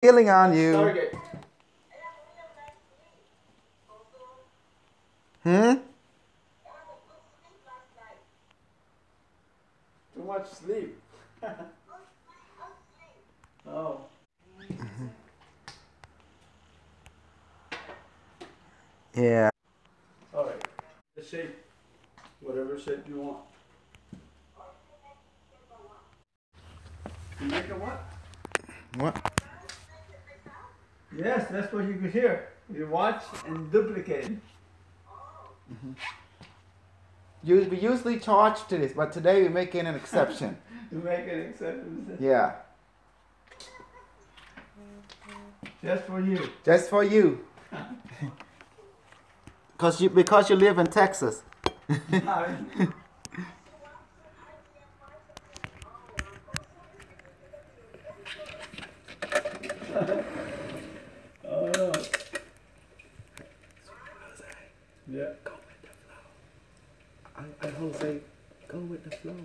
Feeling on you. Target. Hmm? Too much sleep. Oh. Yeah. Alright. The shape. Whatever shape you want. You make a what? What? Yes, that's what you could hear. You watch and duplicate. We usually charge to this, but today we're making an exception. You make an exception. Yeah. Just for you. Just for you. Because you live in Texas. Oh no. Yeah. Go with the flow. I Jose, go with the flow.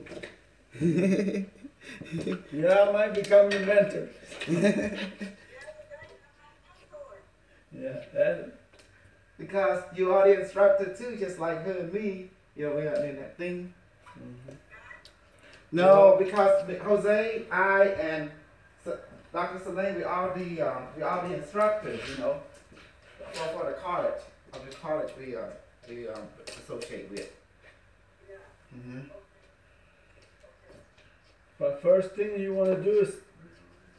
Yeah, I might become your mentor. Yeah, that. Because you are the instructor too, just like her and me. You know, we are in that thing. No, because Jose, I, and Dr. Selene, we are the instructors. You know, for the college, of the college we associate with. But first thing you want to do is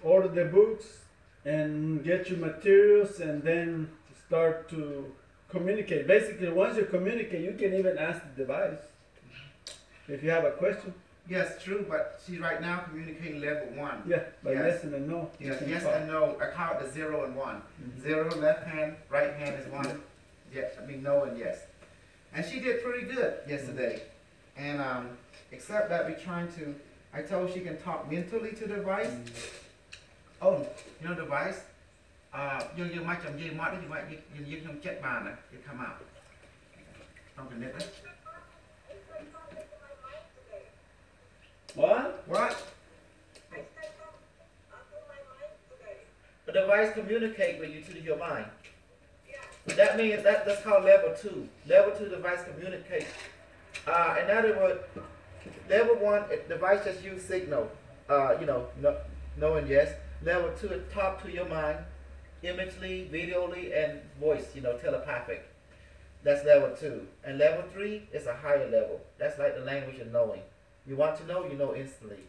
order the books and get your materials, and then start to communicate. Basically, once you communicate, you can even ask the device if you have a question. Yes, true, but she's right now communicating level 1. Yeah, by Yes. yes and no. Yes, you can yes talk. and no. I count the 0 and 1. 0 left hand, right hand is 1. Yeah, I mean no and yes. And she did pretty good yesterday. And except that we're trying to, I told she can talk mentally to the device. Oh, you know the device? You might chồng gì mót you might you can check bàn it come out. Không cần biết đấy. What? What? The device communicate with you to your mind. That means that's called level 2. Level 2 device communicate. In other words, level 1 device just use signal. You know, no and yes. Level 2 it talk to your mind, imagely, videoly, and voice. You know, telepathic. That's level 2. And level 3 is a higher level. That's like the language of knowing. You want to know, you know instantly.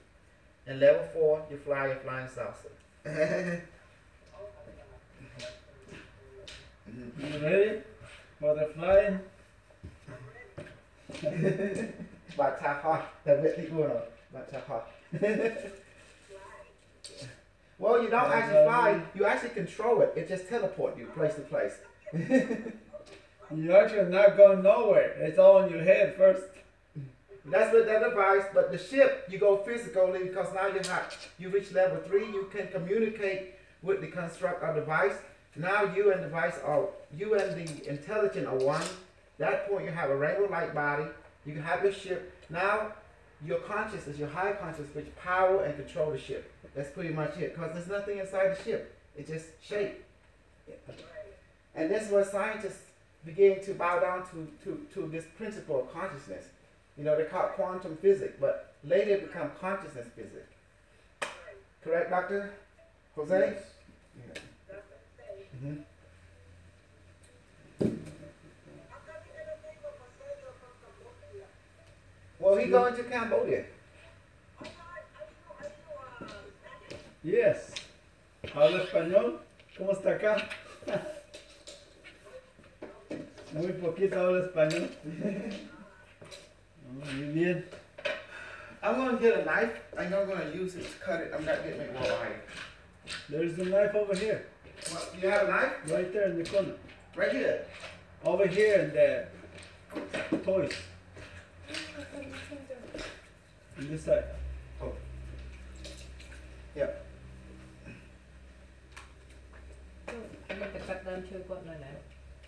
And level 4, you fly a flying saucer. You ready for the flying? Bà cha ho, the bit people know. Bà cha ho. Well, you don't actually fly, you actually control it. It just teleports you place to place. You're actually not going nowhere. It's all in your head first. That's with that device, but the ship, you go physically because now you reach level 3, you can communicate with the construct of device. Now you and the intelligent are one. That point you have a rainbow light body, you can have your ship. Now your consciousness, your high consciousness, which power and control the ship. That's pretty much it, because there's nothing inside the ship. It's just shape. And this is what scientists begin to bow down to this principle of consciousness. You know, they call it quantum physics, but later it become consciousness physics. Correct, Dr. Jose? Yes. Yeah. Well, he going to Cambodia. Yes. ¿Habla español? ¿Cómo está acá? Muy poquito habla español. Muy bien. I'm going to get a knife, and I'm going to use it to cut it. I'm not getting it raw wire. There's the knife over here. What, you have a knife? Right there in the corner. Right here. Over here in the toys. On this side. Oh. Yep.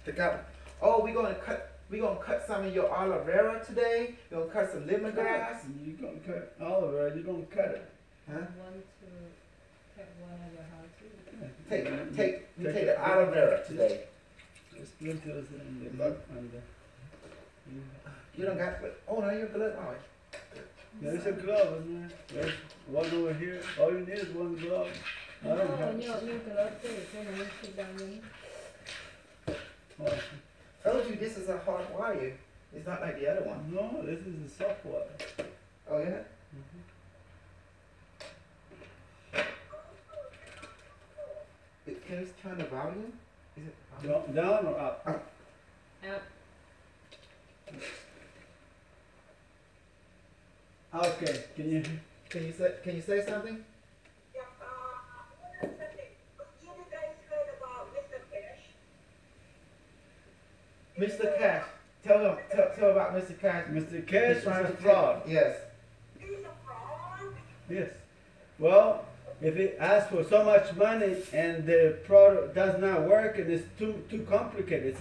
The guy. Oh, we're gonna cut some of your aloe vera today. We're gonna cut some lemongrass. You're gonna cut all of it. You don't cut it. Huh? Take the aloe vera today. There's splinters in the back and You don't got, oh, no, you're good, all right. there's a glove in there. There's one over here. All you need is one glove. I don't have. Oh, Told you this is a hard wire. It's not like the other one. no, this is a soft wire. Oh, yeah? Can you turn the volume? Is it Down or up? Up. Okay, can you? Can you say something? Yeah, you guys heard about Mr. Cash? Mr. Cash. Tell about Mr. Cash. Mr. Cash He's trying is a to fraud. Yes. He's a fraud. Yes. Well, if it asks for so much money and the product does not work and it's too complicated,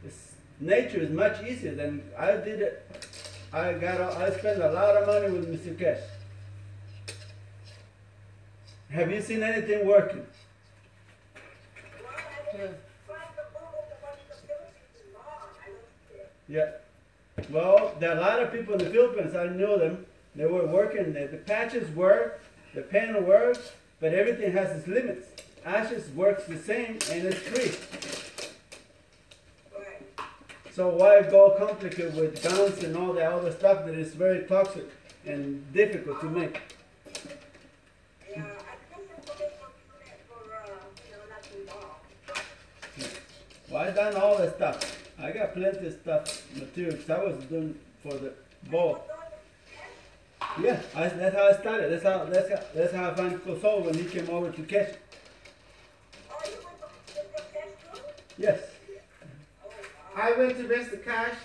it's nature is much easier than I did it. I spent a lot of money with Mr. Cash. Have you seen anything working? Well, I didn't find the Google the one in the Philippines law. I don't see it. Yeah. Well, there are a lot of people in the Philippines. I know them. They were working. The patches work, the pen works, but everything has its limits. Ashes works the same and it's free. Right. So why go complicated with guns and all the other stuff that is very toxic and difficult to make? Yeah, I just information on internet for, not too long. Well, I done all the stuff. I got plenty of stuff, materials. I was doing for the ball. Yeah, that's how I started. That's how I found Kosol when he came over to catch. Oh, you went to Mr. Cash too? Yes. I went to Mr. Cash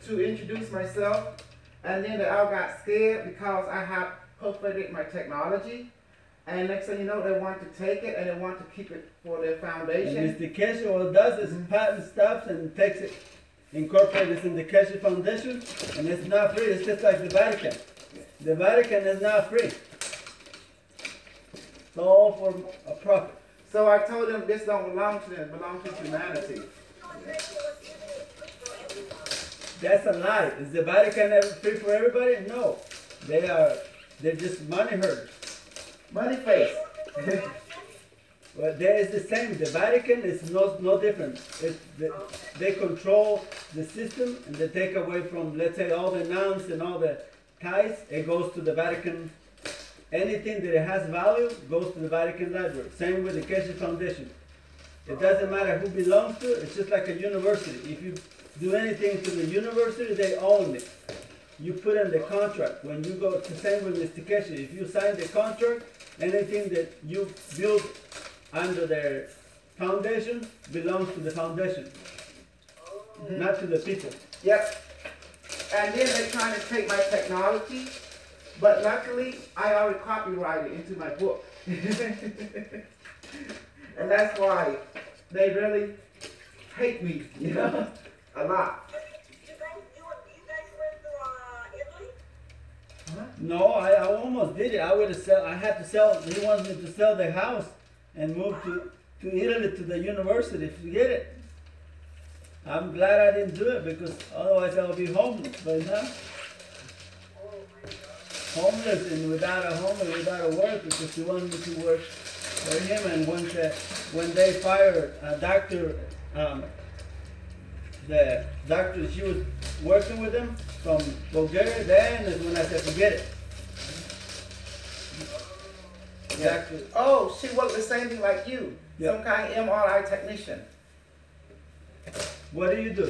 to introduce myself, and then the owl got scared because I have perfected my technology. And next thing you know, they want to take it and they want to keep it for their foundation. And Mr. Keshe, what it does is patent stuff and takes it, incorporates it in the Keshe Foundation, and it's not free. It's just like the Vatican. The Vatican is not free. It's all for a profit. So I told them this don't belong to them, it belongs to humanity. That's a lie. Is the Vatican ever free for everybody? No. They're just money herders. Money face. Well, there is the same. The Vatican is no different. They control the system and they take away from, let's say, all the nuns and all the tithes. It goes to the Vatican. Anything that has value goes to the Vatican Library. Same with the Keshe Foundation. It doesn't matter who belongs to it. It's just like a university. If you do anything to the university, they own it. You put in the contract. When you go to same with Mr. Keshe, if you sign the contract, anything that you build under their foundation belongs to the foundation, not to the people. Yep. And then they're trying to take my technology, but luckily I already copyrighted it into my book. And that's why they really hate me, a lot. You guys went to Italy? No, I almost did it. I had to sell. He wanted me to sell the house and move to Italy to the university. Forget it. I'm glad I didn't do it because otherwise I'll be homeless by now. Homeless and without a home and without a work because he wanted me to work for him. And when they fired a doctor, the doctor, she was working with him from Bulgaria, then is when I said, forget it. Doctor, Oh, she worked the same thing like you. Yeah. Some kind of MRI technician. what do you do? I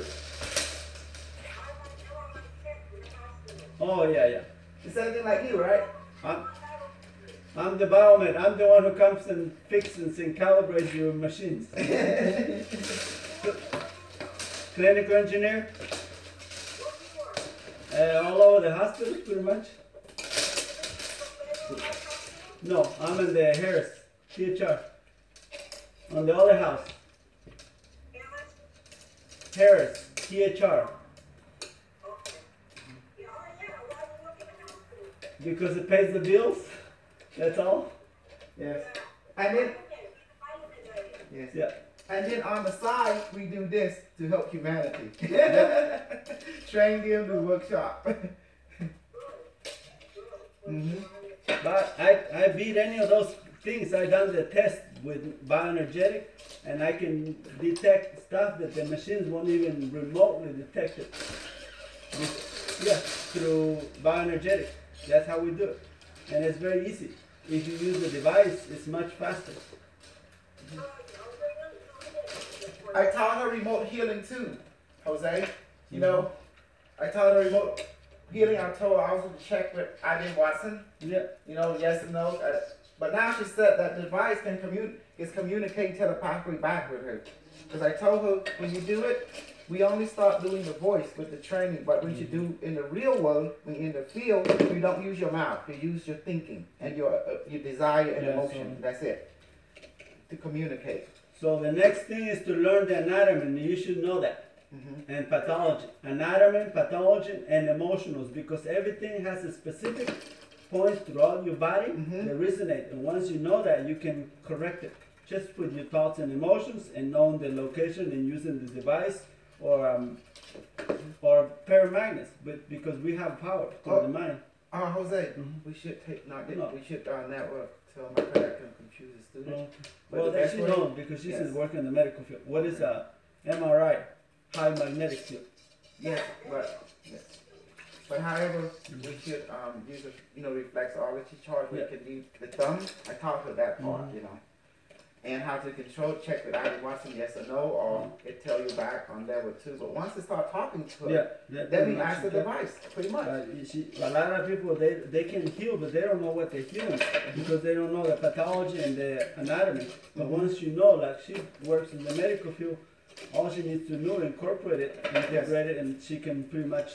want my check in the hospital. Oh, yeah. The same thing like you, right? I'm the biomed. I'm the one who comes and fixes and calibrates your machines. Clinical engineer. All over the hospital, pretty much. No, I'm in the Harris, THR. On the other house. Harris, THR. Because it pays the bills. That's all. Yes. And then, yes. Yeah. And then on the side, we do this to help humanity. Train them to workshop. Mm-hmm. But I beat any of those things. I done the test with bioenergetic, and I can detect stuff that the machines won't even remotely detect it. Yeah, through bioenergetic. That's how we do it, and it's very easy. If you use the device, it's much faster. I taught her remote healing too, Jose. You know, I taught her remote healing. I told her I was going to check with Eileen Watson. Yeah. You know, yes and no. But now she said that the device can communicating telepathically back with her. Because I told her when you do it, we only start doing the voice with the training. But when you do in the real world, when you're in the field, you don't use your mouth. You use your thinking and your desire and emotion. That's it. To communicate. So the next thing is to learn the anatomy, and you should know that. And pathology. Anatomy, pathology, and emotionals, because everything has a specific points throughout your body that resonate. And once you know that, you can correct it. Just with your thoughts and emotions and knowing the location and using the device or paramagnets, because we have power through the mind. Jose, we should take, we should network. Tell my that can confuse the students. Well, that she knows because she's working in the medical field. What is a MRI? High magnetic field. Yes, but however, we should use a reflexology chart. We can use the thumb. I taught her that part, and how to control, check with Ivy Watson, yes or no, or it tell you back on level 2. But once they start talking to her, then we ask the device, pretty much. A lot of people, they can heal, but they don't know what they're healing because they don't know the pathology and the anatomy. But once you know, like she works in the medical field, all she needs to do is incorporate it, integrate it, and she can pretty much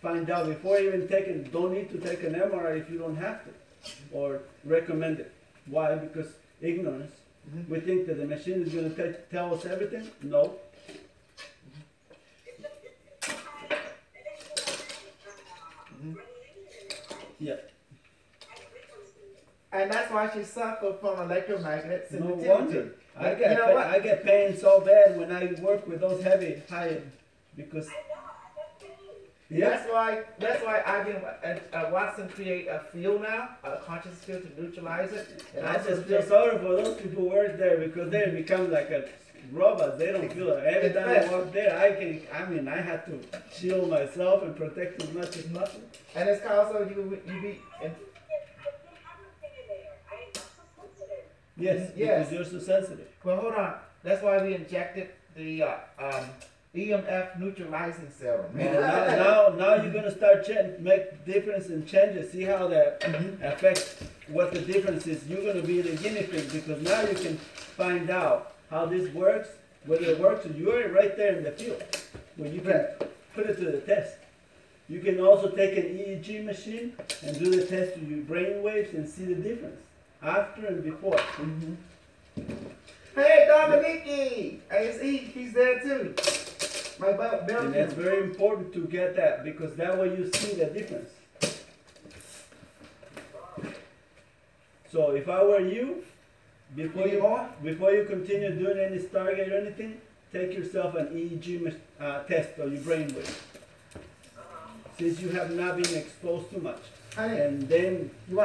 find out before even taking. Don't need to take an MRI if you don't have to, or recommend it. Why? Because ignorance. We think that the machine is going to tell us everything. No. Yeah. And that's why she suffered from electromagnet sensitivity. No wonder. I get pain so bad when I work with those heavy, high, because. Yeah. That's why I Watson create a field now, a conscious field to neutralize it. And I just feel sorry for those people who work there because they become like a robot. They don't feel it. Every time I walk there, I have to shield myself and protect as much as possible. And it's also you be. Yes, because you're so sensitive. Well, hold on. That's why we injected the EMF neutralizing serum. Now you're gonna start make difference and changes. See how that affects what the difference is. You're gonna be the guinea pig because now you can find out how this works, whether it works. You're right there in the field where you can put it to the test. You can also take an EEG machine and do the test to your brain waves and see the difference after and before. Hey, Dominique! ASE, he's there too. My Belgium. And it's very important to get that because that way you see the difference. So if I were you, before you continue doing any Stargate or anything, take yourself an EEG test of your brainwave. Since you have not been exposed too much. And then a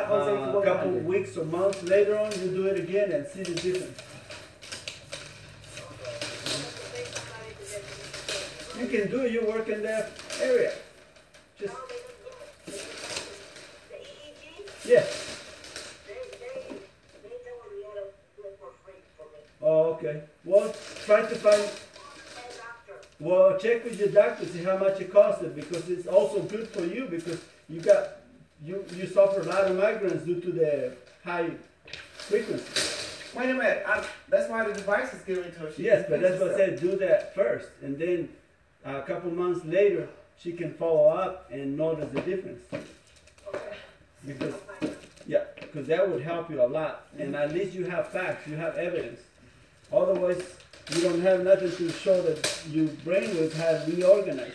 couple of weeks or months later on, you do it again and see the difference. You can do it, you work in that area. Just yeah. Oh, okay. Well, try to find. Well, check with your doctor, see how much it costs, because it's also good for you because you suffer a lot of migraines due to the high frequency. Wait a minute, that's why the device is given to her. Yes, but that's what I said, do that first, and then a couple months later, she can follow up and notice the difference. Because that would help you a lot, and at least you have facts, you have evidence. Otherwise, you don't have nothing to show that your brainwaves have reorganized.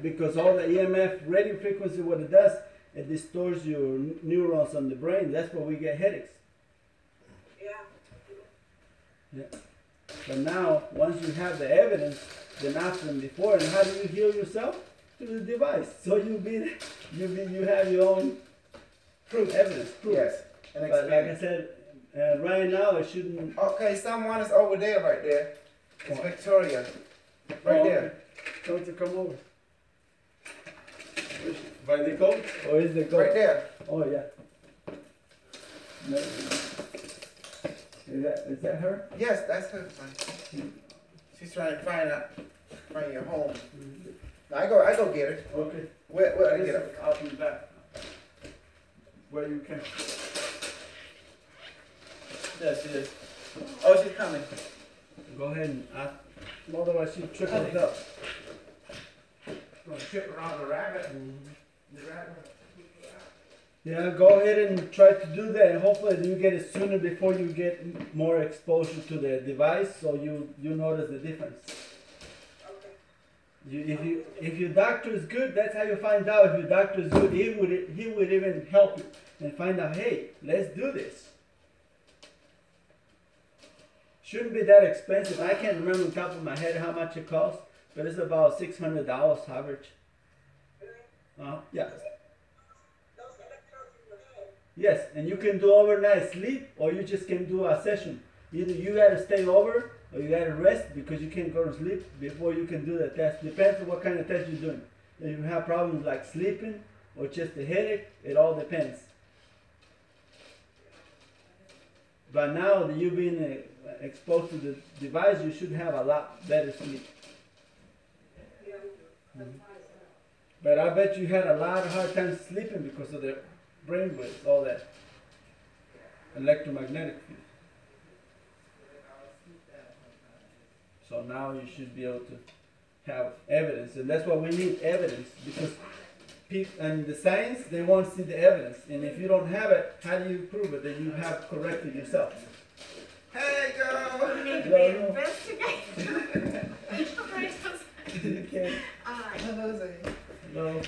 Because all the EMF radio frequency, what it does, it distorts your neurons on the brain. That's why we get headaches. Yeah. But now, once you have the evidence, then after and before, and how do you heal yourself? Through the device. So you have your own Proof. evidence, proof. Yes. And But like I experience. said, right now it shouldn't. Okay, someone is over there right there. It's Oh. Victoria. Right Oh, there. Don't you come over? By the coat? Or is the coat? Right there. Oh yeah. No. Is that her? Yes, that's her. She's trying to find your home. Now, I go get her. Okay. Where I get her? Out in the back. Where you can. There she is. Oh, she's coming. Go ahead and ask. Otherwise she trickles Okay. up. Gonna trip around the rabbit. Mm-hmm. The rabbit. Yeah, go ahead and try to do that, and hopefully you get it sooner before you get more exposure to the device, so you notice the difference. If your doctor is good, that's how you find out if your doctor is good. He would even help you and find out, hey, let's do this. Shouldn't be that expensive. I can't remember on top of my head how much it costs, but it's about $600 average. Yeah. Those electrodes in your head. Yes, and you can do overnight sleep, or you just can do a session. Either you gotta stay over, or you gotta rest because you can't go to sleep before you can do the test. Depends on what kind of test you're doing. If you have problems like sleeping or just a headache, it all depends. But now that you've been exposed to the device, you should have a lot better sleep. But I bet you had a lot of hard time sleeping because of the brainwaves, all that electromagnetic field. So now you should be able to have evidence, and that's why we need evidence, because people and the science, they want to see the evidence, and if you don't have it, how do you prove it that you have corrected yourself? Hey, girl. You need to No, be no. investigated. You can't. No.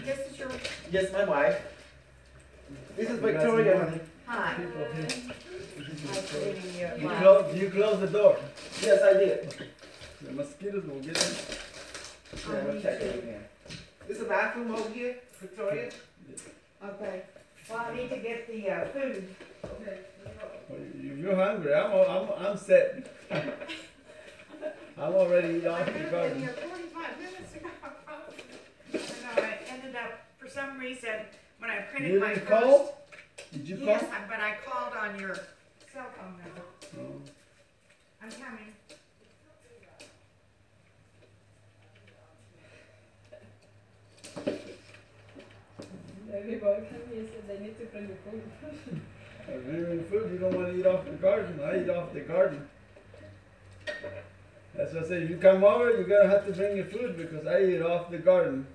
This is your, Yes, my wife. This is You got some Victoria, more honey. hi. People here. I'm reading your You last. close the door. Yes, I did. The mosquitoes will get in. Yeah, we'll check it again. This is a bathroom over here, Victoria. Okay, well, I need to get the food. Okay. If you're hungry, I'm set. I'm already off I've the been garden. here 45 minutes ago. I know, I ended up, for some reason, when I printed You my didn't first. call? Did you Yes, call? but I called on your cell phone number. Oh. I'm coming. Everybody come here said they need to bring the food. If you're in food, you don't want to eat off the garden. I eat off the garden. That's what I say. If you come over, you're gonna have to bring your food because I eat off the garden.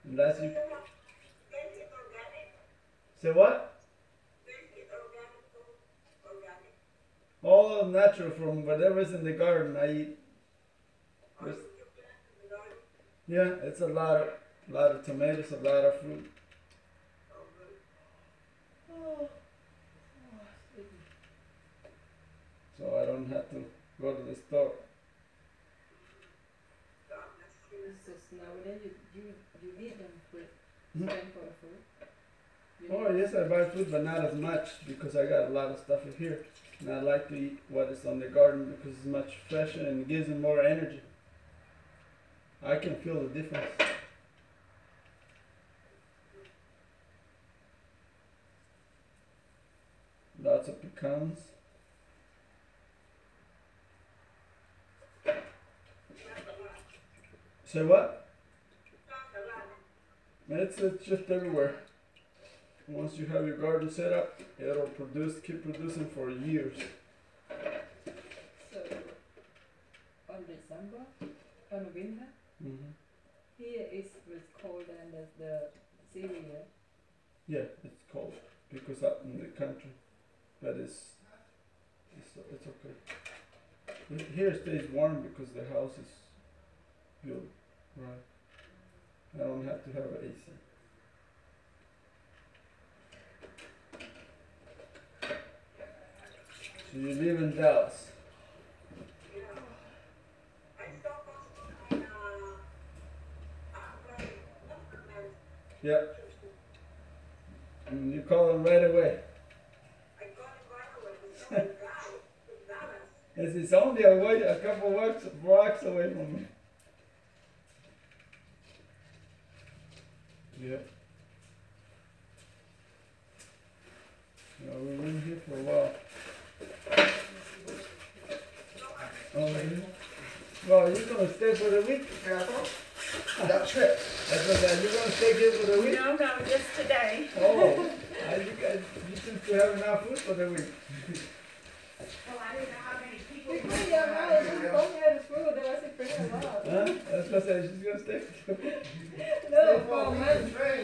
Unless you Plenty organic. say what? Plenty organic food. Organic. All natural from whatever's in the garden. I eat. There's- You plant in the garden. Yeah, it's a lot of tomatoes, a lot of fruit. So I don't have to go to the store. So nowadays you need them for Hmm? spend for food. You Oh need- yes, I buy food, but not as much because I got a lot of stuff in here, and I like to eat what is on the garden because it's much fresher and gives me more energy. I can feel the difference. Lots of pecans. Say what? It's just everywhere. Once you have your garden set up, it'll keep producing for years. So on December, on winter, Hmm. here is was cold and the Syria. Yeah, it's cold because up in the country, but it's okay. Here it stays warm because the house is built right. I don't have to have an AC. So you live in Dallas. Yeah. I stop on Yep. And you call them right away. I got it right away. It's not Dallas. It's only a couple blocks away from me. Yep. Yeah, we've been here for a while. Oh, really? Well, you're gonna stay for the week? Careful. That trip. That's what you're gonna stay here for the week? No, just today. Oh, you seem to have enough food for the week. Well, I didn't know how many people. We couldn't get out. She told me the food. There was a pretty lot. Huh? That's what I said, she's gonna stay. No, for a month. Train.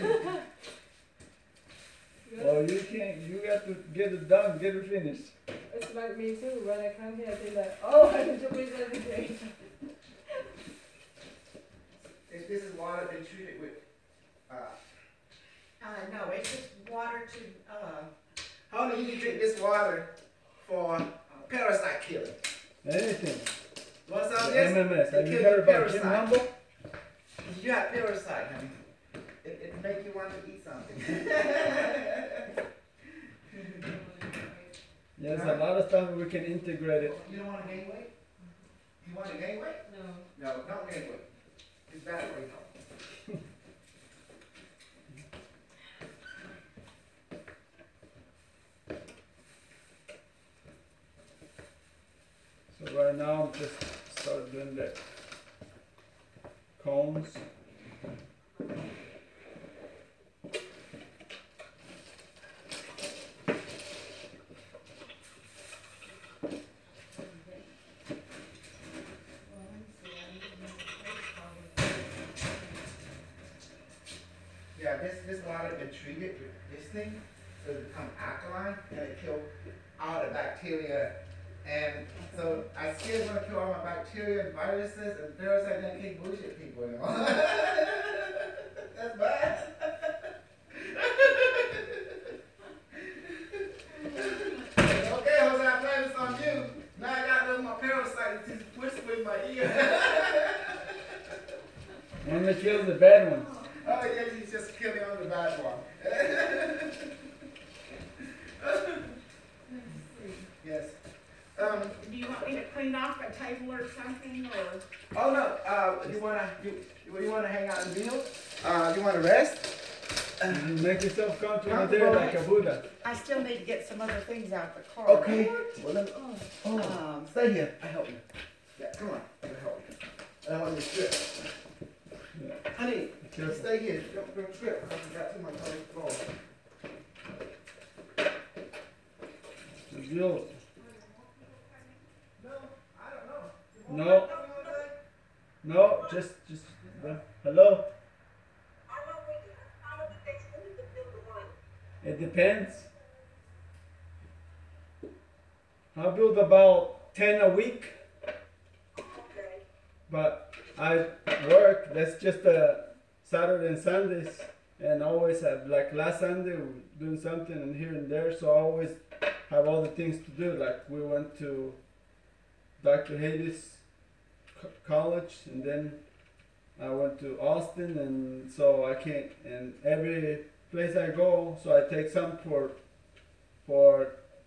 Well, you can't, you got to get it done, get it finished. It's like me too. When I come here, I feel like, oh, I need to breathe every day. If this is water been treated with, No, it's just water to, how long you can drink this water for parasite killing? Anything. Want some The of this? MMS, have It you kill heard about Jim parasite. Humble? You got parasite, honey. It make you want to eat something. Yes, a lot of stuff we can integrate it. You don't want to gain weight? You want to gain weight? No. No, don't gain weight. It's bad for you. So right now, I'm just start doing the cones. Yeah, this water been treated with this thing, so it become alkaline and it kill all the bacteria. And so I still want to kill all my bacteria and viruses and parasites, and I can't bullshit people anymore. That's bad. Okay, Jose, I blame this on you. Now I got little my parasite just whisper in my ear. Only kill the bad ones. Oh yeah, he's just killing on the bad one. Yes. do you want me to clean off a table or something, or? Oh no. You wanna hang out and meal? You wanna rest? You make yourself comfortable there like a Buddha. I still need to get some other things out the car. Okay. Well, let me, stay here. I help you. Yeah, come on. I help you. I don't want you to trip. Yeah. Honey, Careful. stay here. Don't trip. Because you got too much on the floor. The deal. No, I don't know. No, no, just, hello? How long it takes for you to build the one? It depends. I build about 10 a week, Okay. but I work, that's just Saturday and Sundays, and I always have, like last Sunday, we're doing something and here and there, so I always have all the things to do, like we went to Dr. Hayes College, and then I went to Austin, and so I can't, and every place I go, so I take some for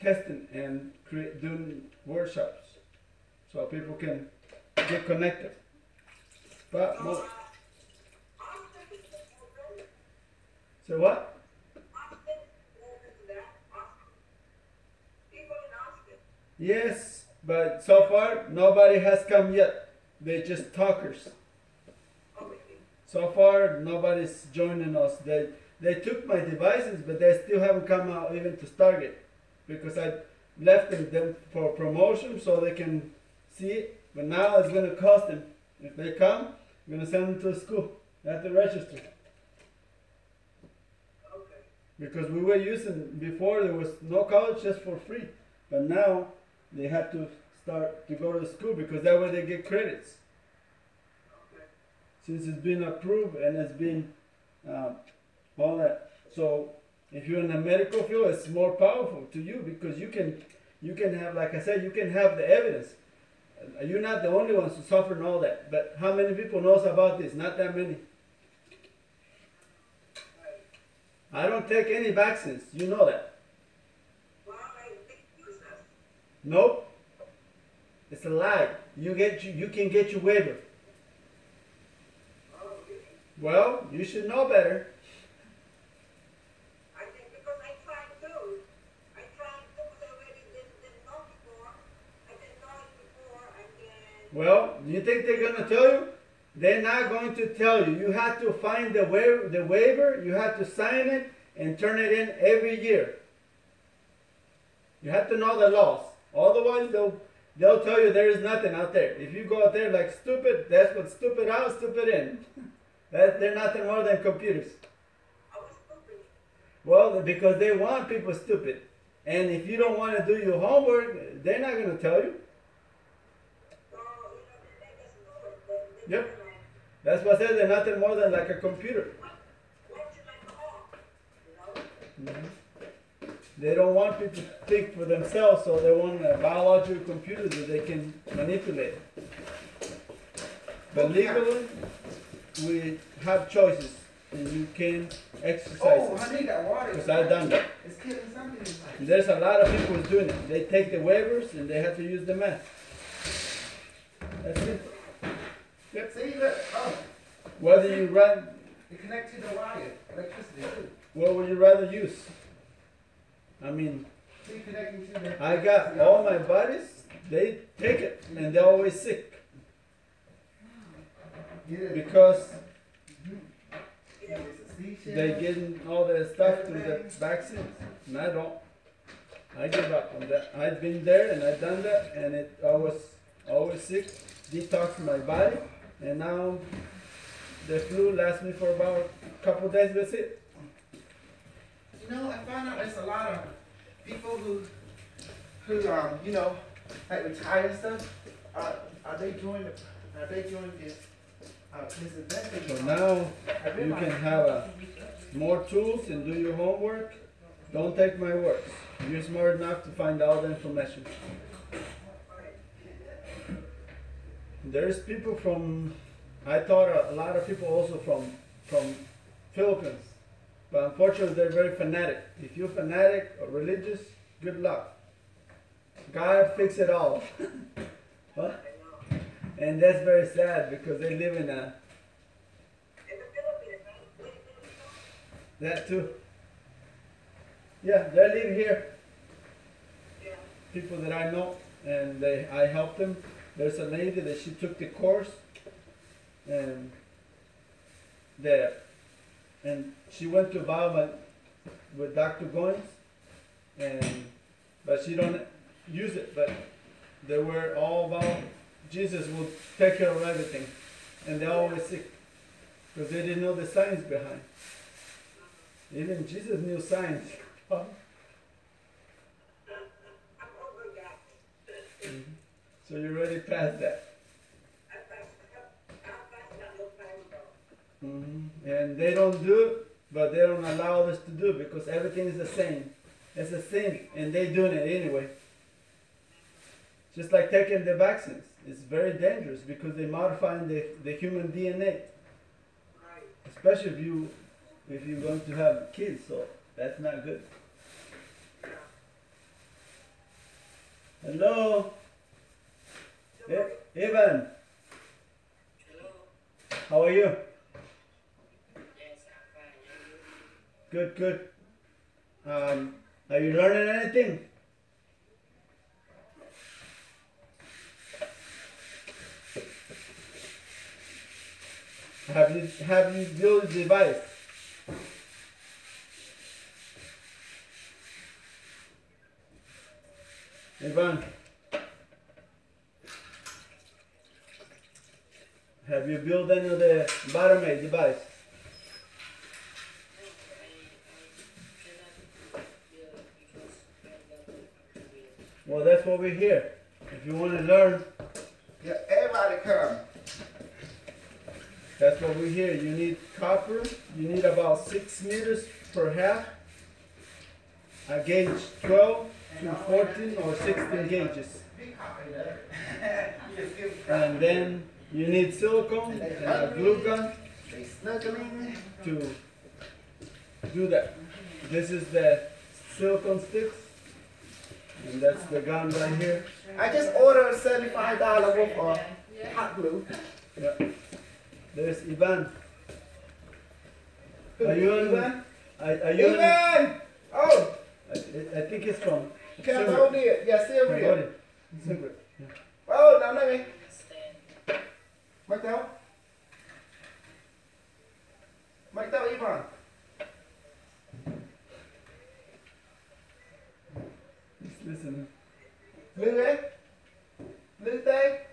testing and doing workshops, so people can get connected. But so what? Yes, but so far nobody has come yet. They're just talkers. So far nobody's joining us. They took my devices, but they still haven't come out even to Stargate, because I left them for promotion so they can see it. But now it's going to cost them. If they come, I'm going to send them to school. They have to register. Because we were using, before there was no college, just for free. But now they have to start to go to school, because that way they get credits. Since it's been approved and it's been all that. So if you're in the medical field, it's more powerful to you, because you can you can have, like I said, you can have the evidence. You're not the only ones who suffer and all that. But how many people knows about this? Not that many. I don't take any vaccines. You know that. Well, I think useless. Nope. It's a lie. You can get your waiver. Oh, really? Well, you should know better. I think because I tried to. I tried to, but I already didn't know before. I didn't know it before, and then. Well, you think they're gonna tell you? They're not going to tell you. You have to find the waiver. You have to sign it and turn it in every year. You have to know the laws. Otherwise, they'll tell you there is nothing out there. If you go out there like stupid, that's what stupid out, stupid in. They're nothing more than computers. I was stupid. Well, because they want people stupid. And if you don't want to do your homework, they're not going to tell you. So, they just do it. They Yep. do it like, That's why I said they're nothing more than like a computer. watch it like a hawk, you know? They don't want people to think for themselves, so they want a biological computer that they can manipulate. But legally, we have choices, and you can exercise Oh, it. I need that water. Because I've done that. It's killing something inside. And there's a lot of people who's doing it. They take the waivers and they have to use the math. That's it. Yep. See, look. Oh, Whether you run, it connects to the wire. Electricity too. what would you rather use? I mean, See, connecting to the. I got all my buddies, they take it and they're always sick Yeah. because It's a seashell. they getting all the stuff through the vaccines. And I don't. I give up on that. I've been there and I've done that and I was always sick, detoxed my body, and now the flu lasts me for about a couple days, that's it. You know, I found out there's a lot of people who you know, like retire and stuff. Are they doing this advantage? So now you can have more tools and do your homework. Don't take my words. You're smart enough to find all the information. There's people from, I thought a lot of people also from Philippines. But unfortunately they're very fanatic. If you're fanatic or religious, good luck. God fix it all. Huh? And that's very sad because they live in a, In the Philippines, right? that too. Yeah, they live here. Yeah. People that I know, and I helped them. There's a lady that she took the course, and she went to Bauman with Dr. Goins, but she don't use it. But they were all about Jesus will take care of everything, and they're always sick because they didn't know the science behind. Even Jesus knew science. I'm over that. So you're already past that. I passed that long time ago. And they don't do it, but they don't allow us to do it because everything is the same. It's the same, and they're doing it anyway. Just like taking the vaccines. It's very dangerous because they're modifying the human DNA. Right. Especially if you're going to have kids, so that's not good. Hello? Evan, Hello. how are you? Yes, I'm fine. Good, good. Are you learning anything? Have you built the device? Ivan, have you built any of the Bottom-Aid device? Well, that's what we're here. If you want to learn, Yeah, everybody come. that's what we're here. You need copper. You need about 6 meters per half. gauge 12 to 14 or 16 gauges. And then you need silicone and a glue gun They snuggling. to do that. This is the silicone sticks, and that's the gun right here. I just ordered $75 worth of hot glue. Yeah. There's Ivan. Are you on? Ivan? Are you on? Ivan! Oh, I think it's from can I Silver. hold it? Yeah, Silver. Silver. Silver. Yeah. Oh, no, let me. Mike out. Mike out, Ivan. Just listen. Lư ấy. Lư tê.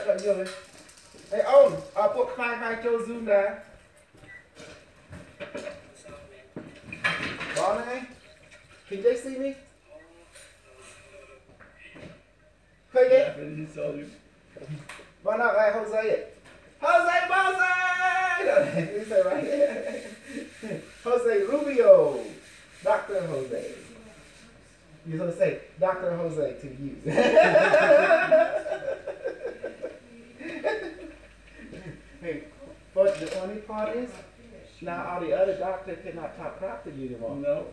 Cận nhiều rồi. Hey, ông, put khai cho Zoom ra. Đó này. Can they see me? Khơi đi. He saw you. Bạn nào ai Jose? Jose Jose! You say right here. Jose Rubio. Dr. Jose. You're going to say Dr. Jose to use. Hey, but the funny part is, now all the other doctors cannot talk crap to you anymore. No.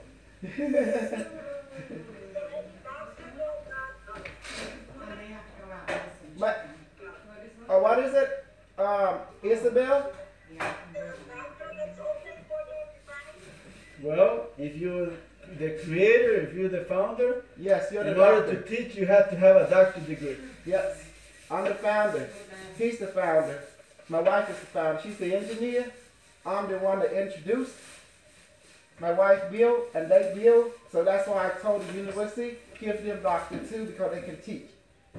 But, what is it? Isabel? Well, if you're the creator, if you're the founder, Yes, you're the in order doctor. to teach, you have to have a doctorate degree. Yes, I'm the founder. He's the founder. My wife is the founder. She's the engineer. I'm the one that introduced. My wife built and they build. So that's why I told the university, give them doctor too because they can teach.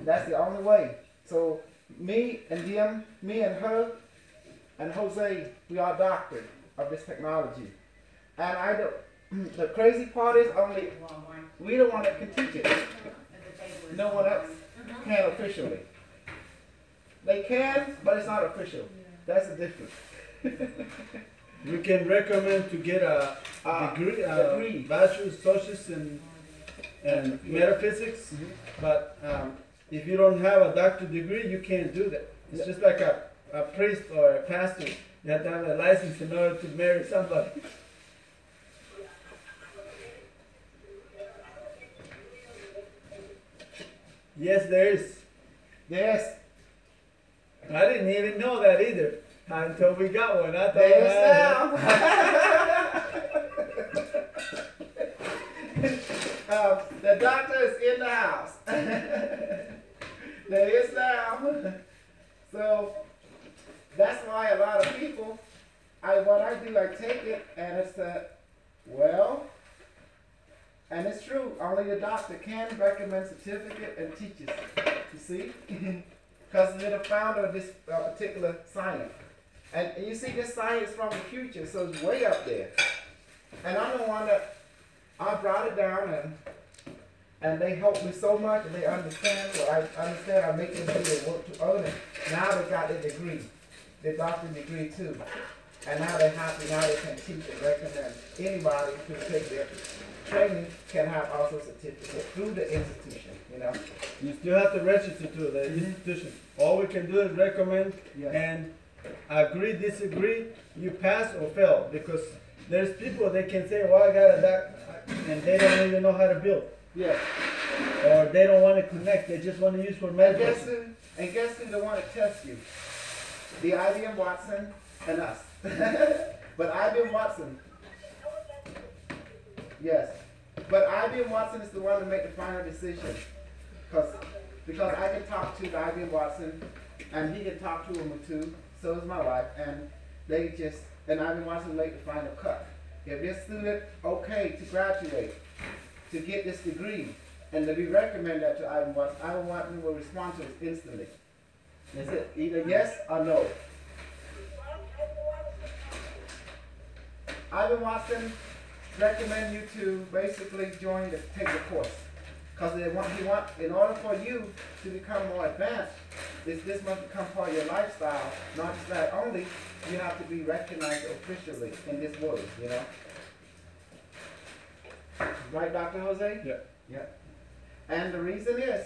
That's the only way. So me and them, me and her, and Jose, we are doctors of this technology. And I don't, the crazy part is only we the one that can teach it. No one else can officially. They can, but it's not official. That's the difference. You can recommend to get a degree, degree. bachelor's, associates in metaphysics, but if you don't have a doctorate degree, you can't do that. It's just like a priest or a pastor. You have to have a license in order to marry somebody. Yes, there is. Yes. I didn't even know that either until we got one. I thought The doctor is in the house. There is now. So that's why a lot of people, what I do, I take it and it's and it's true, only the doctor can recommend certificate and teaches. You see? Because they're the founder of this particular science. And you see this science from the future, so it's way up there. And I'm the one that, I brought it down and they helped me so much and they understand what I understand. I make them do their work to own it. Now they got their degree, their doctorate degree too. And now they're happy, now they can teach and recommend anybody who can take their training can have also certificate through the institution, you know. you still have to register to the institution. All we can do is recommend Yes. and agree, disagree, you pass or fail. Because there's people, they can say, well, I got a doc, and they don't even know how to build. Yeah. Or they don't want to connect, they just want to use for And medical. guess who the one that tests you? The IBM Watson and us. But IBM Watson, yes. But IBM Watson is the one to make the final decision. Because I can talk to the IBM Watson and he can talk to him too. So is my wife. And IBM Watson make the final cut. If this student okay to graduate, to get this degree, and to be recommended that to IBM Watson will respond to it instantly. That's it. Either yes or no. Ivan Watson recommend you to basically take the course. Because in order for you to become more advanced, this must become part of your lifestyle, not just that only, you have to be recognized officially in this world, you know. Right, Dr. Jose? Yeah. Yeah. And the reason is,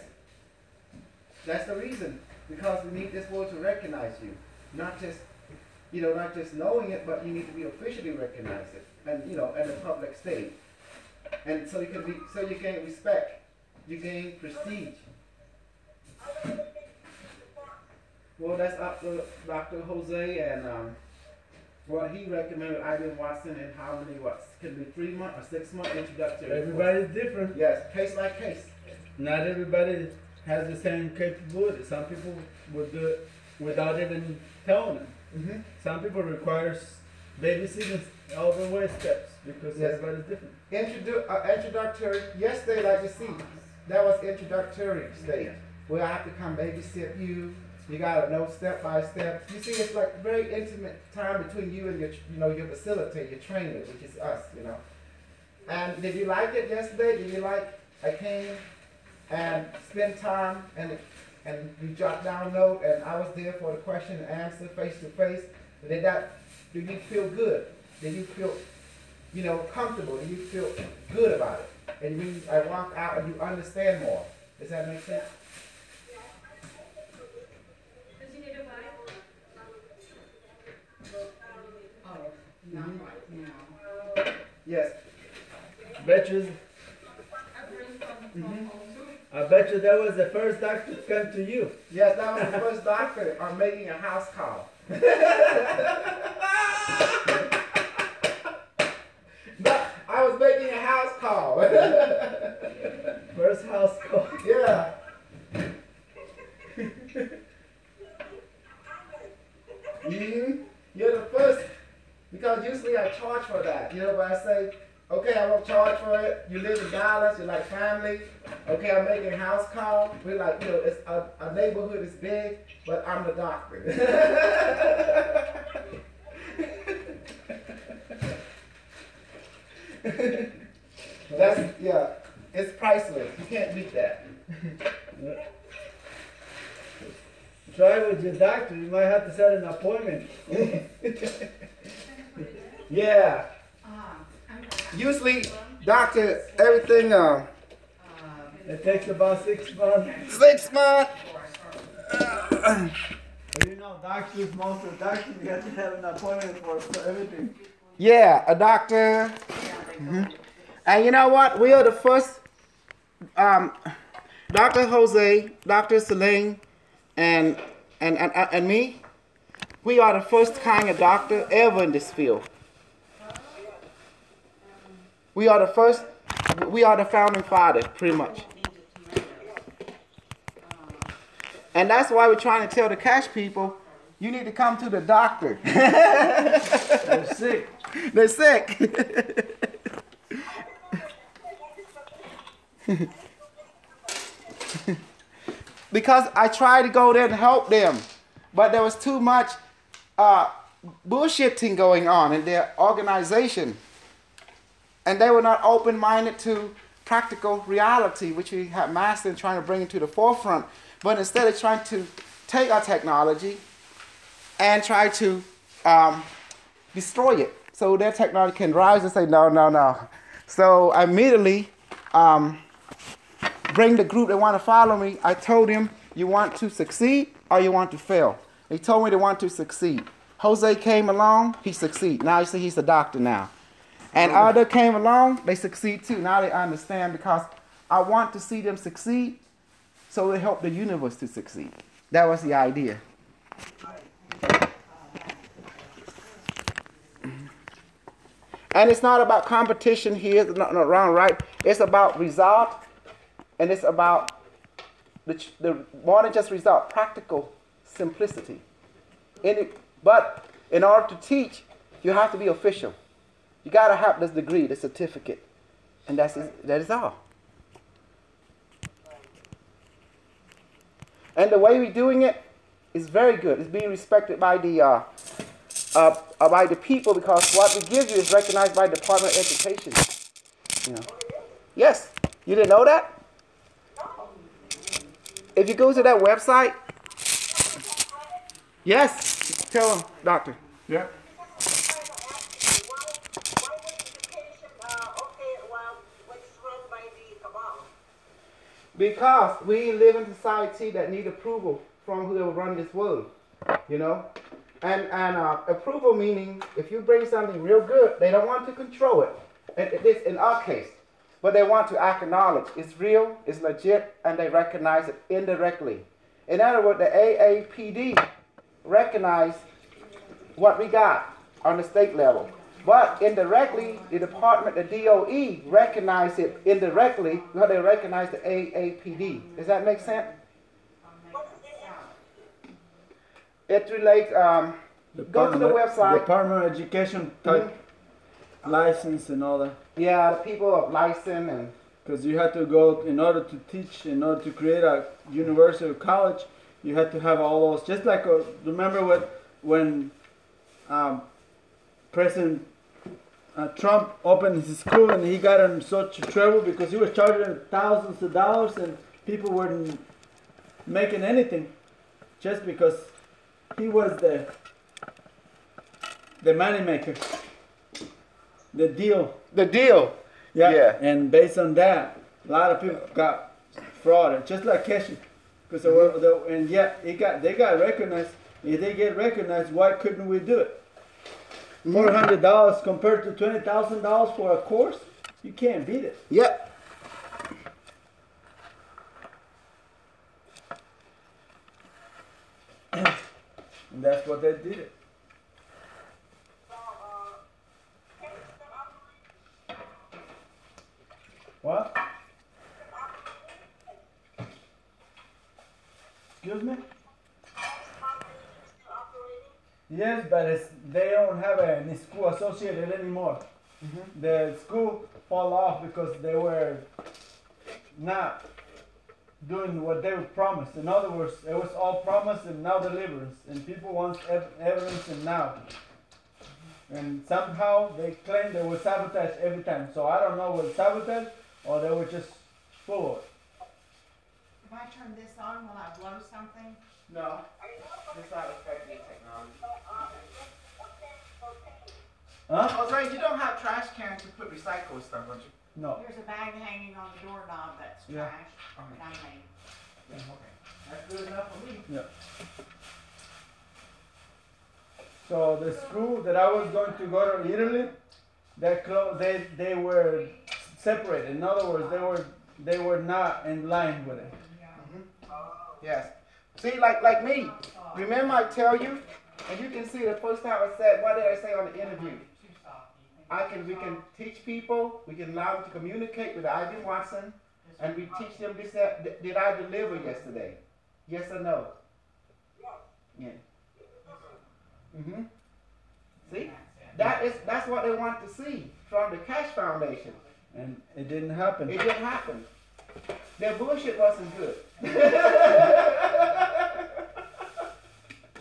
that's the reason, because we need this world to recognize you. Not just, you know, not just knowing it, but you need to be officially recognized it, and you know, in the public stage. And so you can be, so you gain respect, you gain prestige. Well, that's up to Dr. Jose and what he recommended Ivan Watson and how many, what, could be 3 month or 6 month introductory. Everybody's different. Yes, case by case. Not everybody has the same capability. Some people would do it without even telling them. Mm-hmm. Some people requires babysitting all the way steps because Yes. everybody's different. Introductory, yesterday, like you see, that was introductory stage, where I have to come babysit you. You gotta know step by step. You see, it's like very intimate time between you and your, you know, your facilitator, your trainer, which is us, you know. And did you like it yesterday? Did you like, I came and spent time and we jot down note and I was there for the question and answer face to face. Did you feel good? Did you feel, you know, comfortable? Did you feel good about it? And when I walk out and you understand more. Does that make sense? Not right now. Yes. Bet you, I bet you that was the first doctor to come to you. Yes, that was the first doctor on making a house call. But I was making a house call. First house call. Yeah. You're the first, because usually I charge for that, you know, but I say, okay, I won't charge for it. You live in Dallas, you're like family. Okay, I'm making a house call. We're like, you know, it's a neighborhood is big, but I'm the doctor. That's, yeah, it's priceless. You can't beat that. Try with your doctor. You might have to set an appointment. Yeah. Usually, doctor, everything, It takes about 6 months. 6 months. But you know, doctors, most of the doctors, you have to have an appointment for everything. Yeah, a doctor. Mhm. And you know what? We are the first, Dr. Jose, Dr. Selene, and me, we are the first kind of doctor ever in this field. We are the first, we are the founding father, pretty much. And that's why we're trying to tell the cash people, you need to come to the doctor. They're sick. They're sick. Because I tried to go there and help them, but there was too much bullshitting going on in their organization. And they were not open-minded to practical reality, which we have mastered and trying to bring it to the forefront. But instead of trying to take our technology and try to destroy it, so their technology can rise and say, no, no, no. So I immediately bring the group that want to follow me. I told him, you want to succeed or you want to fail? He told me they want to succeed. Jose came along, he succeeded. Now you see he's a doctor now. And other came along, they succeed too. Now they understand because I want to see them succeed so it help the universe to succeed. That was the idea. And it's not about competition here, it's not wrong, right? It's about result, and it's about the more than just result, practical simplicity. But in order to teach, you have to be official. You got to have this degree, the certificate, and that is all. And the way we're doing it is very good. It's being respected by the people because what we give you is recognized by the Department of Education. You know. Yes, you didn't know that? If you go to that website, yes, tell them, doctor. Yeah. Why was education okay when it's run by the cabal? Because we live in a society that need approval from whoever run this world, you know. And approval meaning if you bring something real good, they don't want to control it. This in our case, but they want to acknowledge it's real, it's legit, and they recognize it indirectly. In other words, the AAPD recognize what we got on the state level. But indirectly, the department, the DOE, recognize it indirectly because they recognize the AAPD. Does that make sense? It relates, go to the website. Department of Education type license and all that. Yeah, the people of license and Because you had to go, in order to teach, in order to create a university or college, you had to have all those. Just like, remember when President Trump opened his school and he got in such trouble because he was charging thousands of dollars and people weren't making anything just because he was the money maker, the deal. the deal. Yeah. And based on that, a lot of people got frauded, just like Keshe. Because they got recognized. If they get recognized, why couldn't we do it? $400 compared to $20,000 for a course, you can't beat it. Yep. And that's what they did it. What? Excuse me? Yes, but they don't have any school associated anymore. The school fall off because they were not doing what they were promised. In other words, it was all promise and now deliverance. And people want evidence and now. And somehow they claim they were sabotaged every time. So I don't know was sabotage or they were just full of it. If I turn this on, will I blow something? No. It's not affecting technology. Huh? Jose, you don't have trash cans to put recycled stuff, don't you? No. There's a bag hanging on the doorknob that's Yeah. trash that I made. Yeah, okay. That's good enough for me. Yeah. So the school that I was going to go to Italy, they were separated. In other words, they were not in line with it. Yes. See, like me. Remember I tell you, and you can see the first time I said, what did I say on the interview? We can teach people, we can allow them to communicate with Ivan Watson, and we teach them this, that. Did I deliver yesterday? Yes or no? Yeah. See? That's what they want to see from the Cash Foundation. And it didn't happen. It didn't happen. Their bullshit wasn't good.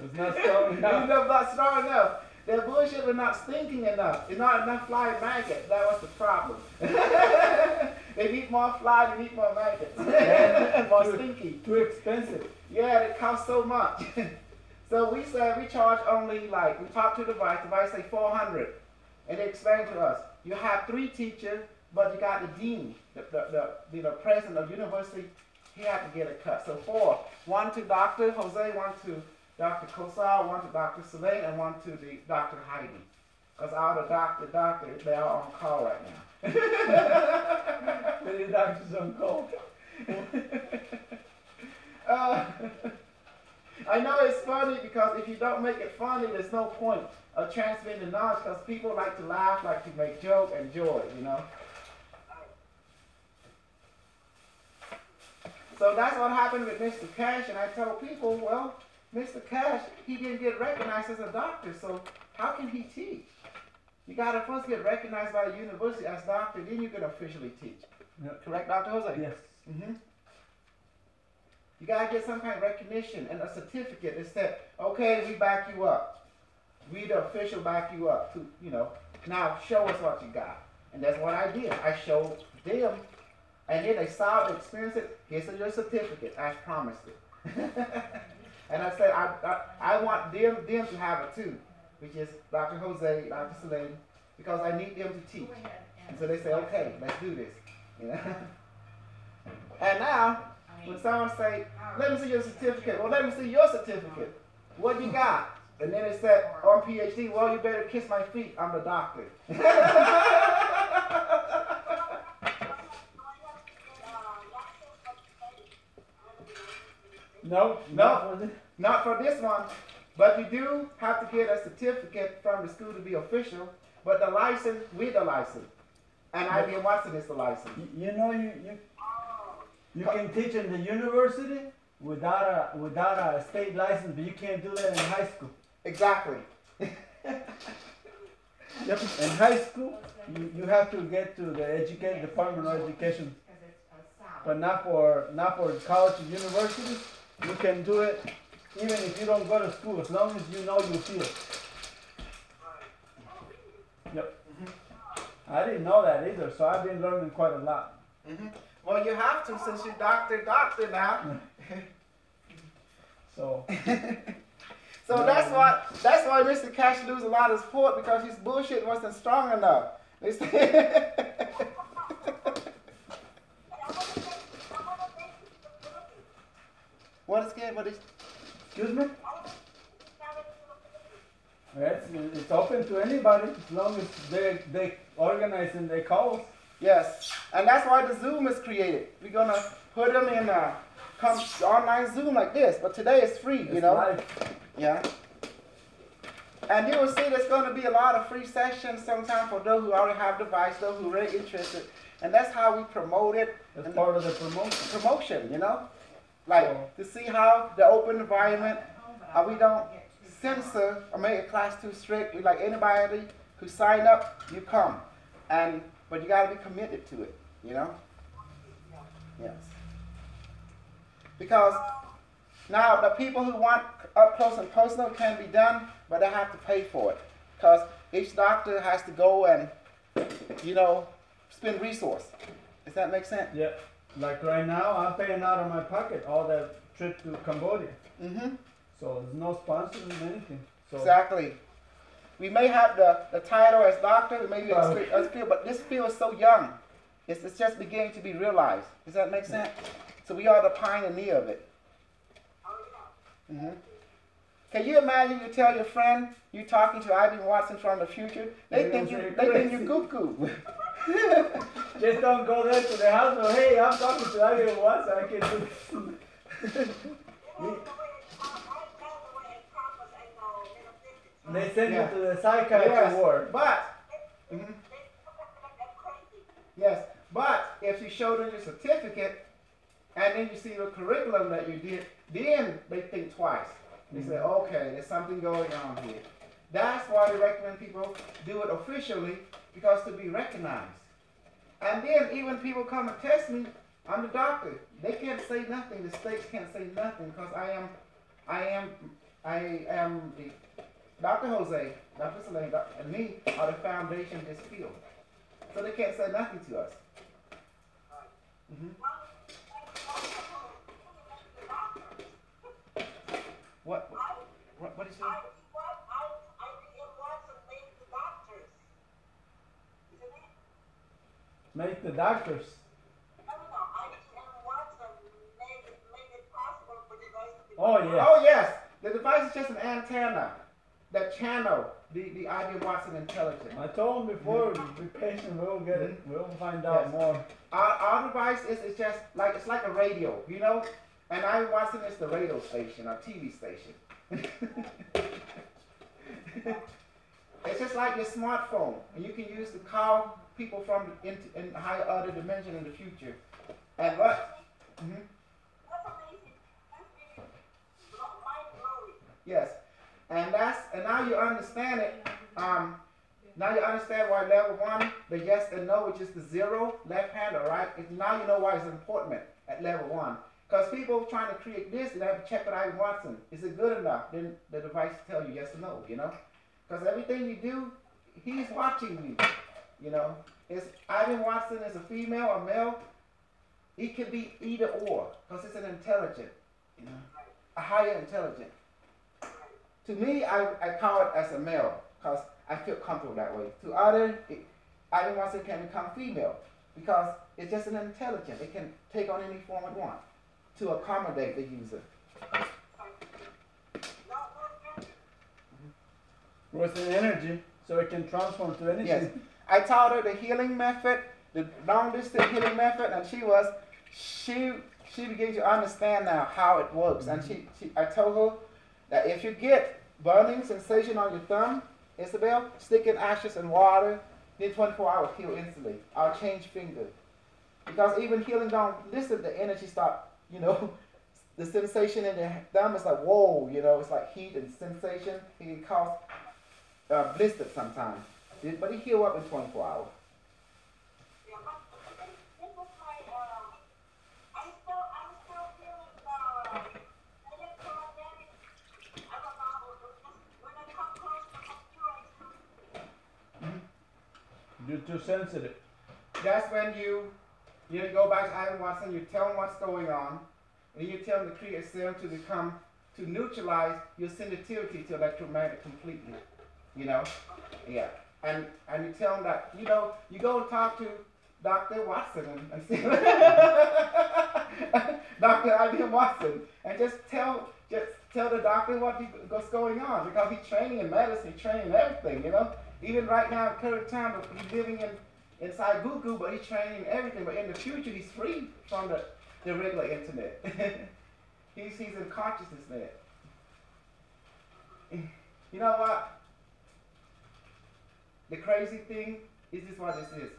It's not strong enough. It's not strong enough. Their bullshit was not stinking enough. It's not enough flying maggots. That was the problem. They need more flies, they need more maggots. And more stinky. Too expensive. Yeah, it costs so much. So we said we charge only we talk to the vice say 400. And they explain to us, you have 3 teachers, but you got the dean, the president of university, he had to get a cut. So 4. 1 to Dr. Jose, 1 to Dr. Kosar, 1 to Dr. Sylvain, and 1 to the Dr. Heidi. Because all the doctor, they're all on call right now. The doctor's on call. I know it's funny because if you don't make it funny, there's no point of transmitting the knowledge because people like to laugh, like to make joke and joy, you know. So that's what happened with Mr. Cash, and I told people, well, Mr. Cash, he didn't get recognized as a doctor, so how can he teach? You got to first get recognized by the university as doctor, then you can officially teach. Yep. Correct, Dr. Jose? Yes. You got to get some kind of recognition and a certificate that said, okay, we back you up. We, the official, back you up to, now show us what you got. And that's what I did. I showed them, and then they saw it, experienced it. Here's your certificate. I promised it. And I said, I want them to have it too. which is Dr. Jose, Dr. Selene, because I need them to teach. Go ahead And so they say, okay, let's do this. You know? And now, when someone say, let me see your certificate, well, let me see your certificate. What you got? And then it said on PhD, well, you better kiss my feet. I'm the doctor. No, No. Not for this one, but you do have to get a certificate from the school to be official, but the license, with the license. And IBM Watson is the license. You know, you can teach in the university without a state license, but you can't do that in high school. Exactly. Yep. In high school, you have to get to the Department of Education, but not for college and universities. You can do it even if you don't go to school, as long as you know your field. Yep. I didn't know that either, so I've been learning quite a lot. Well, you have to since you're doctor now. So. So that's why Mr. Cash lose a lot of support, because his bullshit wasn't strong enough. They say what is good? What is? Excuse me? It's open to anybody as long as they organize and they call us. Yes, and that's why the Zoom is created. We're gonna put them in come online Zoom like this, but today it's free, you know. Live. Yeah. And you will see there's going to be a lot of free sessions sometime for those who already have device, those who are really interested. And that's how we promote it. That's part of the promotion. You know? Like, to see how the open environment, how we don't censor or make a class too strict. We like anybody who sign up, you come. But you got to be committed to it, you know? Yes. Because now the people who want up close and personal can be done, but they have to pay for it. Because each doctor has to go and, you know, spend resource. Does that make sense? Yeah. Like right now, I'm paying out of my pocket all that trip to Cambodia. So there's no sponsors or anything. So exactly. We may have the title as doctor, maybe as field, but this field is so young. It's just beginning to be realized. Does that make sense? So we are the pioneer of it. Can you imagine you tell your friend you talking to Ivan Watson from the future? They think you're cuckoo. Just don't go there to the house. Well, hey, I'm talking to Ivan Watson. I can do. They send you to the psychiatrist ward. But yes, but if you show them your certificate and then you see the curriculum that you did, then they think twice. They say, okay, there's something going on here. That's why we recommend people do it officially, because to be recognized. And then even people come and test me, I'm the doctor. They can't say nothing. The states can't say nothing, because I am the Dr. Jose, Dr. Selene, and me are the foundation of this field. So they can't say nothing to us. What is that? Make the doctors. Oh yeah. Oh yes. The device is just an antenna that channel the IBM Watson intelligence. I told him before, be patient, we'll get it. We'll find out more. Our device is just like, it's like a radio, you know? And IBM Watson is the radio station, or TV station. It's just like your smartphone, and you can use to call people from in higher other dimension in the future. And what? Yes, and now you understand it. Now you understand why level 1, the yes and no, which is the 0, left hand or right. Now you know why it's important at level 1. Because people trying to create this, they have to check with Ivan Watson. Is it good enough? Then the device will tell you yes or no, you know? Because everything you do, he's watching you, you know? Ivan Watson is a female or male. He could be either or, because it's an intelligent, you know? A higher intelligent. To me, I call it as a male because I feel comfortable that way. To others, Ivan Watson can become female because it's just an intelligence. It can take on any form it wants to accommodate the user. With the energy, so it can transform to anything. Yes. I taught her the healing method, the long distance healing method, and she began to understand now how it works. And I told her that if you get burning sensation on your thumb, Isabel, stick in ashes and water, then 24 hours heal instantly. I'll change finger. Because even healing don't listen, the energy start, the sensation in the thumb is like, whoa, it's like heat and sensation. It can cause blistered sometimes. But it heal up in 24 hours. Yeah, but this was my, I'm still feeling electromagnetic. I don't know, when I come close to the computer, You're too sensitive. That's when you go back to Ivan Watson, you tell him what's going on, and you tell him to create a serum to neutralize your sensitivity to electromagnetic completely. Yeah. And you tell him that, you go and talk to Dr. Watson and see Dr. Ivan Watson, and just tell the doctor what's going on, because he's training in medicine, he's training in everything, Even right now, in current time, he's living inside Google, but he's training in everything. But in the future, he's free from the regular internet. he's in consciousness net. You know what? The crazy thing is this what this is.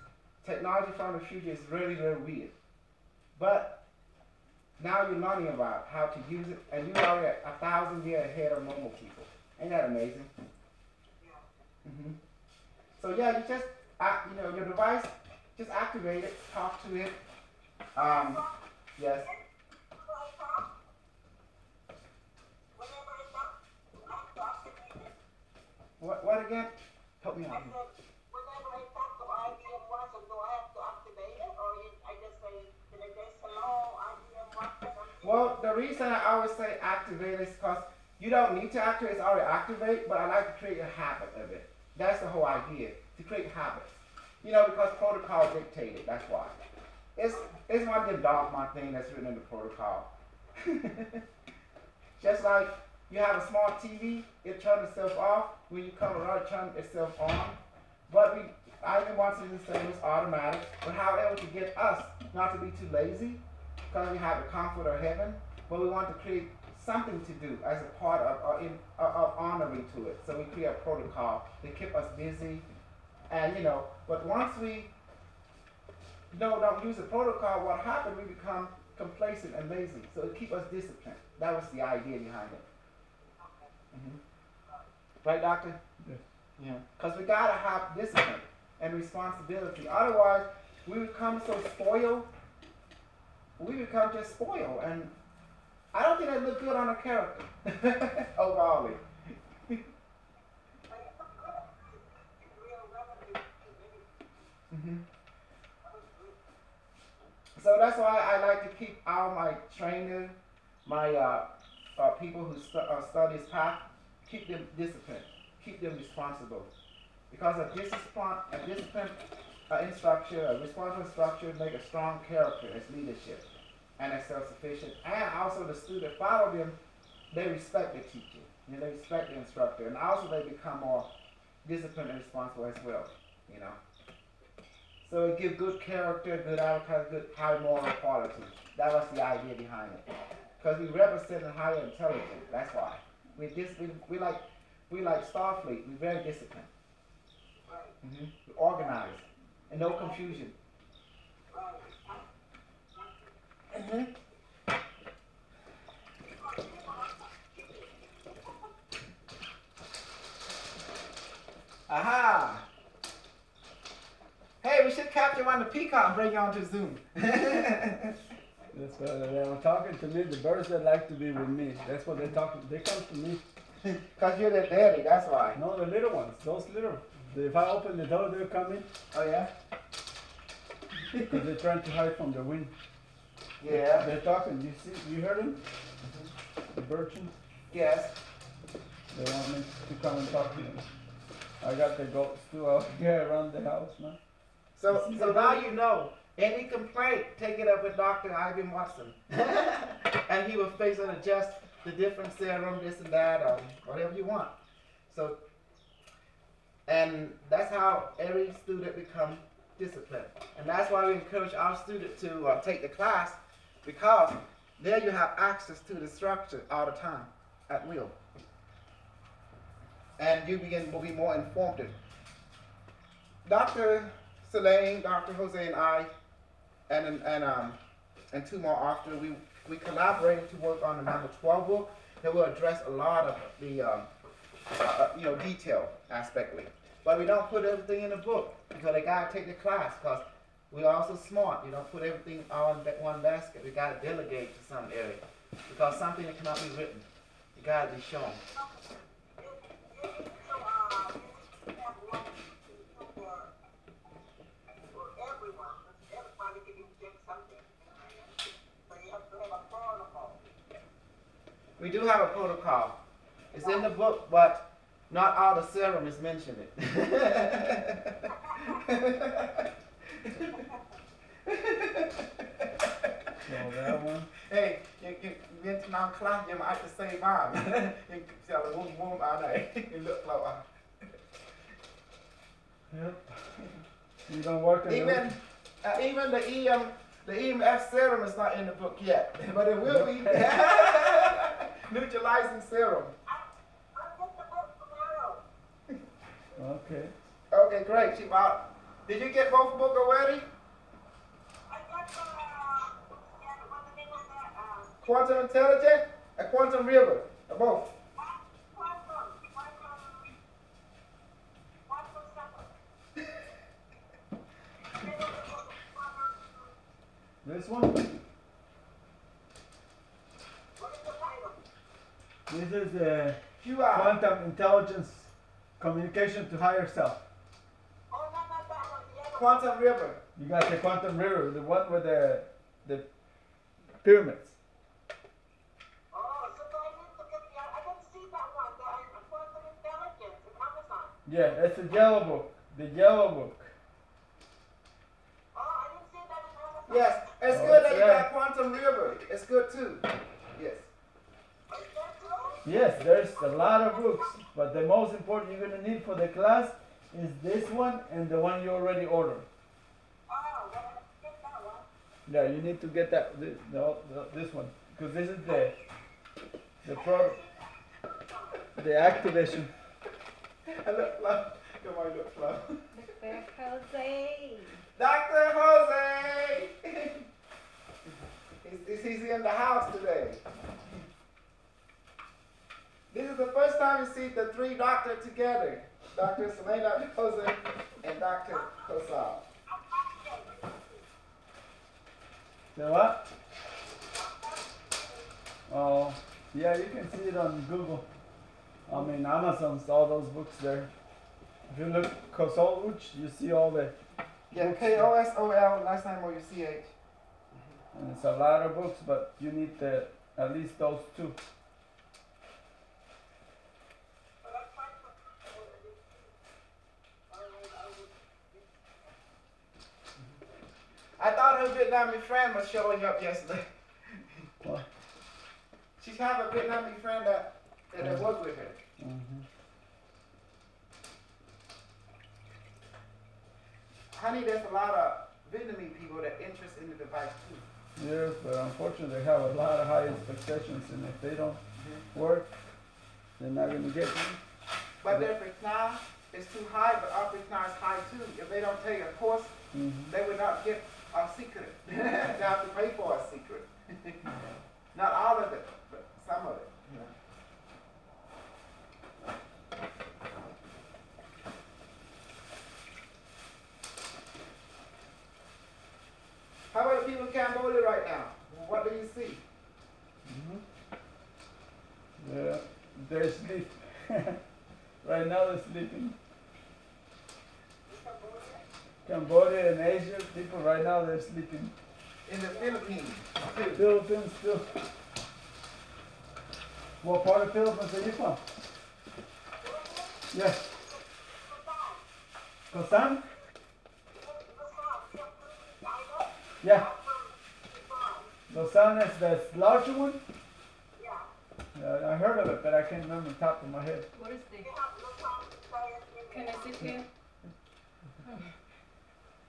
Technology from the future is really, really weird. But now you're learning about how to use it, and you're already 1,000 years ahead of normal people. Ain't that amazing? Mm-hmm. So yeah, you just, your device, just activate it, talk to it. Yes. What again? Help me out. whenever I talk to IBM Watson, do I have to activate it, or I just say, can I just hello, IBM Watson? Well, the reason I always say activate is because you don't need to activate, it's already activate, but I like to create a habit of it. That's the whole idea, to create habits. Because protocol dictated, that's why. It's one of the dogma thing that's written in the protocol. Just like you have a smart TV, it turns itself off. When you come around, it turns itself on. But Ivan Watson is saying it's automatic. But however, to get us not to be too lazy, because we have the comfort of heaven, but we want to create something to do as a part of honoring to it. So we create a protocol to keep us busy. And but once we don't use the protocol, what happens, we become complacent and lazy. So it keeps us disciplined. That was the idea behind it. Mm-hmm. Right, doctor? Yes. Yeah. Because we gotta have discipline and responsibility. Otherwise, we become so spoiled. We become just spoiled, and I don't think that look good on a character overall. Mm-hmm. So that's why I like to keep all my trainers, my people who study this path, keep them disciplined, keep them responsible. Because a disciplined instructor, a responsible instructor make a strong character as leadership and as self-sufficient. And also the student follow them, they respect the teacher, they respect the instructor, and also they become more disciplined and responsible as well, So it gives good character, good advertising, good high moral quality. That was the idea behind it. Because we represent a higher intelligence, that's why. We like Starfleet, we're very disciplined. Mm-hmm. We're organized, and no confusion. Mm-hmm. Aha! Hey, we should capture one of the peacock and bring you onto Zoom. That's what they're talking to me. The birds that like to be with me. That's what they're talking. They come to me. Because you're their daddy, that's why. No, the little ones. Those little. If I open the door, they'll come in. Oh, yeah? Because they're trying to hide from the wind. Yeah. They're talking. You heard them? The birds? Yes. They want me to come and talk to them. I got the goats too out here around the house now. So now you know. Any complaint, take it up with Dr. Ivan Watson. And he will fix and adjust the different serum, this and that, or whatever you want. So, and that's how every student becomes disciplined. And that's why we encourage our students to take the class, because there you have access to the structure all the time, at will. And you will be more informed. Dr. Selene, Dr. Jose, and I, and two more authors, we collaborated to work on the number 12 book that will address a lot of the detail aspect. But we don't put everything in the book because they gotta take the class. Because we're also smart. You don't put everything all in that one basket. We gotta delegate to some area because something that cannot be written, it gotta be shown. We do have a protocol. It's in the book, but not all the serum is mentioned. So that one. Hey, you went to Mount Class, you might have to say mom. You tell the woman out there. You look like Yep. You don't work in even the EMF serum is not in the book yet, but it will be. Neutralizing serum. I'll get the book tomorrow. Okay. Okay, great. Did you get both books already? I got what's the name of that? Quantum Intelligence and Quantum River, both. Quantum This one? What is the title? This is the QR. Quantum Intelligence Communication to Higher Self. Oh, not that one. The other Quantum River. You got the Quantum River, the one with the pyramids. Oh, so I need to get the I didn't see that one. The Quantum Intelligence in Amazon. Yeah, it's the yellow book. The yellow book. Oh, I didn't see that in Amazon. Yes, it's Oh, good that you yeah. got Quantum River. It's good too. Yes. Is that true? Yes, there's a lot of books, but the most important you're gonna need for the class is this one and the one you already ordered. Oh, well, get that one. Yeah, you need to get that this one because this is the activation. I look flow. Come on, look flow. Dr. Jose. Dr. Jose! he's in the house today. This is the first time you see the three doctors together. Dr. Selene, Dr. Jose, and Dr. Kosal. So what? Oh, yeah, you can see it on Google. I mean, Amazon's all those books there. If you look Kosolwich, you see all the, Yeah, Kosol, last name O-U-C-H. and it's a lot of books, but you need at least those two. I thought her Vietnamese friend was showing up yesterday. What? She have a Vietnamese friend that worked with her. Mm-hmm. Honey, there's a lot of Vietnamese people that are interested in the device too. Yes, but unfortunately they have a lot of high expectations, and if they don't work, they're not going to get it. But their Vietnam is too high, but our Vietnam is high too. If they don't take a course, Mm-hmm. they will not get our secret. They have to pay for our secret. Not all of it, but some of it. You know. How about the people in Cambodia right now? What do you see? Mm-hmm. Yeah, they're sleeping. Right now they're sleeping. Cambodia and Asia, people right now they're sleeping. In the Philippines too. Philippines still. What part of Philippines are you from? Yes. Cosan? Yeah. Cosan is the larger one? Yeah, I heard of it, but I can't remember the top of my head. What is this? Can I sit here?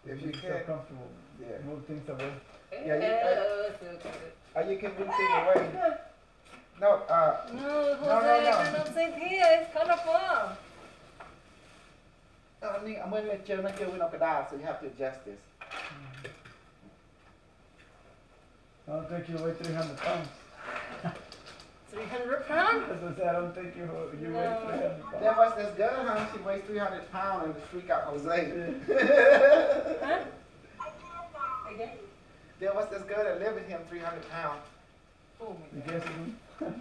If you It's so can. comfortable. Yeah. Move things away. Yeah, you can move things away. No, No, Jose, no. I cannot sit here. It's kind of far. อันนี้เมื่อเจอเวนเอากระดาษ so you have to adjust this. I don't think you weigh 300 pounds. 300 pounds? As I said, I don't think you weigh 300 pounds. There was this girl, huh? She weighs 300 pounds and the freak out Jose. Huh? Again? There was this girl that lived with him, 300 pounds, Oh my You god. guess it?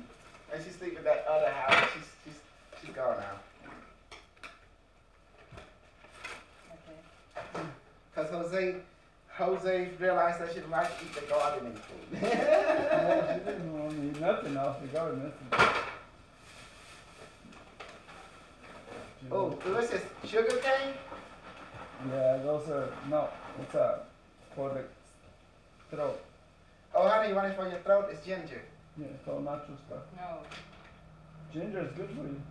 and she sleep in that other house. She's gone now. Okay. Cause Jose realized that she didn't like to eat the gardening food. Yeah, she didn't want to eat nothing off the garden. Oh, this is sugar cane? Yeah, those are, no, it's for the throat. Oh, honey, you want it for your throat? It's ginger. Yeah, it's all natural stuff. No. Ginger is good for you.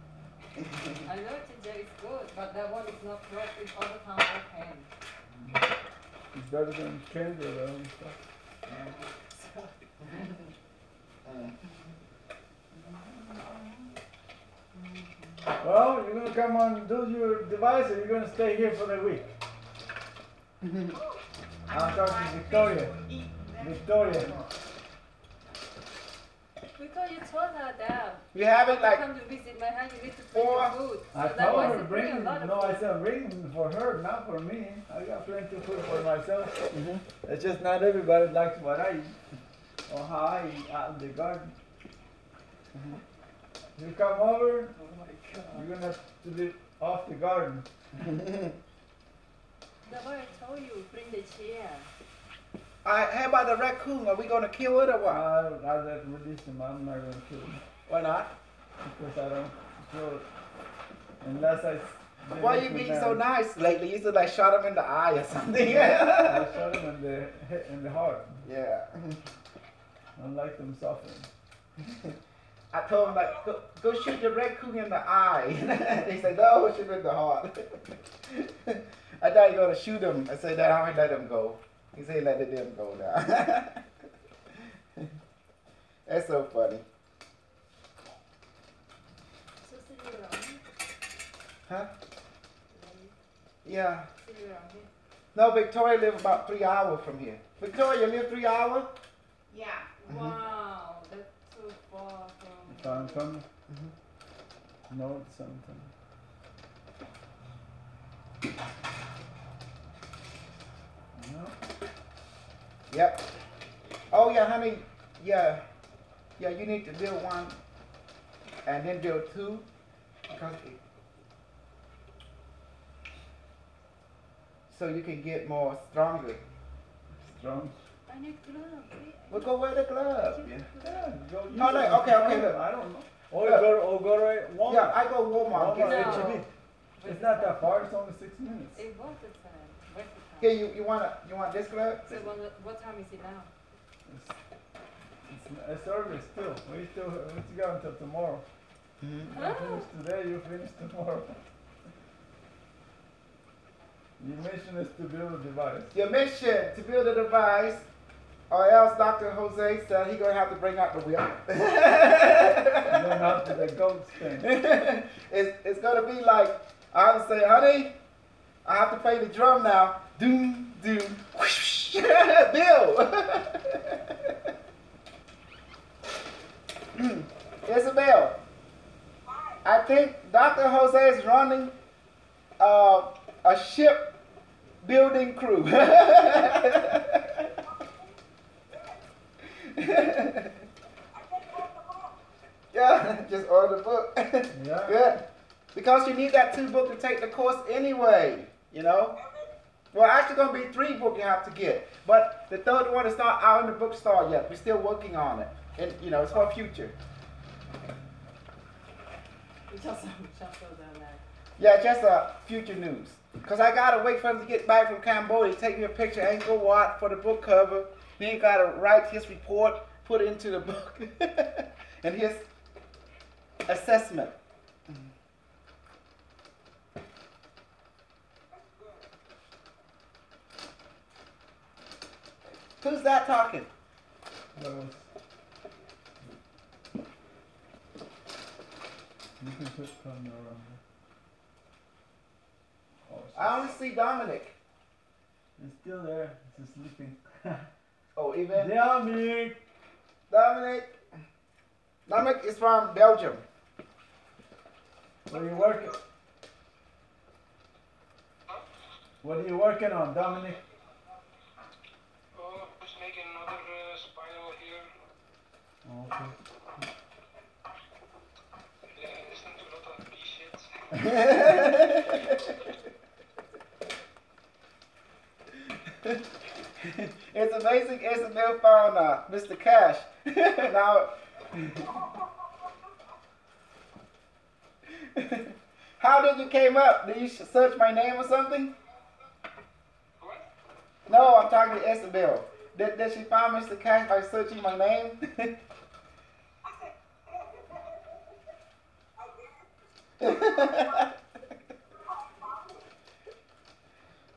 I know ginger is good, but that one is not good. It's all the time open. It's better than candy or other stuff. Mm. Well, you're gonna come on and do your device, or you're gonna stay here for the week. I'm talking to Victoria. Victoria. Because you told her that. You have it like, Come to visit my house, you need to bring Four. your food. So I that told was her to bring, a lot of no, I food. said bring for her, not for me. I got plenty of food for myself. It's just not everybody likes what I eat or how I eat out in the garden. You come over, you're gonna have to live off the garden. That's why I told you, bring the chair. how about the raccoon? Are we gonna kill it or what? I let release him. I'm not gonna kill him Why not? because I don't kill it unless I. Why you being so nice lately? You should like shot him in the eye or something. I shot him in the head, in the heart. Yeah. I like them suffering. I told him like, go shoot the raccoon in the eye. He said, no, shoot him in the heart. I thought you were gonna shoot him. I said, no, I would let him go. He said, let him go now. That's so funny. So see you around here. Huh? Yeah. See you around here. No, Victoria live about 3 hours from here. Victoria, you live 3 hours? Yeah. Wow, that's too far from. Sun coming? No, it's something. No. Yep. Oh yeah, honey. Yeah. Yeah, you need to build one and then build two. Because so you can get more stronger. Strong. I need gloves. We'll go wear the glove. Yeah. Yeah, go use Oh, like, it. okay, look. I don't know. Or go to Walmart. Yeah, I go Walmart. Walmart, Get No. it. H-E-B. It's not that far. It's only 6 minutes. It was the time. Where's the time? Here, you want this glove? So what time is it now? It's early still. We still got until tomorrow. Mm-hmm. You finish today, you finish tomorrow. Your mission is to build a device. Your mission to build a device, or else Dr. Jose said he gonna have to bring out the whip. You're going out to the goats thing. It's gonna be like I have to say, honey, I have to play the drum now. Doom, doom, whoosh. Bill. Isabel, I think Dr. Jose is running a ship building crew. Yeah, just order the book. Yeah. Good. Because you need that 2 book to take the course anyway, you know? Well, actually going to be 3 books you have to get. But the 3rd one is not out in the bookstore yet. We're still working on it. And, you know, it's for future. We just go down there. Yeah, just future news. Cause I gotta wait for him to get back from Cambodia, take me a picture, Angkor Wat for the book cover. Then he gotta write his report, put it into the book, and his assessment. Who's that talking? You can put camera around. Oh, I only see Dominic. it's still there. It's just sleeping. Oh, even Dominic! Dominic. Dominic is from Belgium. What are you working? What are you working on, Dominic? Oh, just making another spiral here. Oh, okay. Listening to a lot of B shit. It's amazing Isabel found Mr. Cash. Now, how did you came up? Did you search my name or something? What? No, I'm talking to Isabel. Did she find Mr. Cash by searching my name?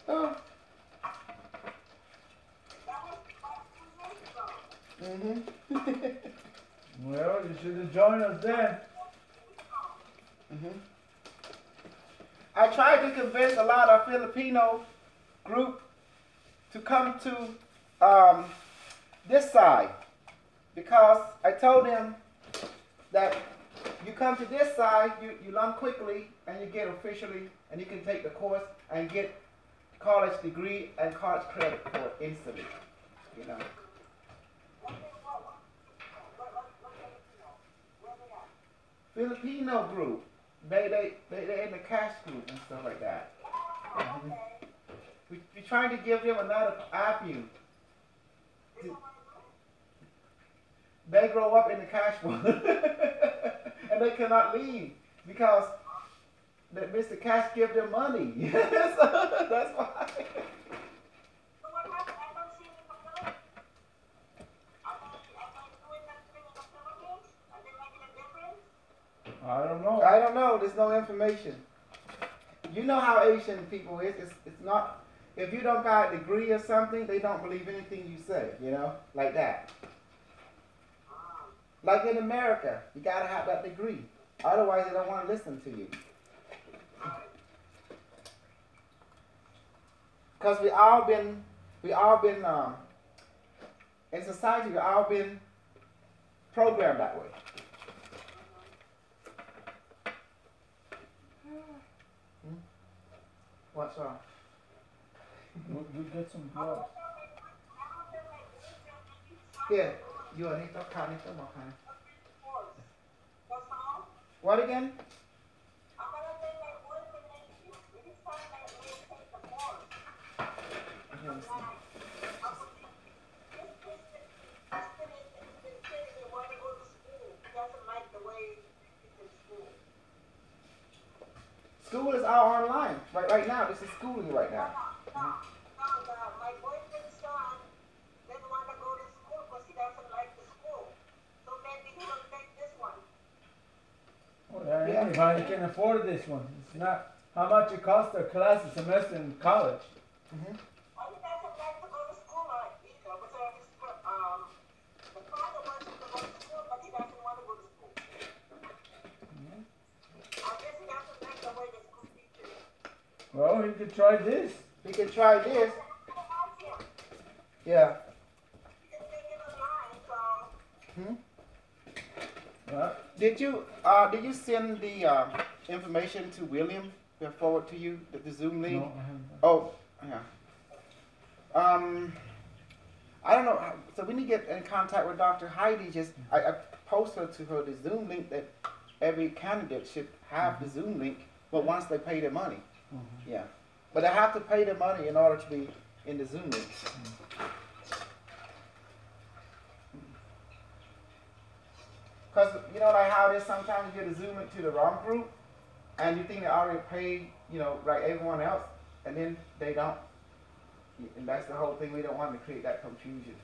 Oh. Well, you should have joined us then. I tried to convince a lot of Filipino group to come to this side because I told them that you come to this side, you learn quickly and you get officially and you can take the course and get college degree and college credit for it instantly, you know. Filipino group. They in the cash group and stuff like that. We're trying to give them another avenue. They grow up in the cash world and they cannot leave because that Mr. Cash give them money. So that's why. I don't know. I don't know. There's no information. You know how Asian people is. It's not. If you don't got a degree or something, they don't believe anything you say. You know, like that. Like in America, you gotta have that degree. Otherwise, they don't want to listen to you. Because we all been in society. We all been programmed that way. What's wrong? We'll get some gloves. Here, you need to count it more kind. What again? School is all online. Right now, this is schooling right now. My boyfriend's son doesn't want to go to school because he doesn't like the school. So maybe he will take this one. Well, anybody can afford this one. It's not how much it costs a class a semester in college. Well, he doesn't like to go to school either. But the father wants him to go to school, but he doesn't want to go to school. I guess he doesn't like the way the school teaches. Well, he could try this. You can try this. Yeah. You can take it online, so. What? Did you send the information to William? They'll forward to you the Zoom link. No, I haven't. Oh, yeah. I don't know. So we need to get in contact with Dr. Heidi. I posted to her the Zoom link that every candidate should have the Zoom link, but once they pay their money. Yeah. But they have to pay the money in order to be in the Zoom link. Because, you know, like how it is sometimes you get a Zoom link to the wrong group. and you think they already paid, like everyone else, and then they don't. And that's the whole thing. We don't want to create that confusion.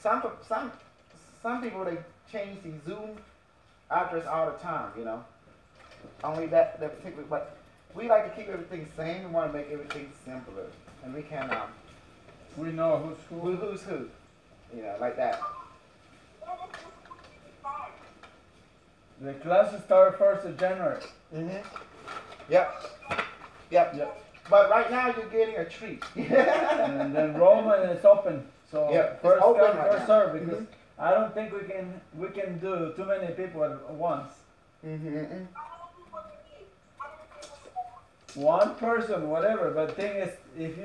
Some people, they change the Zoom address all the time, Only that particular, but we like to keep everything same. We want to make everything simpler, and we can We know who's who. who's who, like that. The classes start 1st of January. Yep. But right now you're getting a treat. And then enrollment is open. So Yep, it's first open come, right first now. serve, because I don't think we can do too many people at once. One person, whatever. But thing is, if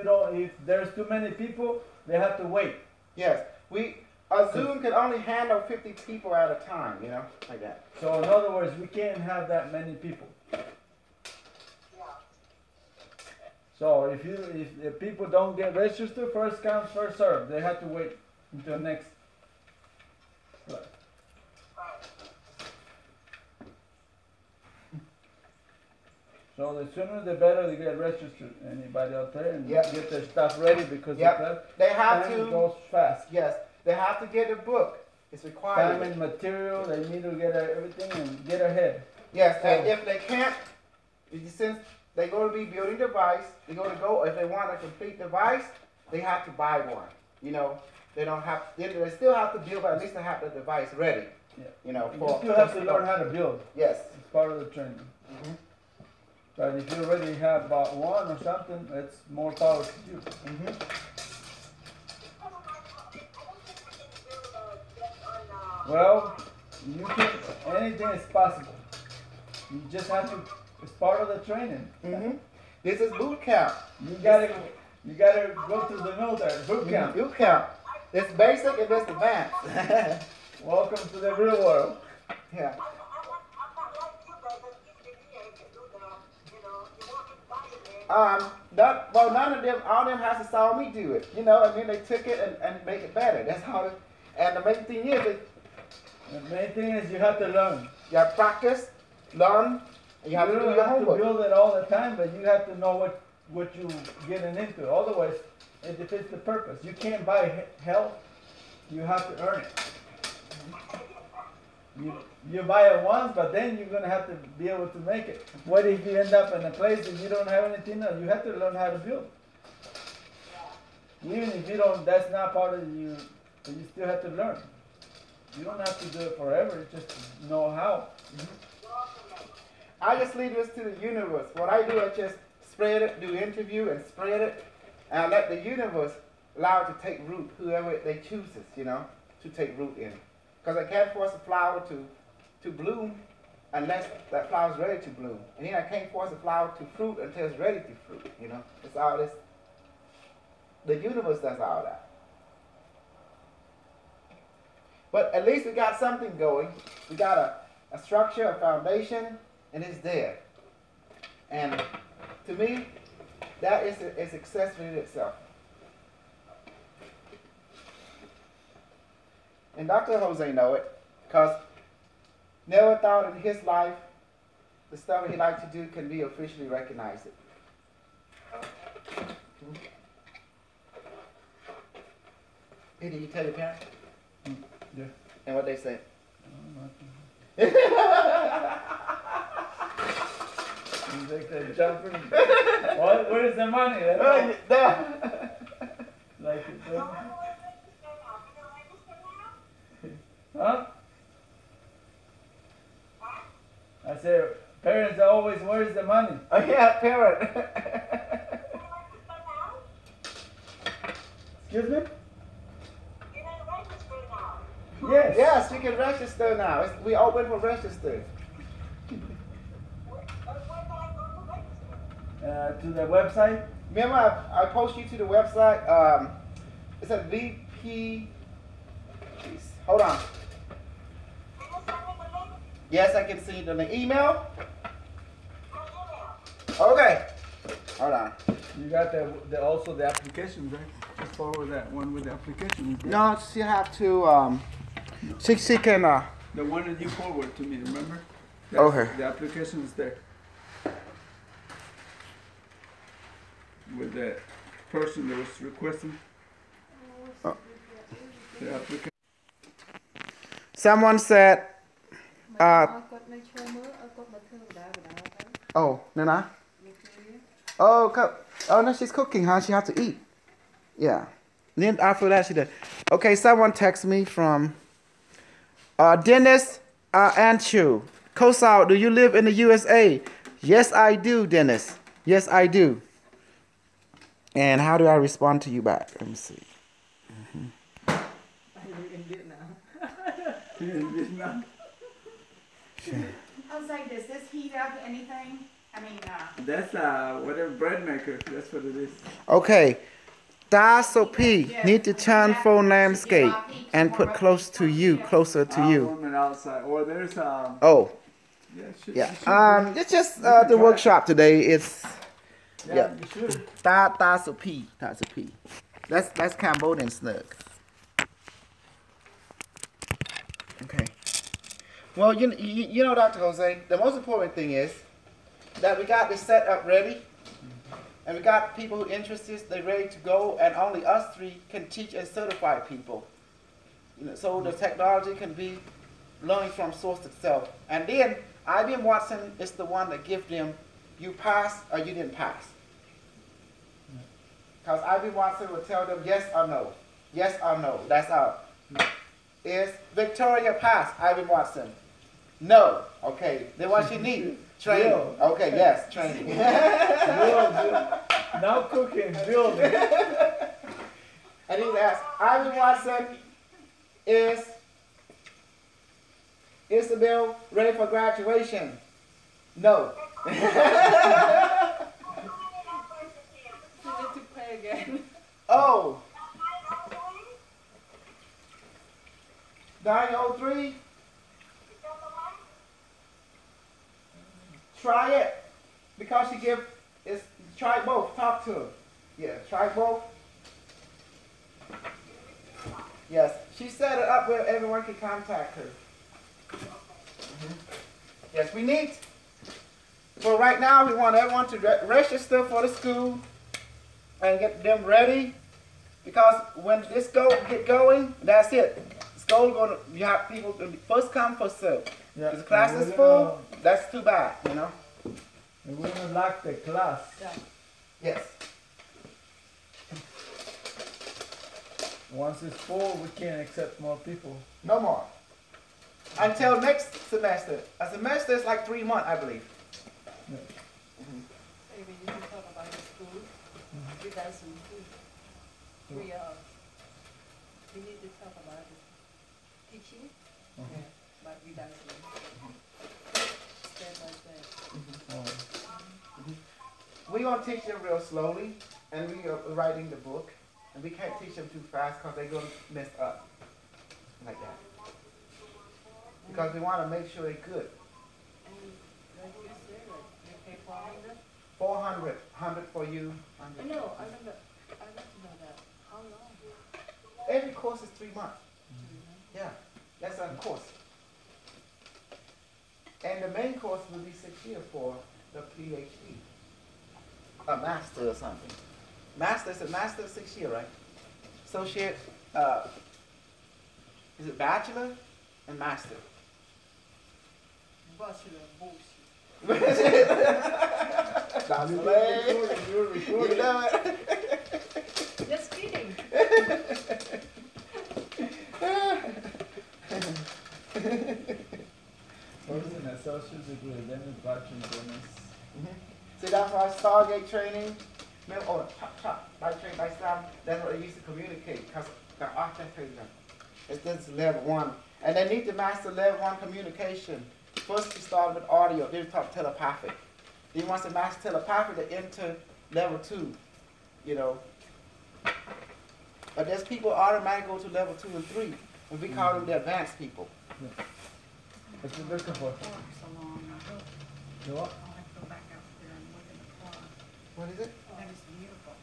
there's too many people, they have to wait. Yes, a Zoom can only handle 50 people at a time, like that. So in other words, we can't have that many people. So if the people don't get registered, first come, first serve. They have to wait until next. So the sooner the better they get registered. Anybody out there and get their stuff ready, because the class They have time to. goes fast. Yes, they have to get a book. It's required. Time and material, they need to get everything and get ahead. Yes, and if they can't, since they're going to be building device, if they want a complete device, they have to buy one. They don't have. They still have to build, but at least they have the device ready. Yeah. For You still have to learn how to build. Yes. It's part of the training. But if you already have about one or something, it's more power to you. Well, you can. Anything is possible. You just have to. It's part of the training. This is boot camp. You gotta go to the military boot camp. Boot camp. It's basic and it's advanced. Welcome to the real world. Yeah. None of them, all of them has to saw me do it, and then they took it and make it better. That's how and the main thing is, The main thing is you have to learn. you have to practice, learn, and you have to do your don't have to homework. build it all the time, but you have to know what you're getting into. Otherwise, it defeats the purpose. You can't buy health, you have to earn it. You buy it once, but then you're going to have to be able to make it. What if you end up in a place that you don't have anything else? You have to learn how to build. Even if you don't, that's not part of you, but you still have to learn. You don't have to do it forever, you just know how. I just leave this to the universe. What I do is just spread it, do interview and spread it, and let the universe allow it to take root, whoever they chooses, to take root in. Because I can't force a flower to bloom unless that flower is ready to bloom. And then I can't force a flower to fruit until it's ready to fruit, It's all this. The universe does all that. But at least we got something going. We got a structure, a foundation, and it's there. And to me, that is a success in itself. And Dr. Jose know it, because never thought in his life the stuff he liked to do can be officially recognized. Hey, did you tell your parents? Yeah. And what they say? You think they're jumping? What? Where's the money? Like huh? I said, parents are always, where's the money? Oh yeah, parent. Excuse me? Yes. Yes, you can register now. We open for register. To the website? Remember, I post you to the website. It's a VP. Jeez, hold on. Yes, I can see it on the email. Okay. Hold on. You got also the application, right? Just forward that one with the application. No, she have to. She can. The one that you forward to me, remember? Okay. The application is there. With the person that was requesting the application. Someone said, គាត់នៅឈ្មោះមើលឲ្យគាត់មកធ្វើបដាបដាទៅ oh, Nana? លោកជួយ Oh, no, she's cooking, huh? She has to eat. Yeah. Then after that, she did. Okay, someone text me from Dennis Anchu. Kosau, do you live in the USA? Yes, I do, Dennis. Yes, I do. And how do I respond to you back? Let me see. I was like, does this heat up anything? I mean, That's whatever bread maker. That's what it is. Okay. Dasopi need to turn phone landscape and put close to you, closer to you. Woman outside. Or there's Oh, yeah. yeah. It's just the workshop today. It's You should. Dasopi. That's Cambodian snug. Okay. Well, you know, Dr. Jose, the most important thing is that we got this set up ready, and we got people who are interested, they're ready to go, and only us three can teach and certify people. You know, so the technology can be learning from source itself. And then IBM Watson is the one that gives them, you pass or you didn't pass. Because IBM Watson will tell them yes or no. Yes or no. That's all. Is Victoria pass, IBM Watson? No. Okay. Then what she need? Training. Okay, yes, training. Now cooking, building. And he's asked, IBM Watson, is Isabel ready for graduation? No. She need to pay again. Oh. 903? Try it. Because she try both. Talk to her. Yeah, try both. Yes, she set it up where everyone can contact her. Yes, we need, for right now, we want everyone to register for the school and get them ready. Because when this get going, that's it. School gonna, you have people gonna be first come, first serve. Yeah. If the class is full, that's too bad, you know? We're gonna lock the class. Yes. Once it's full, we can't accept more people. No more. Until next semester. A semester is like 3 months, I believe. Maybe you can talk about the school. You guys some food. We need to talk about the teaching. But we guys step by step. We're going to teach them real slowly, and we are writing the book, and we can't teach them too fast because they're going to mess up like that. Because we want to make sure they're good. And like you said, like they pay 400. 400, 100 for you. I know, I'd like to know that. How long? Every course is 3 months. Yeah, that's a course. And the main course will be 6 years for the PhD. A master or something. Master is a master 6 years, right? Associate, is it bachelor and master? Bachelor bullshit. That's You know it. Just kidding. First an associate degree, then a bachelor's bonus. See, that's why Stargate training, chop, by train, by sound, that's what they used to communicate, because the architecture, it's this level 1. And they need to master level 1 communication. First you start with audio, then you talk telepathic. Then once you master telepathic, they enter level 2, you know. But there's people automatically go to level 2 and 3, and we call them the advanced people. What you looking for? so long. You what? I'll have to go back out there and look at the car. What is it? That is beautiful.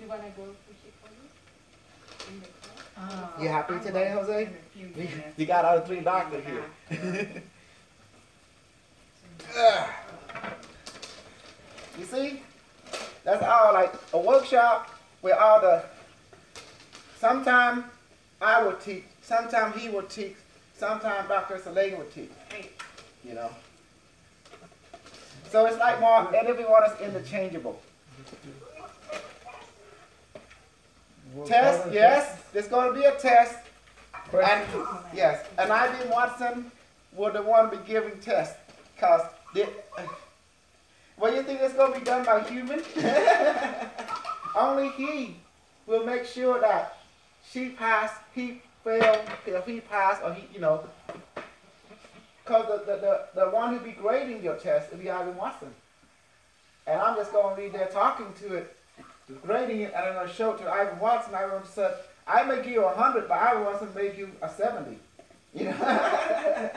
You wanna go push it for you? In the car? You happy today, Jose? In a few minutes. You got all 3 doctors here. You see? That's all like a workshop where all the, sometime I will teach, sometime he will teach, sometime Dr. Saleh will teach. You know? So it's like more, and everyone is interchangeable. Test, yes, there's going to be a test. And, yes, and I.B. Watson will the one be giving tests. Because, well, you think it's going to be done by human? Only he will make sure that she passed, he failed, if he passed, or he, you know. Because the one who be grading your test will be I.B. Watson. And I'm just going to be there talking to it, grading it, and I'm going to show it to I.B. Watson. I will say, I may give you 100, but I will make you a 70. You know?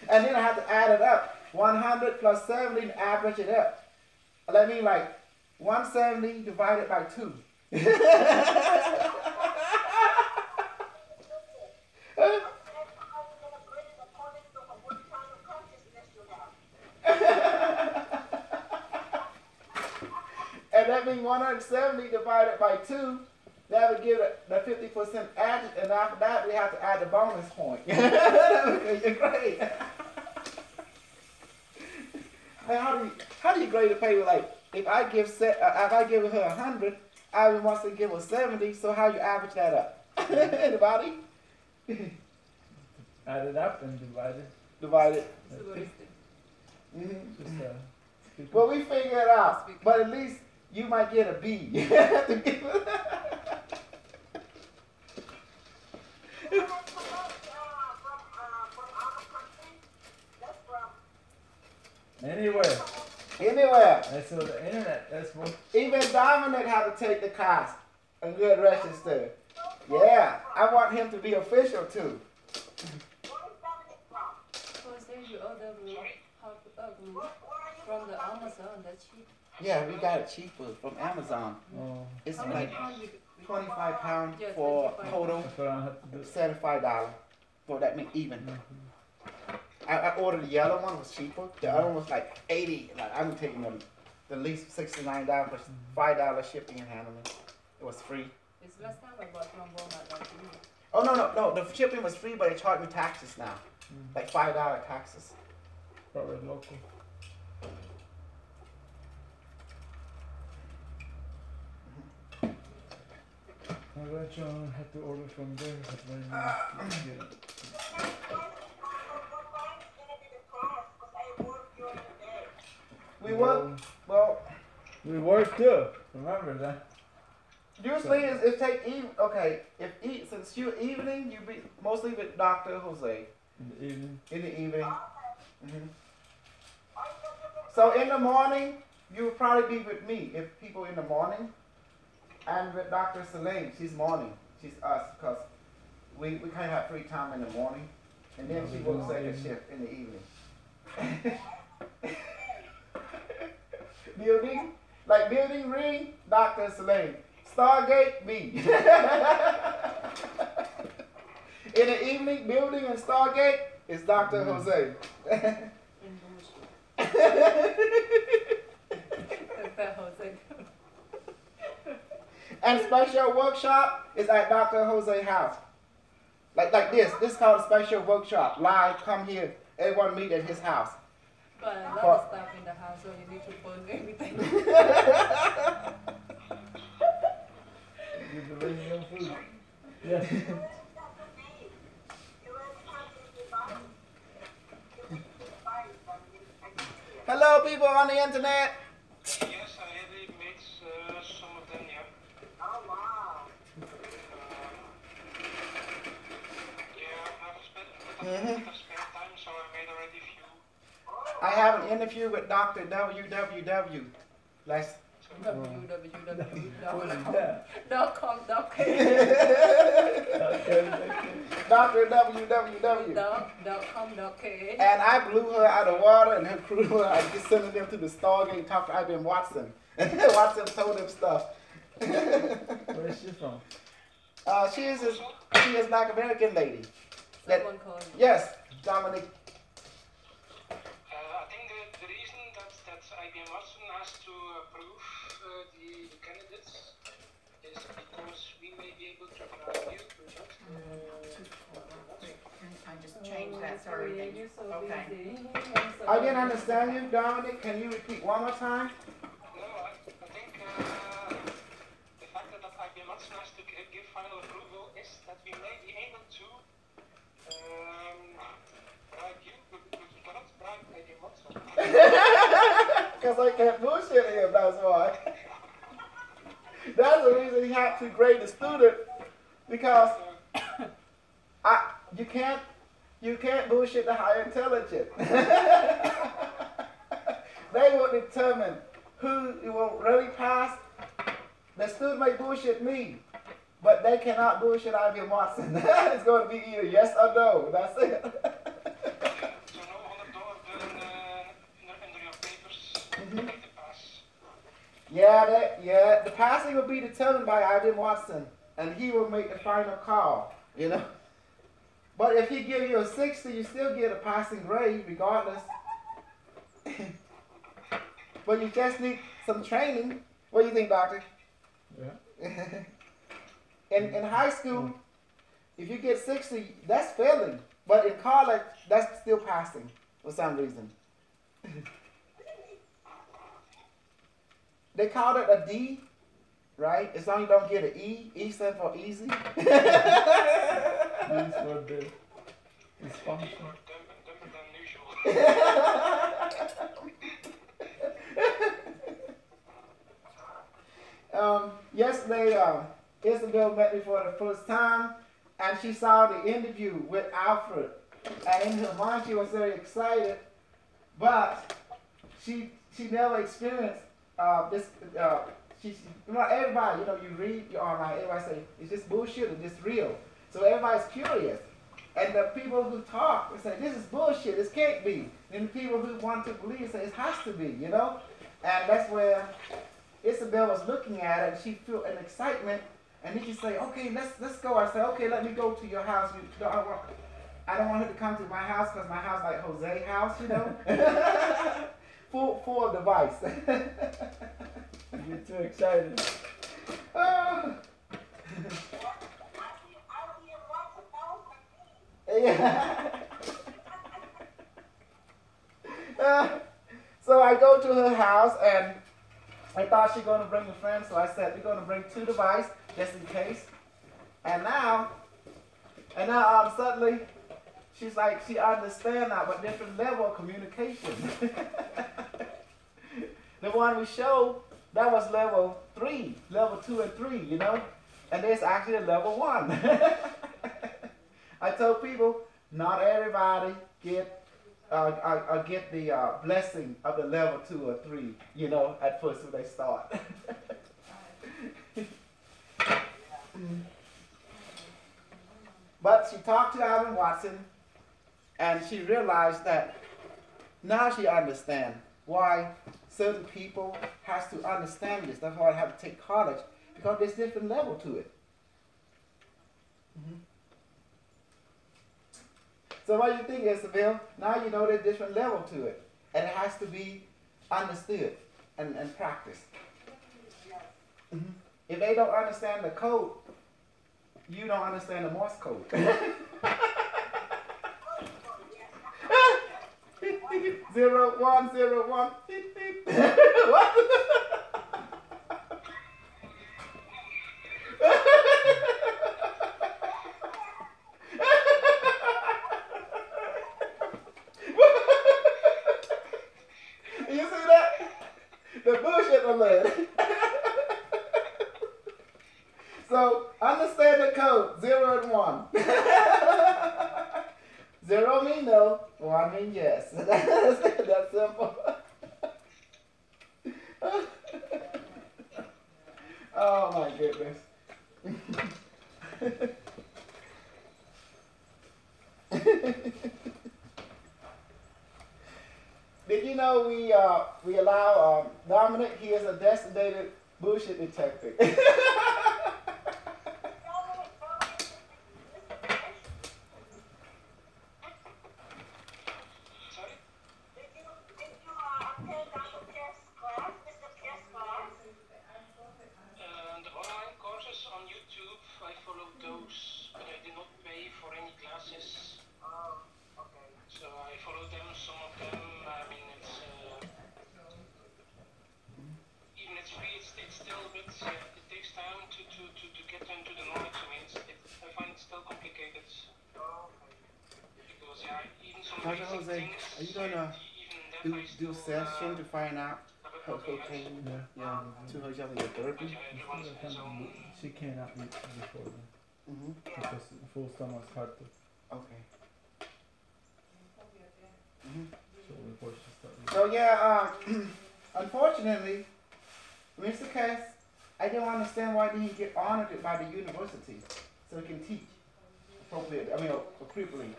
And then I have to add it up. 100 plus 70 and average it up. That means like 170 divided by 2. And that means 170 divided by 2. That would give it the 50% added, and after that we have to add the bonus point. That would be your grade. How do you grade a paper? Like if I give her 100, I would want to give her 70. So how you average that up? Anybody? Add it up and divide it. Divide it. Well, we figure it out, but at least you might get a B. Anywhere. Anywhere. That's so the internet. That's what. Even Dominic had to take the class and get registered. Yeah, I want him to be official too. From the Amazon, that's cheap. Yeah, we got it cheaper from Amazon. Oh. It's How like many pounds £25 Yeah, for 25. total, That's what I have to do. $75 for that make even. I ordered the yellow one, was cheaper. The other one was like 80. Like I'm taking the least $69 for $5 shipping and handling. It was free. It's last time I bought from Walmart. Like, Oh no, the shipping was free, but they charge me taxes now, like $5 taxes. Probably local. I eventually have to order from there. But when you get it. We work well. We work too. Remember that. Usually it take okay. Since you evening, you be mostly with Dr. Jose In the evening. in the evening. So in the morning, you would probably be with me if people in the morning, and with Dr. Salim. She's morning. She's us because we kind of have free time in the morning, and then she works second shift in the evening. Building ring, Dr. Salim. Stargate, me. In the evening, building and Stargate is Dr. Jose. And special workshop is at Dr. Jose's house. Like this. This is called a special workshop. Live, come here. Everyone meet at his house. but a lot of stuff in the house, so you need to burn everything. You're delivering your food. Yes. Hello, people on the internet. Yes, I already made some of them, yeah. Oh, wow. Yeah, I've spent a bit of spare time, so I made already a few. I have an interview with Dr. WWW. Last. www.com.k Dr. WWW. .com.k And I blew her out of water and her crew, I just sending them to the Stargate, talk to I.B. Watson. Watson told them stuff. Where is she from? She is a Black American lady. Someone called me. Yes, Dominic. I think the reason that IBM Watson has to approve the candidates is because we may be able to you present I just changed that, sorry. You're so Okay. busy. I didn't understand you, Dominic. Can you repeat one more time? No, I think the fact that IBM Watson has to give final approval is that we may be able to bribe you, but we cannot bribe IBM Watson. Because I can't bullshit him, that's why. That's the reason he had to grade the student. Because you can't bullshit the higher intelligence. They will determine who will really pass. The student may bullshit me, but they cannot bullshit IBM Watson. It's going to be either yes or no. That's it. So no $100 under your papers to make the pass. Yeah, the passing will be determined by IBM Watson, and he will make the final call, you know. But if he give you a 60, you still get a passing grade regardless. But you just need some training. What do you think, doctor? Yeah. In high school, if you get 60, that's failing. But in college, that's still passing for some reason. They call it a D, right? As long as you don't get an E. E stands for easy. That's what the it's functional. Dumber than usual. Yesterday, Isabel met me for the first time, and she saw the interview with Alfred. And in her mind, she was very excited, but she never experienced this. Everybody, you read your online, everybody say, is this bullshit or this real? So everybody's curious. And the people who talk say, this is bullshit, this can't be. And the people who want to believe say, it has to be, And that's where Isabel was looking at it, and she felt an excitement. And then she say, okay, let's go. I said, okay, let me go to your house. I don't want her to come to my house because my house like Jose's house, full of device. You get too excited. Yeah. So I go to her house, and I thought she was going to bring a friend, so I said, we're going to bring 2 devices just in case. And now suddenly, she's like, she understands now, but different level of communication. The one we showed, that was level 3, level 2 and 3, And there's actually a level 1. I told people, not everybody get the blessing of the level 2 or 3, at first when they start. But she talked to Alvin Watson, and she realized that now she understands why certain people has to understand this. That's why I have to take college, because there's different level to it. So what do you think, Isabel? Now you know there's different level to it, and it has to be understood and practiced. If they don't understand the code, you don't understand the Morse code. 0, 1, 0, 1. What? You see that? The bullshit alert. So understand the code, 0 and 1. 0 mean no, 1 mean yes. That's simple. Oh my goodness. Did you know we allow Dominic? He is a designated bullshit detective. Sorry? Did you attend Dr. Pierce's class, Mr. it takes time to get into the knowledge. I mean, I find it still complicated. Because, yeah, even some Dr. basic Jose, things, are you gonna even that I do still, session to find out have a how problem with. cocaine, Yeah. to her young your But, therapy? yeah, everyone's his own. She cannot eat before then Mm-hmm. because full stomach's hard to. Okay. Mm-hmm. So before she starts. So yeah, unfortunately, Mr. Cass, I don't understand why didn't he get honored by the university so he can teach appropriately.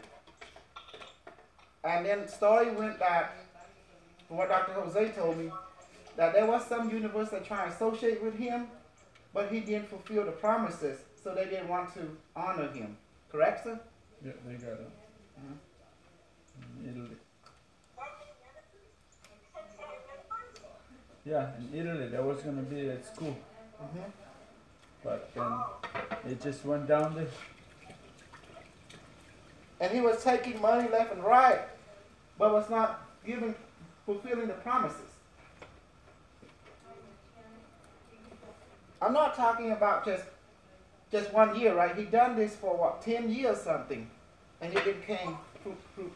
And then the story went that, from what Dr. Jose told me, that there was some university trying to associate with him, but he didn't fulfill the promises, so they didn't want to honor him. Correct, sir? Yeah, they got it. In Italy. Yeah, in Italy there was gonna be at school, Mm-hmm. but then it just went down there. And he was taking money left and right, but was not fulfilling the promises. I'm not talking about just 1 year, right? He done this for what, 10 years something, and it became fruit.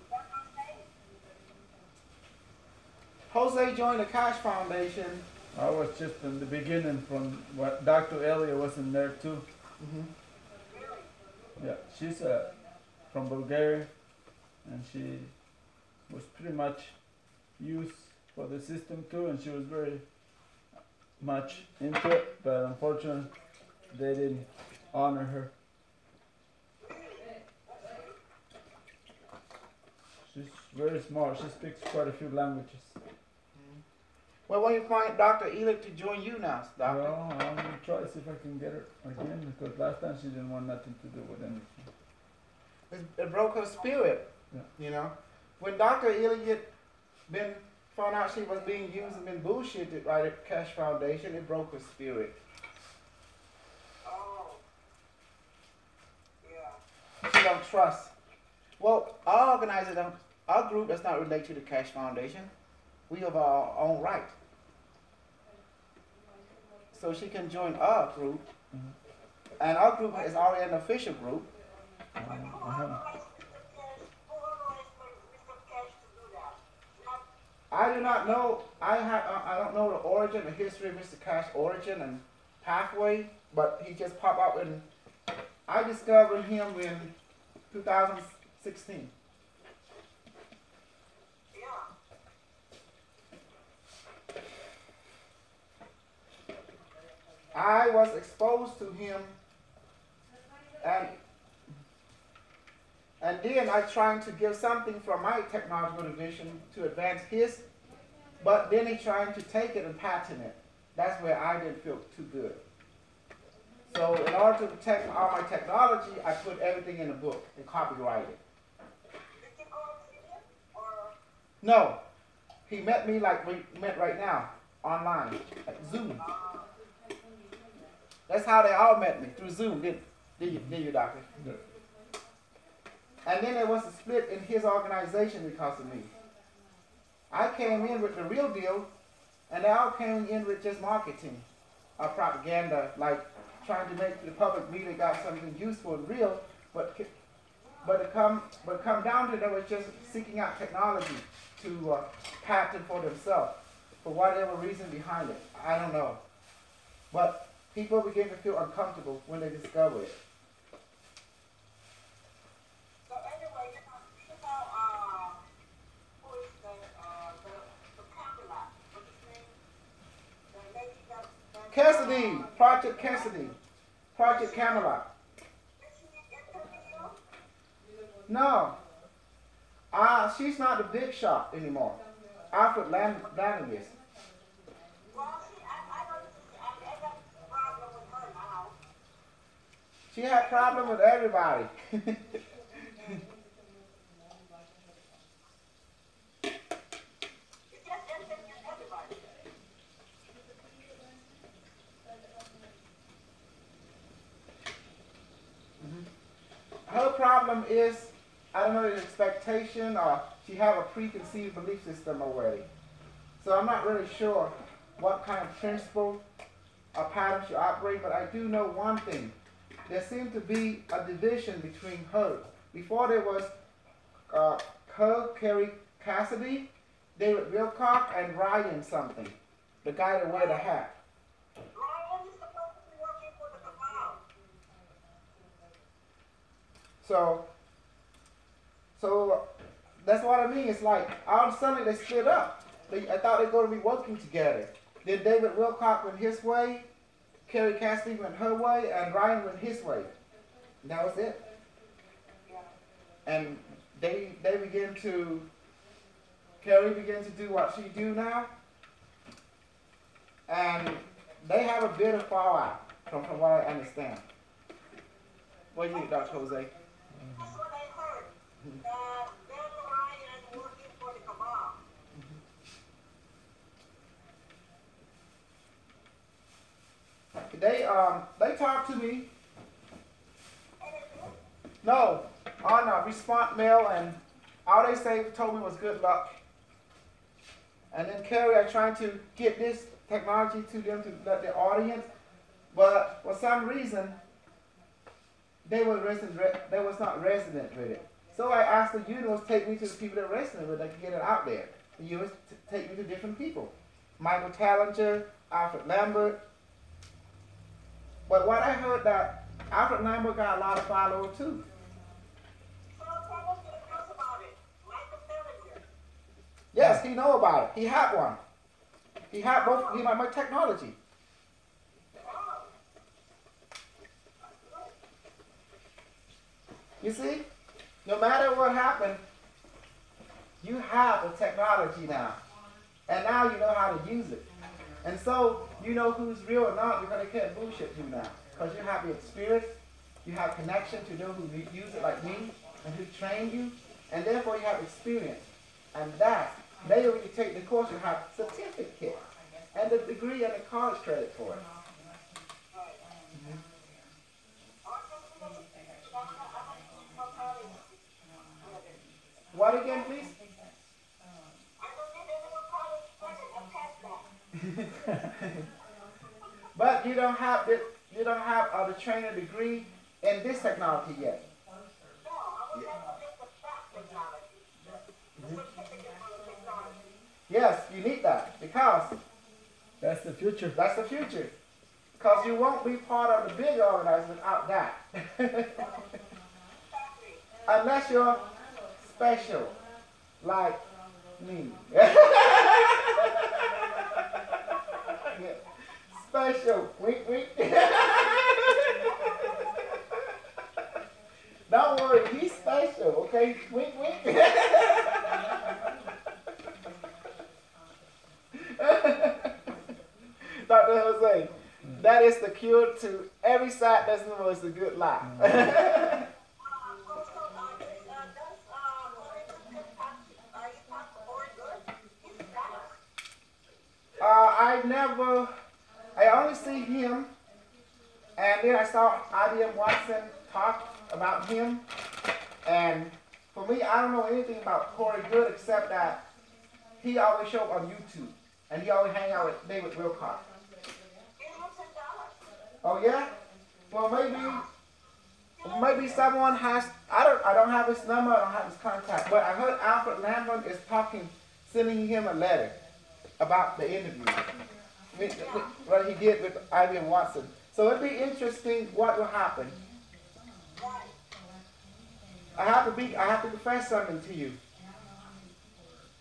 Jose joined the Cash Foundation. I was just in the beginning from what Dr. Elia wasn't there too. Mm-hmm. Yeah, she's from Bulgaria, and she was pretty much used for the system too, and she was very much into it, but unfortunately they didn't honor her. She's very smart. She speaks quite a few languages. Well, when you find Dr. Elick to join you now, Doctor? Well, I'm gonna try to see if I can get her again, because last time she didn't want nothing to do with anything. It broke her spirit, Yeah. you know. When Dr. Eliot found out she was being used and been bullshitted by the Cash Foundation, it broke her spirit. Oh. Yeah. She don't trust. Well, our organizer, our group does not relate to the Cash Foundation. We have our own right. So she can join our group, and our group is already an official group. I haven't. Who authorized Mr. Cash to do that? Not I do not know. I don't know the origin, the history of Mr. Cash's origin and pathway, but he just popped up and I discovered him in 2016. yeah. I was exposed to him, and then I trying to give something from my technological division to advance his, but then he trying to take it and patent it. That's where I didn't feel too good. So in order to protect all my technology, I put everything in a book and copyrighted it. Did you go and see him? Or No, he met me like we met right now, online, at Zoom. That's how they all met me, through Zoom, did you, Doctor? Yeah. And then there was a split in his organization because of me. I came in with the real deal, and they all came in with just marketing or propaganda, like trying to make the public media got something useful and real, but it come down to they were just seeking out technology to patent for themselves, for whatever reason behind it. I don't know. But people begin to feel uncomfortable when they discover it. so anyway, who is the Camelot? What's his name? The lady that Cassidy, Project Cassidy, Project Camelot. Did she interview you? No, she's not the big shot anymore. Alfred Landis. Well, I got a problem with her now. She had problem with everybody. It's just interviewing everybody. Her problem is, I don't know, the expectation or she have a preconceived belief system already. So I'm not really sure what kind of principle pattern she operates, but I do know one thing. There seemed to be a division between her. Before there was her, Kerry Cassidy, David Wilcock, and Ryan something, the guy that wear the hat. Ryan is supposed to be working for the cabal. So that's what I mean. It's like all of a sudden they split up. I thought they were going to be working together. Then David Wilcock went his way, Kerry Cassidy went her way, and Ryan went his way. And that was it. And they begin to, Kerry began to do what she do now. And they have a bit of fallout from what I understand. What do you think, Dr. Jose? That's what I heard. Ben Ryan working for the cabal. They talked to me. No, on a response mail, and all they told me was good luck. And then Kerry, I trying to get this technology to them to let the audience, but for some reason they was not resident with it. So I asked the universe to take me to the people that are resident with it, that can get it out there. The universe take me to different people. Michael Tallinger, Alfred Lambert. But what I heard that Alfred Lambert got a lot of followers too. So tell us the truth about it. Michael Tellinger. Yes, he know about it. He had one. He had both. He had my technology. You see, no matter what happened, you have the technology now, and now you know how to use it. And so you know who's real or not because they can't bullshit you now, because you have the experience, you have connection to know who use it like me, and who trained you, and therefore you have experience. And that, later when you take the course, you have certificate, and the degree and the college credit for it. What again, please? But you don't have the trainer degree in this technology yet. Yes, you need that because That's the future. that's the future. Because you won't be part of the big organization without that. Unless you're special, like me. Yeah. Special, wink, wink. Don't worry, he's special, okay? Wink, wink. Dr. Jose, that is the cure to every sadness and is a good life. I only see him, and then I saw IBM Watson talk about him, and for me, I don't know anything about Corey Good except that he always show up on YouTube, and he always hang out with David Wilcock. Oh yeah? Well, maybe someone has. I don't have his number. I don't have his contact. But I heard Alfred Lambert is sending him a letter about the interview. What he did with IBM Watson. So it'd be interesting what will happen. I have to confess something to you.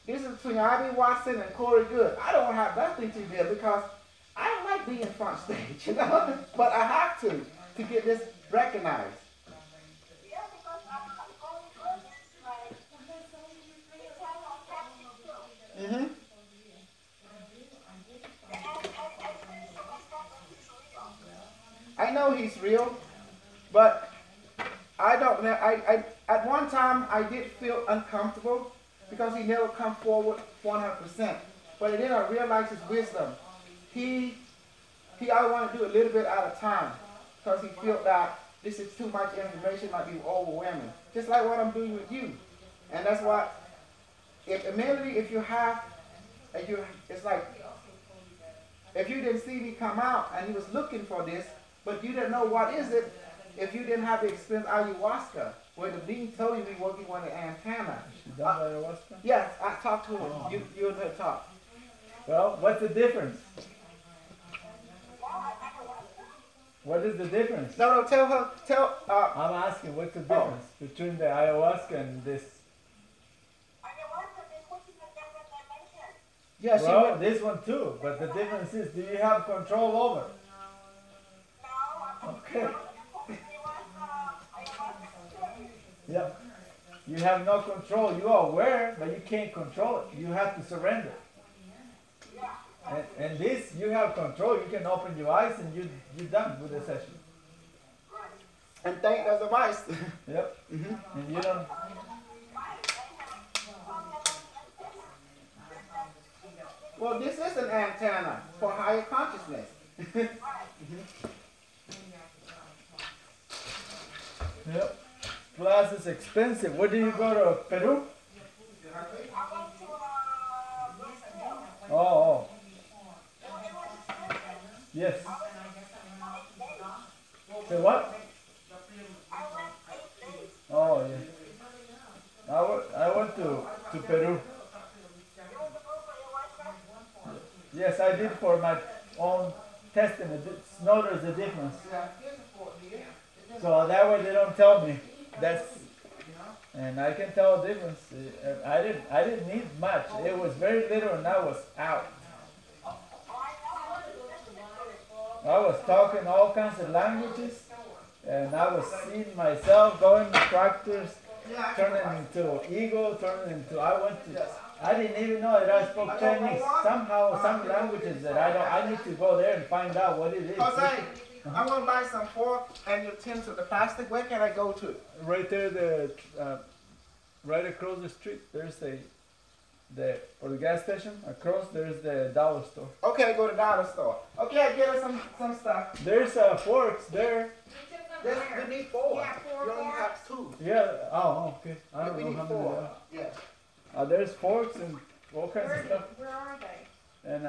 This is between IBM Watson and Corey Good. I don't have nothing to do because I don't like being front stage, you know. But I have to get this recognized. Yeah, because Corey Good is like, it's kind of catchy too. Mm-hmm. I know he's real, but I don't know. I at one time I did feel uncomfortable because he never come forward 100%. But then I realized his wisdom. He always want to do a little bit at a time because he felt that this is too much information, might be overwhelming. Just like what I'm doing with you, and that's what. If you have, it's like if you didn't see me come out and you was looking for this, but you didn't know what is it, if you didn't have the experience ayahuasca, where the dean told you we working on the antenna. You done ayahuasca? Yes, I talked to him. Oh. You and her talk. Well, what's the difference? What is the difference? No, tell her, I'm asking, what's the difference between the ayahuasca and this? yeah, she Well, went, this one too, but the difference is, do you have control over it? Okay. Yeah. You have no control. You are aware, but you can't control it. You have to surrender. And this, you have control. You can open your eyes and you're done with the session. and thank the device. Yep. And you don't. Well, this is an antenna for higher consciousness. Yep. Plus, it's expensive. Where do you go to Peru? Oh. Yes. Say what? Oh, yeah. I went to Peru. Yes, I did for my own testing. Notice the difference. So that way they don't tell me. And I can tell the difference. I didn't need much. It was very little, and I was out. I was talking all kinds of languages, and I was seeing myself going to tractors, turning into eagle, I didn't even know that I spoke Chinese. Somehow, some languages that I need to go there and find out what it is. Jose, I want to buy some fork and utensil, the plastic. Where can I go to? Right there, right across the street, there's for the gas station, across there's the dollar store. Okay, go to the dollar store. Okay, I get her some stuff. There's forks there. We need four. Yeah, four You only forks. have two. Yeah, okay. I Yeah, don't we know need how many four. there are. Yeah. There's forks and all kinds of stuff. Where are they? And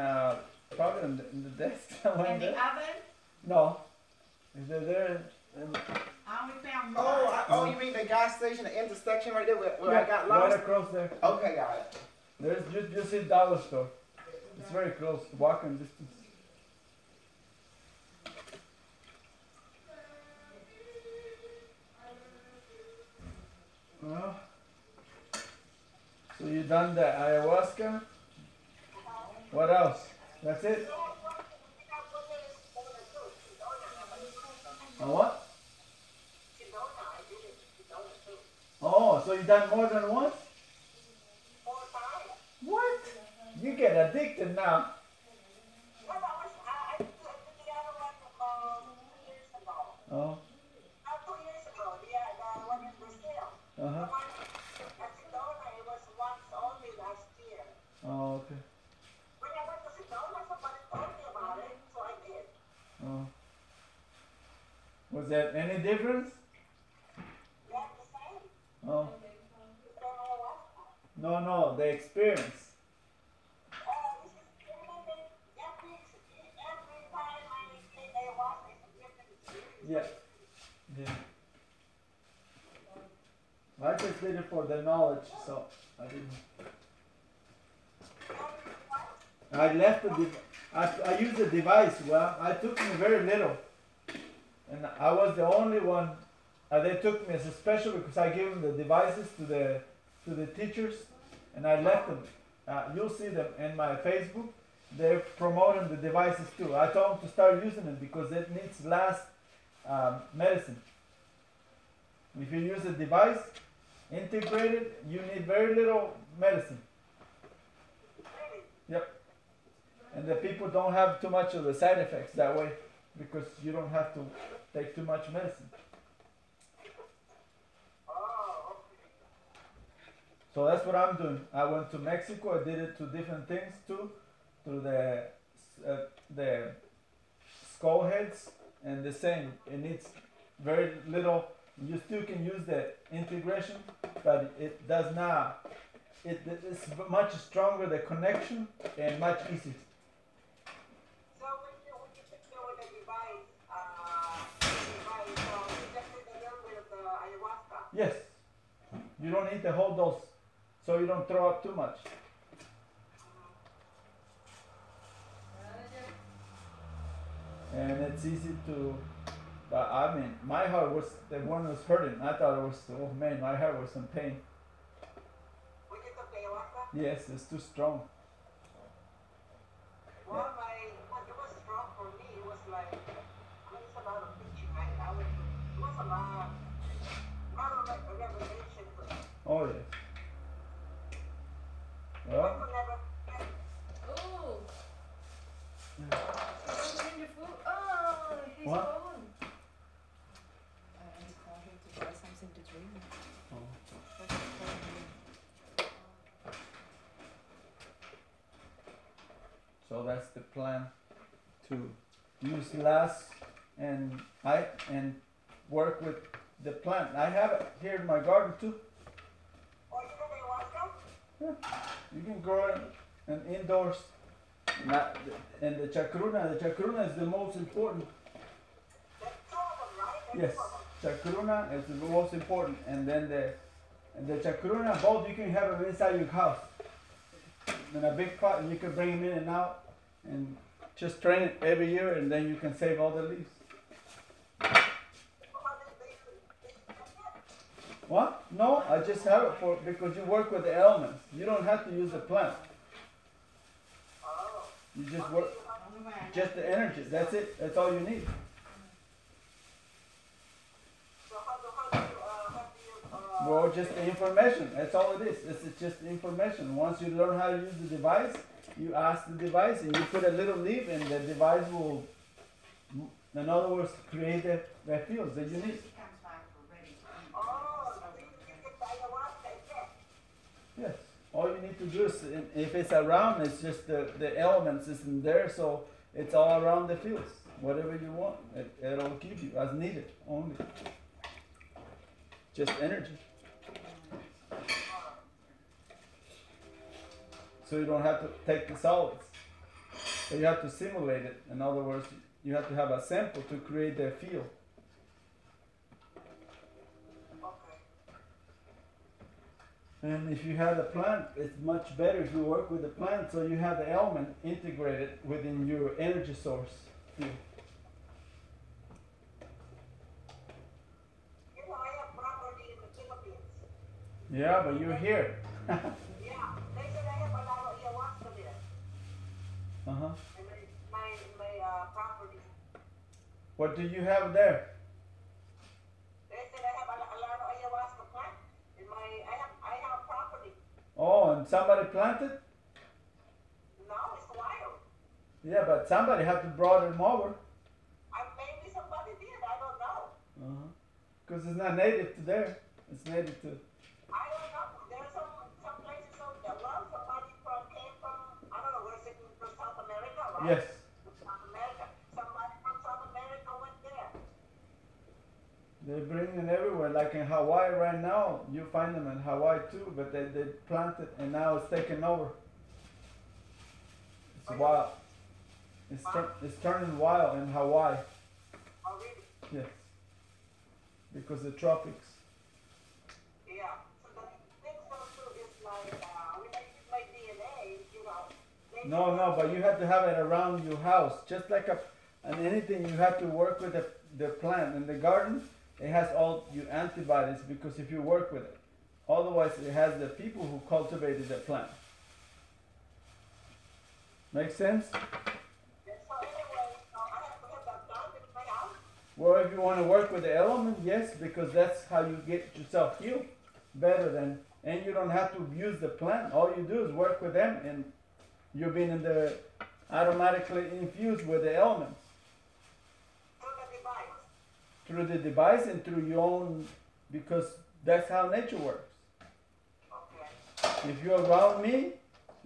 probably in the desk somewhere In the there. oven? No. If they're there, I only found one. Oh, you mean the gas station, the intersection right there where I got right lost? across there. Okay, got it. There's just a dollar store. It's very close, walking distance. Well, so you done the ayahuasca? What else? That's it? What? Oh, so you done more than once? What? You get addicted now. Oh. Uh-huh. Oh, okay. Oh. Was there any difference? Oh. No, the experience. Yeah. I just did it for the knowledge, so I didn't. I left I used the device. Well, I took me very little, and I was the only one. They took me as a special because I gave them the devices to the teachers, and I left them. You'll see them in my Facebook. They're promoting the devices too. I told them to start using them because it needs less medicine. If you use a device integrated, you need very little medicine. Yep. And the people don't have too much of the side effects that way because you don't have to take too much medicine. So that's what I'm doing. I went to Mexico. I did it to different things too, to the skull heads, and the same. It needs very little. You still can use the integration, but it does not. It's much stronger the connection and much easier. So You don't need the whole dose, so you don't throw up too much. And it's easy to, but I mean, my heart was the one that was hurting. I thought it was, oh man, my heart was in pain. We get the ayahuasca. Yes, it's too strong. Well, it was strong for me. It was like, I mean, it's a lot of teaching. It was a lot of revelation for me. Oh yes. I Well, could never forget. Ooh. Something in your food? Oh, he's What? gone. I called him to buy something to drink. oh. That's what I told him. So that's the plan, to use LAS and work with the plant. I have it here in my garden too. Oh, you know ayahuasca? You can grow it and indoors. And the chacruna is the most important. There's two of them, right? There's Yes, two of them. chacruna is the most important, and then the chacruna, both you can have them inside your house in a big pot, and you can bring them in and out, and just train it every year, and then you can save all the leaves. What? No, I just have it for because you work with the elements. You don't have to use the plant. You just work just the energy. That's it. That's all you need. So how do you, Well, just the information. That's all it is. It's just the information. Once you learn how to use the device, you ask the device, and you put a little leaf, and the device will, in other words, create the fields that you need. She comes back, we're ready to eat. oh, so you get the ayahuasca, yes. Yes. All you need to do is, if it's around, it's just the elements is in there, so it's all around the fields. Whatever you want, it'll give you as needed only. Just energy. So you don't have to take the solids. So you have to simulate it. In other words, you have to have a sample to create the field. Okay. And if you have the plant, it's much better if you work with the plant, so you have the element integrated within your energy source field. You know, I have property in the Philippines. Yeah, but you're here. Yeah, they said I have a lot of ayahuasca there. Uh-huh. And my property. What do you have there? They said I have a lot of ayahuasca plant. I have property. Oh, and somebody planted? No, it's wild. Yeah, but somebody had to brought them over. Maybe somebody did. I don't know. Uh-huh. Because it's not native to there. It's native to... I don't know. There's some places somebody came from, I don't know, where's it from South America, right? Yes. South America. Somebody from South America went there. They bring them everywhere. Like in Hawaii right now, you find them in Hawaii too, but they planted and now it's taken over. It's wild. It's turning wild in Hawaii. Oh, really? Yes. Because the tropics. Yeah. So the thing also is like, when I use my DNA, you know. No, but you have to have it around your house. Just like and anything, you have to work with the plant. In the garden, it has all your antibodies because if you work with it. Otherwise, it has the people who cultivated the plant. Make sense? So anyway, I have to have that done in my house. Well, if you want to work with the element, yes, because that's how you get yourself healed better than, and you don't have to use the plant. All you do is work with them, and you're being automatically infused with the elements Through the device. through the device and through your own, because that's how nature works. Okay. If you're around me,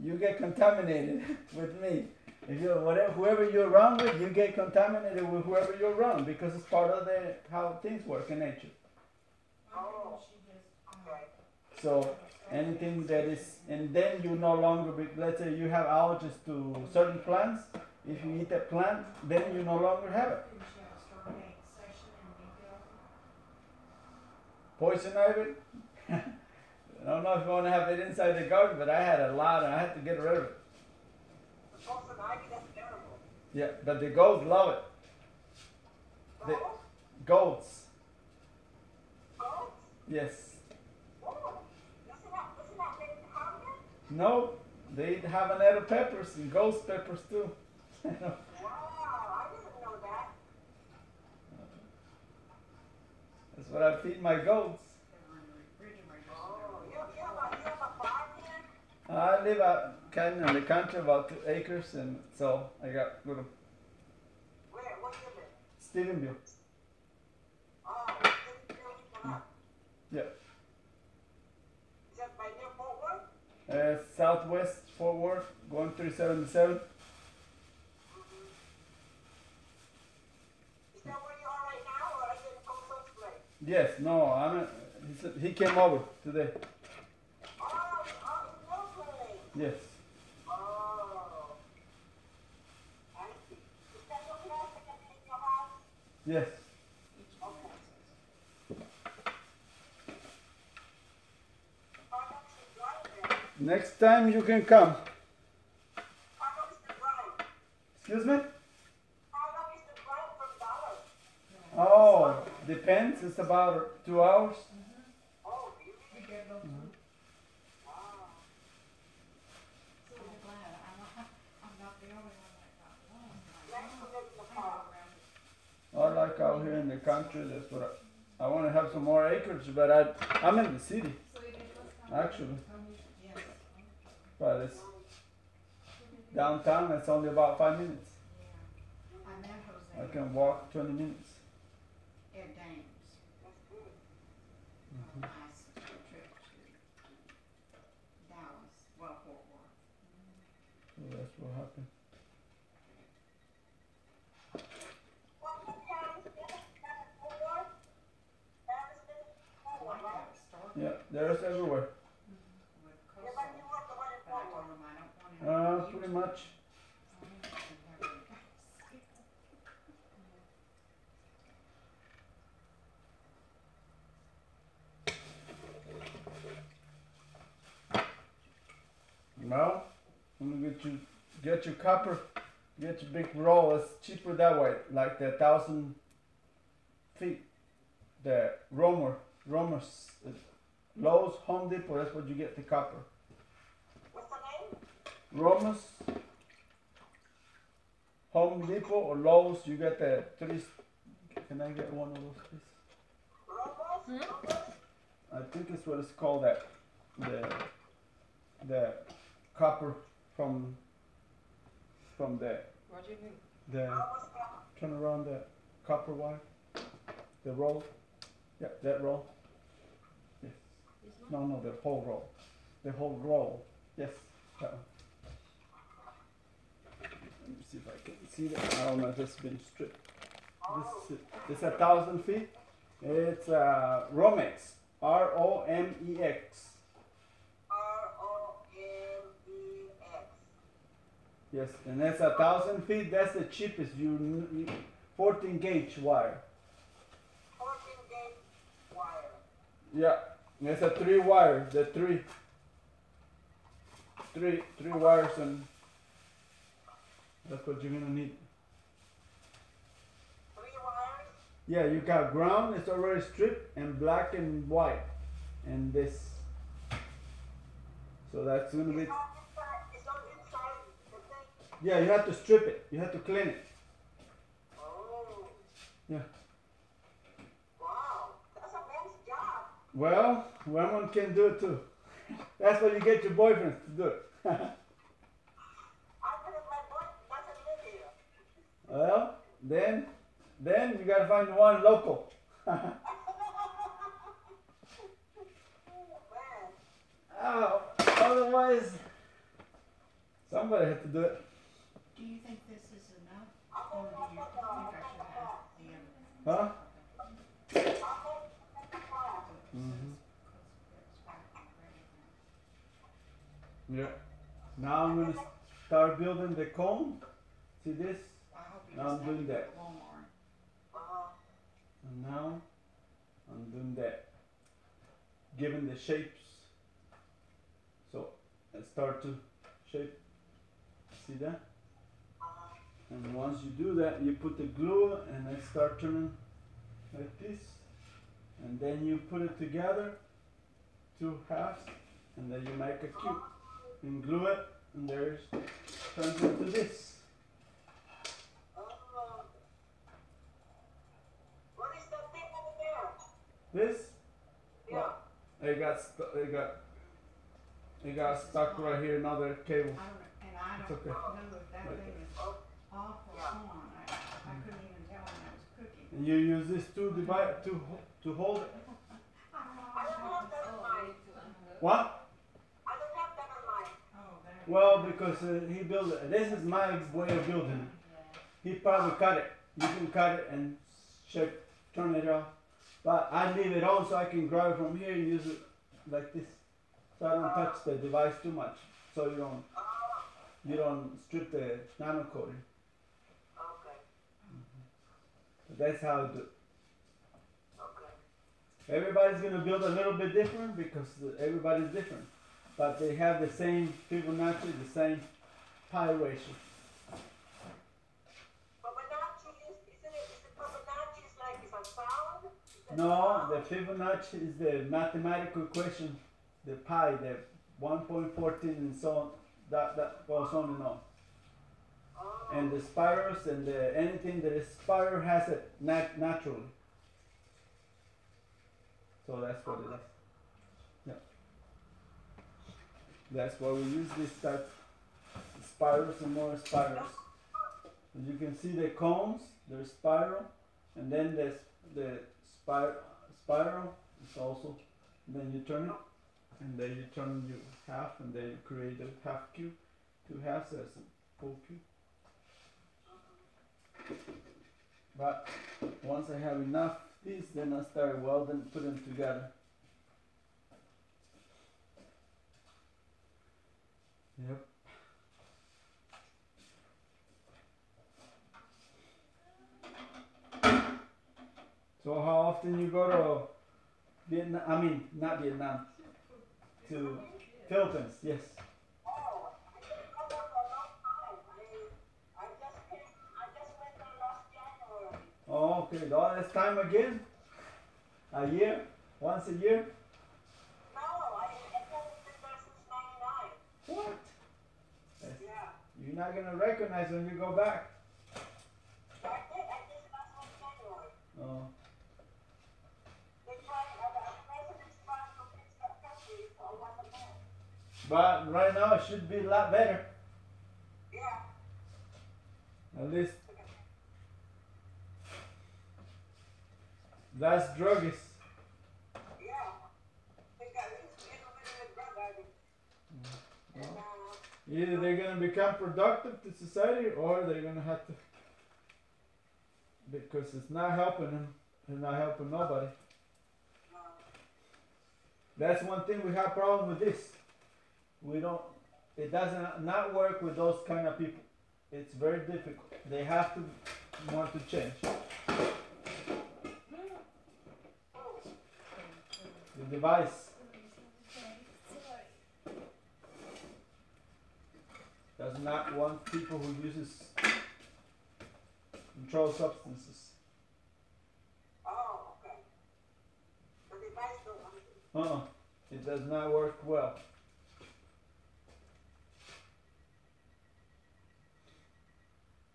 you get contaminated with me. If you're whoever you're around with, you get contaminated with whoever you're around because it's part of how things work in nature. Oh. She just, Okay. So anything that is, and then you no longer be, let's say you have allergies to certain plants. If you eat that plant, then you no longer have it. didn't she have a strong session in Bingo? Poison ivy. I don't know if you want to have it inside the garden, but I had a lot and I had to get rid of it. Poison ivy, that's terrible. Yeah, but the goats love it. The Goats? goats, Goats? yes. Oh, isn't that named Harvard? No, they eat habanero peppers and ghost peppers too. Wow, I didn't know that. That's what I feed my goats. Oh, you have a farm here? I live out kind of in the country, about 2 acres, and so I got little Where you live? Stephenville. Oh, it's really up. Yeah. Is that by near Fort Worth? Southwest Fort Worth, going 377. Is that where you are right now, or are you in Coco's place? Yes, no, he came over today. Oh, in your place. Yes. Oh. I see. Is that your place that can be in your house? Yes. Okay. How long is the drive there? Next time you can come. How long is the drive? Excuse me? How long is the drive from Dallas? Oh, depends. It's about 2 hours. Oh, really? Wow. I'm glad, I'm not the only one that got lost. Thanks for making the call. I like out here in the country. That's what I want to have some more acreage, but I'm in the city actually. Yes. But it's downtown. It's only about 5 minutes. I met I Jose can walk 20 minutes. at Dames. That's good. Nice trip to Dallas, well, Fort Worth. So that's what happened. What county is it? Fort Worth? Harrison? I Fort like Worth, that right? store Yeah, there's everywhere. with Yeah, but you Coastal, want the one in but I Fort told Worth. him I don't want him. Pretty much. Well, I'm gonna get your copper, get your big roll. It's cheaper that way, like the 1,000 feet. The Romer's, Lowe's, Home Depot. That's what you get the copper. What's the name? Romer's, Home Depot or Lowe's. You get the 3. Can I get one of those, please? Robos? Robos? I think it's what it's called, that the copper from the What do you think? the Robos copper. turn around the copper wire, the roll. Yeah, that roll. Yes. No, the whole roll. The whole roll. Yes, that one. Let me see if I can see that. I don't know if it's been stripped. This is 1,000 feet. It's Romex. ROMEX. ROMEX. Yes, and that's 1,000 feet. That's the cheapest. You 14 gauge wire. 14 gauge wire. Yeah, it's a 3 wire. The three wires, and that's what you're gonna need. 3 wires. Yeah, you got ground. It's already stripped, and black and white, and this. So that's gonna be. It's on inside the thing. Yeah, you have to strip it. You have to clean it. Oh. Yeah. Wow. That's a man's job. Well, women can do it too. That's what you get your boyfriends to do it. I think my boy doesn't live here. Well, then you gotta find one local. Oh, man. Oh, otherwise, somebody had to do it. Do you think this is enough? I'm Or going do to you put think I the should have the other? Huh? I'm going to put the fire. Mhm. Yeah. Now I'm gonna start building the cone. See this? I hope he I'm doesn't have doing to go that. to Walmart. And now I'm doing that. Giving the shapes start to shape. See that? And once you do that, you put the glue and it start turning like this. And then you put it together, two halves, and then you make a cube. And glue it, and there's turns into this. What is that thing over there? This, Yeah. it got stuck right here, another cable. I It's don't okay. know if that Right thing is off or on. I couldn't even tell when I was cooking. And you use this to hold it. I don't have that in mind. What? I don't have that in mind. Oh, there. Well, because he built it. This is my way of building it. He probably cut it. You can cut it and shape, turn it off. But I leave it on so I can grab it from here and use it like this. So I don't touch the device too much. So you don't strip the nano coating. Okay. That's how I do it. Okay. Everybody's gonna build a little bit different because everybody's different. But they have the same Fibonacci, the same pi ratio. Fibonacci is it Fibonacci is like it's a sound? Is that No, sound? the Fibonacci is the mathematical equation, the pi, the 1.14 and so on, that goes on and on. Oh. And the spirals and anything that is spiral has it naturally. So that's what it is. Yeah. That's why we use this type of spirals and more spirals. As you can see the cones, they're spiral, and then there's the spiral is also, then you turn it, and then you turn you half, and then you create a half cube, two halves as a full cube. But once I have enough these, then I start welding, put them together. Yep. So how often you go to Vietnam? I mean, not Vietnam. To Philippines, yes. Oh, I didn't come there for a long time. I just went there last January. Oh, okay. All this time again? A year? Once a year? No, I haven't been there since '99. What? That's- Yeah. You're not gonna recognize when you go back. I did last one January. Oh. They tried, the president's trying to fix that country, so I wasn't there. But right now it should be a lot better. Yeah. At least that's druggies. Yeah. They got loose in with drug addicts. And, Either they're gonna become productive to society or they're gonna have to, because it's not helping them, it's not helping nobody. That's one thing we have problem with this. It doesn't not work with those kind of people. It's very difficult. They have to want to change. The device does not want people who uses controlled substances. oh, okay. The device don't want to. It does not work well.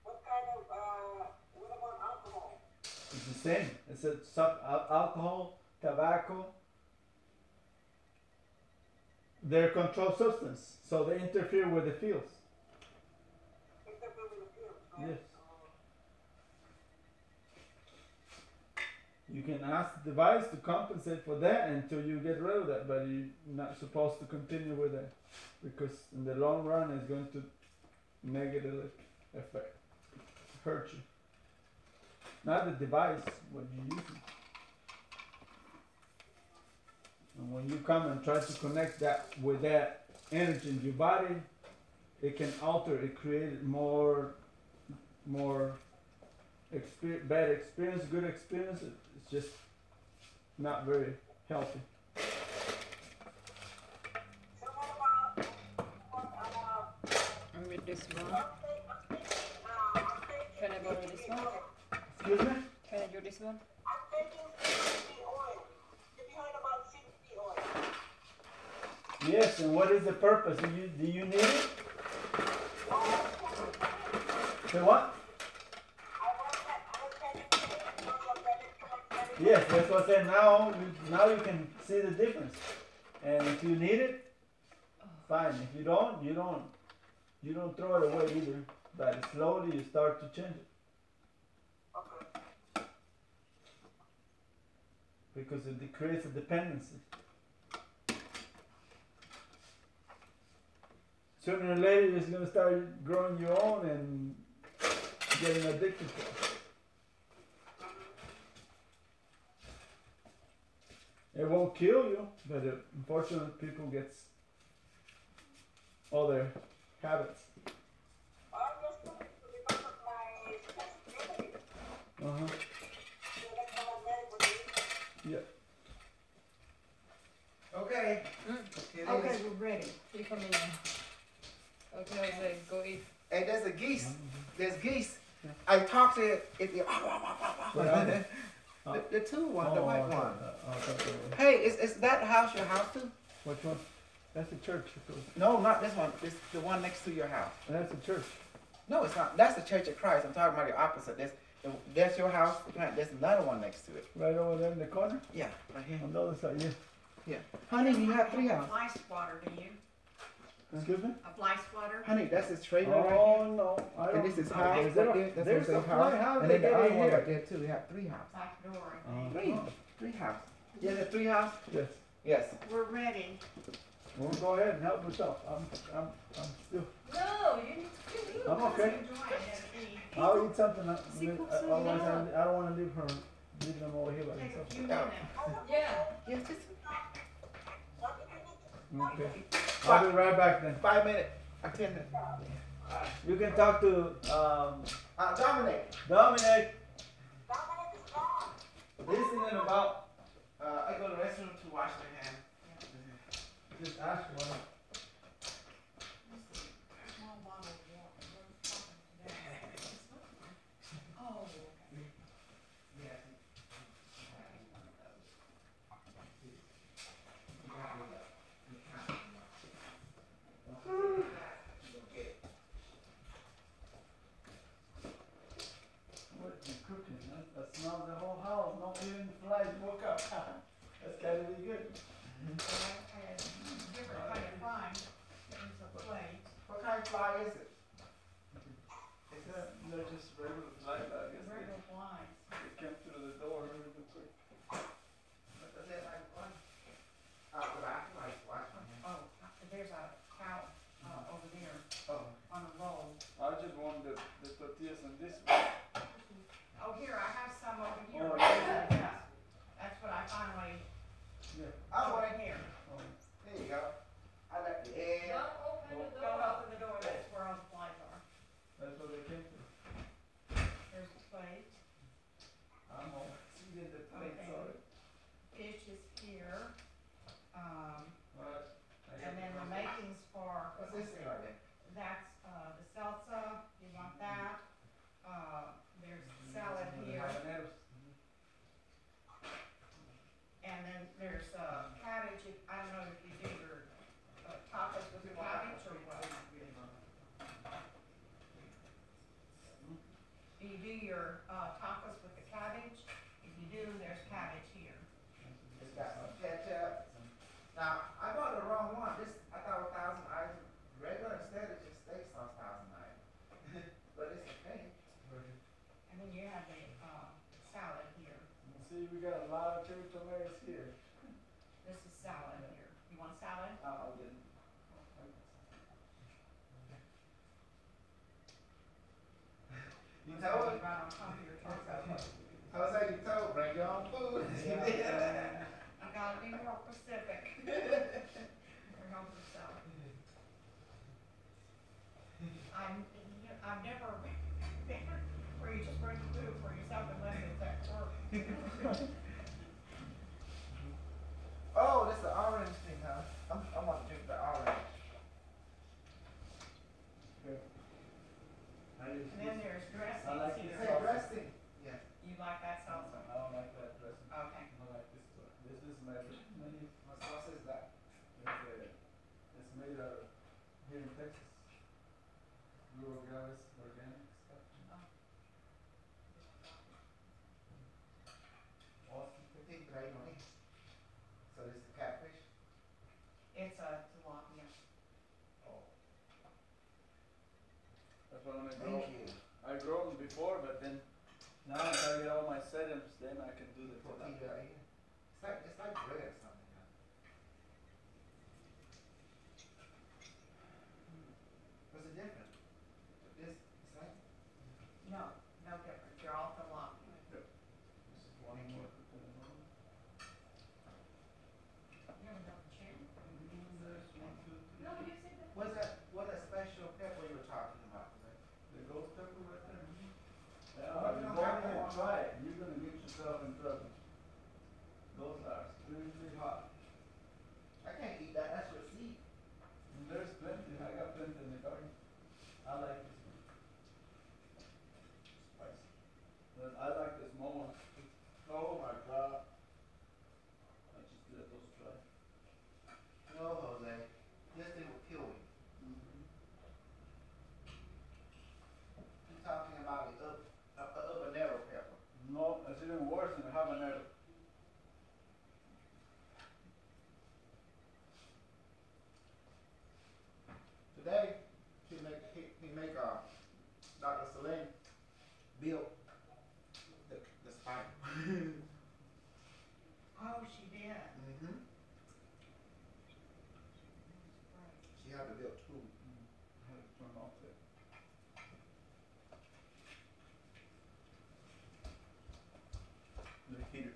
What kind of, what about alcohol? It's the same. It's alcohol, tobacco. They're controlled substance, so they interfere with the fields. Interfere with the fields, right? Yes. You can ask the device to compensate for that until you get rid of that, but you're not supposed to continue with that because in the long run it's going to negatively affect, hurt you. Not the device, what you're using. And when you come and try to connect that with that energy in your body, it can alter, it creates more bad experience, good experience. It's just not very healthy. So what about this one. Can I borrow this one? Excuse me? Can I do this one? I'm taking CBD oil. Have you heard about CBD oil? Yes, and what is the purpose? Do you need it? Say what? Yes, that's what I said. Now you can see the difference. And if you need it, fine. If you don't, you don't throw it away either. But slowly you start to change it. Because it creates a dependency. Sooner or later you're just gonna start growing your own and getting addicted to it. It won't kill you, but unfortunately people get all their habits. Uh-huh. Yeah. Okay. Okay, we're ready. You come in. Okay, I say, go eat. Hey, there's a geese. There's geese. I talked to it. The two one, the white one. Hey, is that house your house too? Which one? That's the church. No, not this one. It's the one next to your house. That's the church. No, it's not. That's the Church of Christ. I'm talking about the opposite. That's your house. There's another one next to it. Right over there in the corner? Yeah, right here. On the other side, yeah. Yeah. Honey, you have three A houses. fly swatter, do you? Excuse me? A fly swatter? Honey, that's his trailer right Oh, here. no. I And don't. this is Is house there right a- there. That's there's what a I'm fly saying, house. And then They the get other in one here. right there too. We have three houses. Back door, I think. Three houses. Yeah, the three houses. Yes. Yes. We're ready. Well, go ahead and help us out. I'm still. No, you need to eat. I'm okay. Enjoy it, eat. I'll eat something. cook Otherwise, I don't want to leave them over here by Take a themselves. few minutes. Yeah. Yes, just Okay. I'll be right back then. 5 minutes. 10 minutes. You can talk to Dominic. Dominic. Listening about. I go to the restroom to wash my hands. Just ask one. Small bottle of water. We're talking today. Oh, What you cooking? That smells the whole house. No even flies woke up. That's gotta be good. I had different kind of fine. There's a plate. What kind of fly is it? They're just regular flies, I guess. Regular flies. They came through the door really quick. What does that like one? But I can like wash my hands. Oh, there's a cow over there Oh. on a roll. I just want the tortillas on this one. Oh, here, I have some over here. Oh, Yeah. That's what I finally, Yeah. right here. There you go. I like the egg. Don't open the Don't door. open the door, that's where all the flies are. That's what they came to. There's a plate. I'm all seeing the plates Okay. already. Fish is here. Alright. And then the makings for. What's this thing right there? That's, the salsa, you want that. There's salad here. Habaneros. And then there's, cabbage, I don't know if you do your tacos with your cabbage or what. Do you do your, tacos with the cabbage? If you do, there's cabbage here. It's got some ketchup. Now, I bought the wrong one. I thought it was Thousand Island regular. Instead, it's just steak sauce Thousand Island. But it's okay. And then you have the, salad here. See, we got a lot of cherry tomatoes here. This is salad here. You want salad? I'll get it. You told it. Right on top of your taco. I was like, you told, bring your own food. You gotta be more specific. Or help yourself. I've never been where you just bring food for yourself unless it's at work. Oh, this is the orange thing, huh? I want to drink the orange. Okay. here in Texas. Rural Gravis organic stuff. Austin, Texas. Think right on it. So this is catfish? It's a tilapia. Oh. That's what I'm gonna grow. Thank you. I grow them before, but then now I gotta get all my settings, then I can do the tilapia. Tortilla, yeah. It's like bread or something. Huh? What's the difference? This, it's like, No, no different. They're all tilapia. This is one more. You have enough chair? There's one, two, three. No, you said that. what's that special pepper you were talking about? The ghost pepper right there. Oh, Yeah, you you don't go have in and that? try it. You're gonna get yourself in trouble. Those are extremely hot. I can't eat that. That's your seed. And there's plenty. I got plenty in the garden. I like this one. Spicy. But I like the small ones. Oh my god. I just let those dry. No, Jose. This thing will kill you. You're talking about the habanero pepper. No, it's even worse than the habanero. Today, he make Dr. Salim built the spine. Oh, she did. Mm-hmm. She had to build two. I had to turn off it. The heater.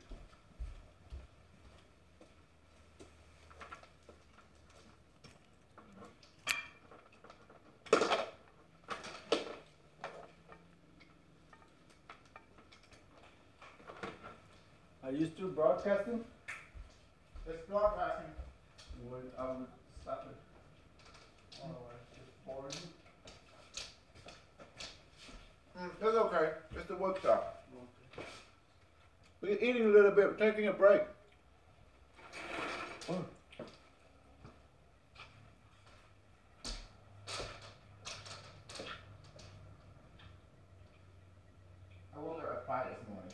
Are you still broadcasting? It's broadcasting. I would stop it. Otherwise, it's just boring. It's okay. It's the workshop. We're eating a little bit, taking a break. I woke up at 5 this morning.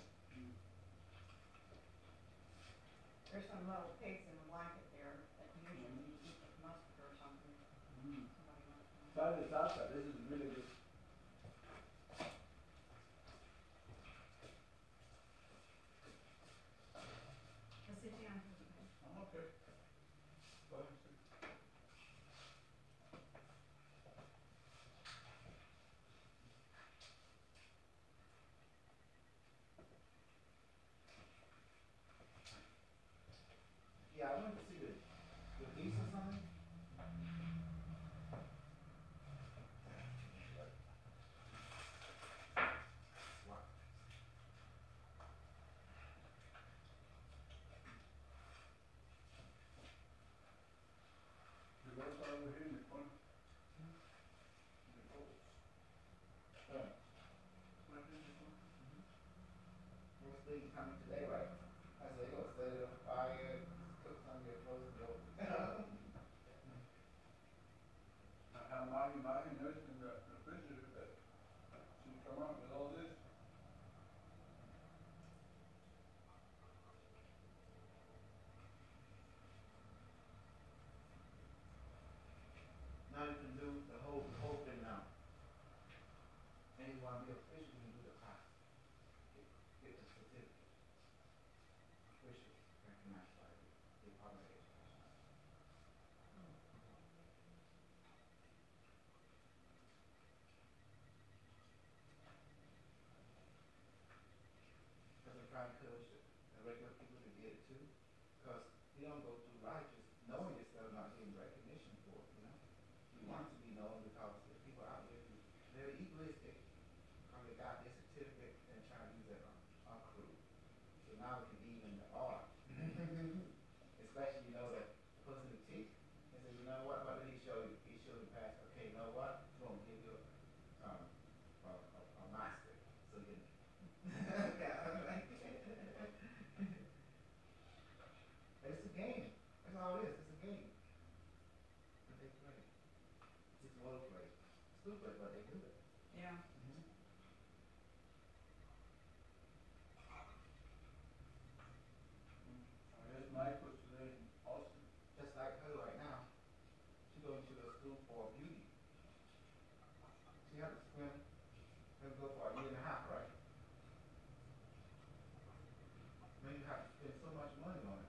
There's some little pigs in the blanket there that usually eat the mustard or something. Somebody must know. Try this outside. This is really good. Let's sit down. I'm okay. Go ahead, sir. Yeah, I went to see the geese or something. Wow. The girls are over here in the corner. The girls. Yeah. Right here in the corner. What's the coming today, right? I said, go set it on fire, cook some of your clothes and go. I have Maggie and everything in the refrigerator that she come up with all this. Now you can do the whole thing now. And you want to be official, you can do the class. Get the certificate. Official, recognized by the Department of Education. Because I'm trying to encourage the regular people to get it too. Because you don't go through life just knowing yourself, not getting recognition for it, you know? You want to be known because there's people out there who very egoistic. Because they got this certificate and try to use it on our crew. So now we can even the art. Especially, you know, that person who teach and say, you know what did he show you? He showed you past, okay, you know what? We're going to give you a master. So you But it's a game. That's all it is. It's a game. But they play. spend so much money on it.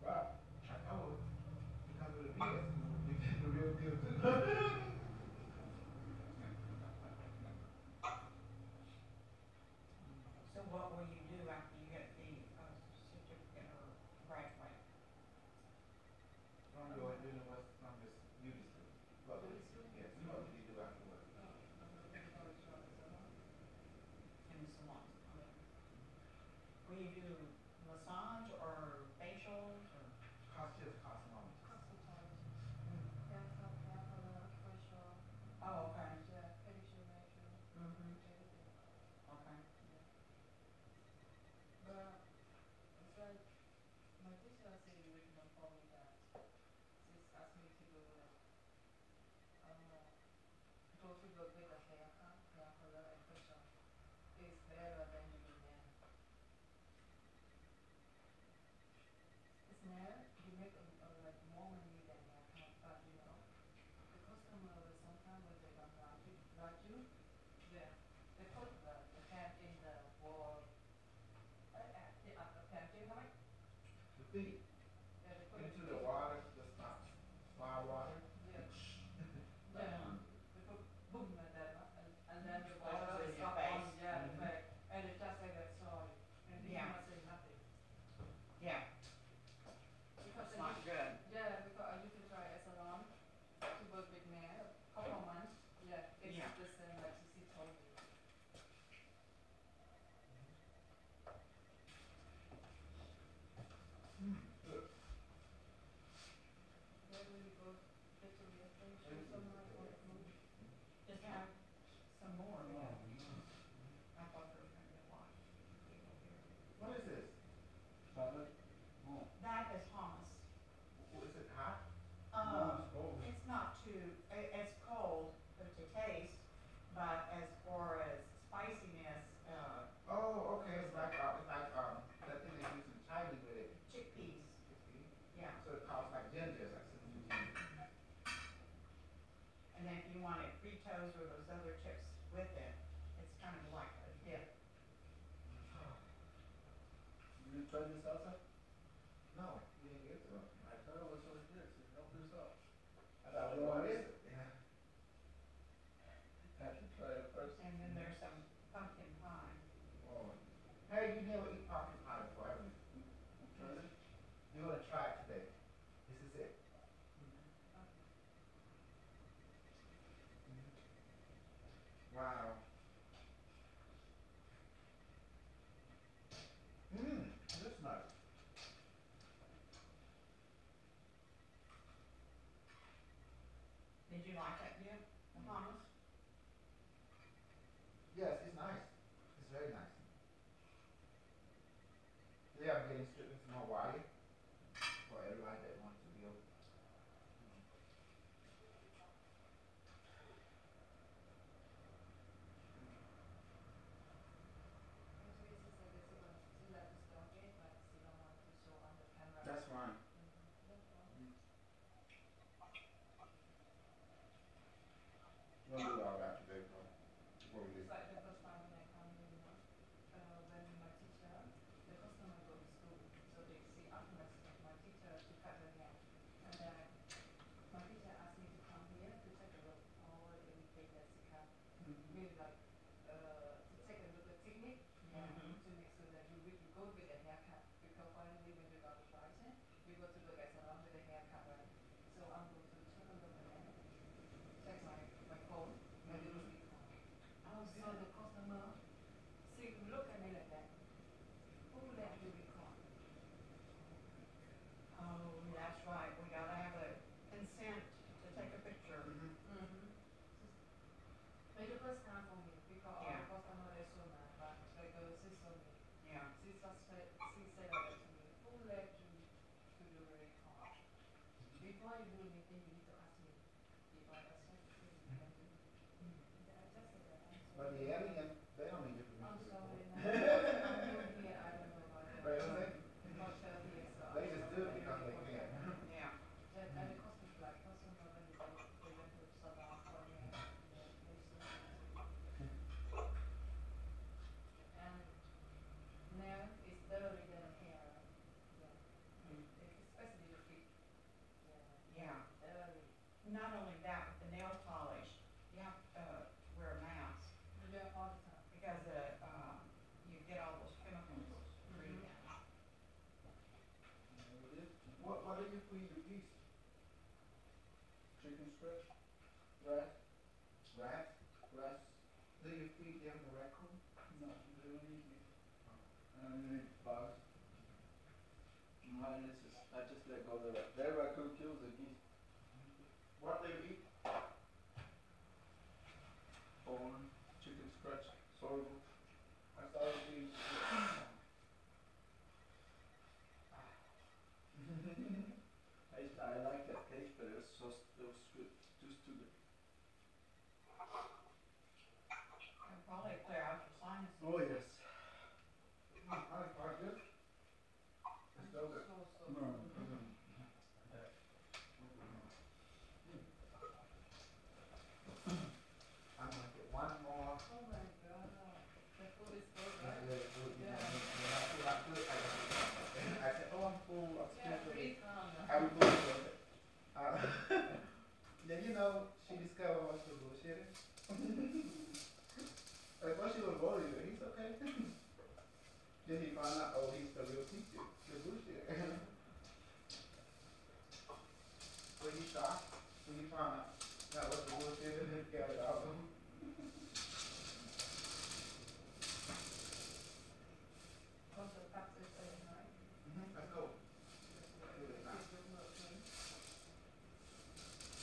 Wow, I know it. You come to the PS, you get the real deal too. So what will you do after you get the certificate or graduate? From your, you know, what's from this beauty school. What will you, yes, what will you do afterwards? In the salon? Okay. Will you do massage or facials or? Just cosmology. Oh, okay. Yeah, Mm-hmm. everything. Okay. But it's like my teacher said original for me that she's asked me to do like go to go get a haircut, hair color and facial. It's better than you do nail. It's nail, you make like more money than haircut, but you know, the customer will sometimes when they don't like you, they put the pen in the wall, the pen, do you have it? The feet Yeah, they put into it the water, the spa water. Yeah. Yeah. They put boom like that, and then the Like water it's in your stop on, face. yeah, the Mhm. back, and it just like that, sorry, and you Yeah. must say nothing. Yeah, Because it's not good. yeah, because I used to try a salon to work with man, a couple of months, yeah, it's Yeah. the same like she told me. Good. Then when you go get to your station, someone or food, Just have some more. Oh, Yeah. no. I thought there was gonna be a lot. What is this? Salad? Oh. That is hummus. Is it hot? It's not too, it's cold to taste, but as far as spiciness, Oh, okay, it's like, that thing they use in China with it. chickpeas, yeah. So it costs like ginger, it's like some ginger. And then if you wanted Fritos or those other chips with it, it's kind of like a dip. You try this salsa? No, you didn't get to it. I thought it was so good, so help yourself. I thought, well, what is it? Yeah. Have to try it first. And then there's some pumpkin pie. Oh. Hey, you never eat pumpkin pie before, have you? Try it? You're gonna try it today. This is it. Wow. That's nice. Did you like it, Jim? The hummus? Yes, it's nice. It's very nice. Yeah, I'm getting strictly some more wire for everybody that wants to be able. Actually, she said that she like to stop it, but she don't want to show on the camera. That's fine. That's fine. We'll do all that today, bro. Before we It's leave. like the first time when I come here, you know, when my teacher, the customer go to school, so they see ask my teacher to cut her hair, and then my teacher asked me to come here to take a look all everything that she cut, really like to take a look at technique, Mhm. to make sure that you really good with the haircut, because finally when you got the pricing, you go to look at salon with the haircut, right? So I'm going to take a look at that, check my phone, my little recall. Oh, So the customer, see, look at me like that. Who let you record? Oh, that's right, we gotta have a consent to take a picture. Mm-hmm. But the first time for me, because all Yeah. the customer is so mad, but the girl says so me. Yeah. She said that to me. Who let you to do the record? Before you do anything, you need to ask me. If I accept it, you can do it. I just said that. I'm But sorry. the alien, they don't need your I'm permission. sorry. Now, I'm new here. I don't know about that. Right, what they? I'm not sure here, so They I just don't do know it because they about can. that. Yeah. And the customer, like, customer when they went to salon for not only that, but the nail polish, you have to, wear a mask. Yeah, all the time. Because, you get all those chemicals breathed in. What do you feed your geese? Chicken scratch, rat, Rats? Do you feed them the raccoon? no, they don't eat me. I don't eat bugs. Mine is just, I just let go of the rat. That raccoon kills the geese. What do you eat? Corn, chicken scratch, sorghum. I started eating. I like that taste, but it was too stupid. It'll probably clear out your sinuses. Oh yes. I good. It's so good. No. I'm gonna get one more. Oh my god, the food is so That's good. really good. Yeah. When I feel like good, I said, oh, I'm full. I'm Yeah, still free good. time. I'm full. Then you know, she discovered what she was bullshitting. At first she was worried, but he's okay. Then he found out, oh, he's the real teacher. The bullshit. When he stopped, when he found out that was the bullshit, and he got it out of him. Also, taxes are right. Let's go.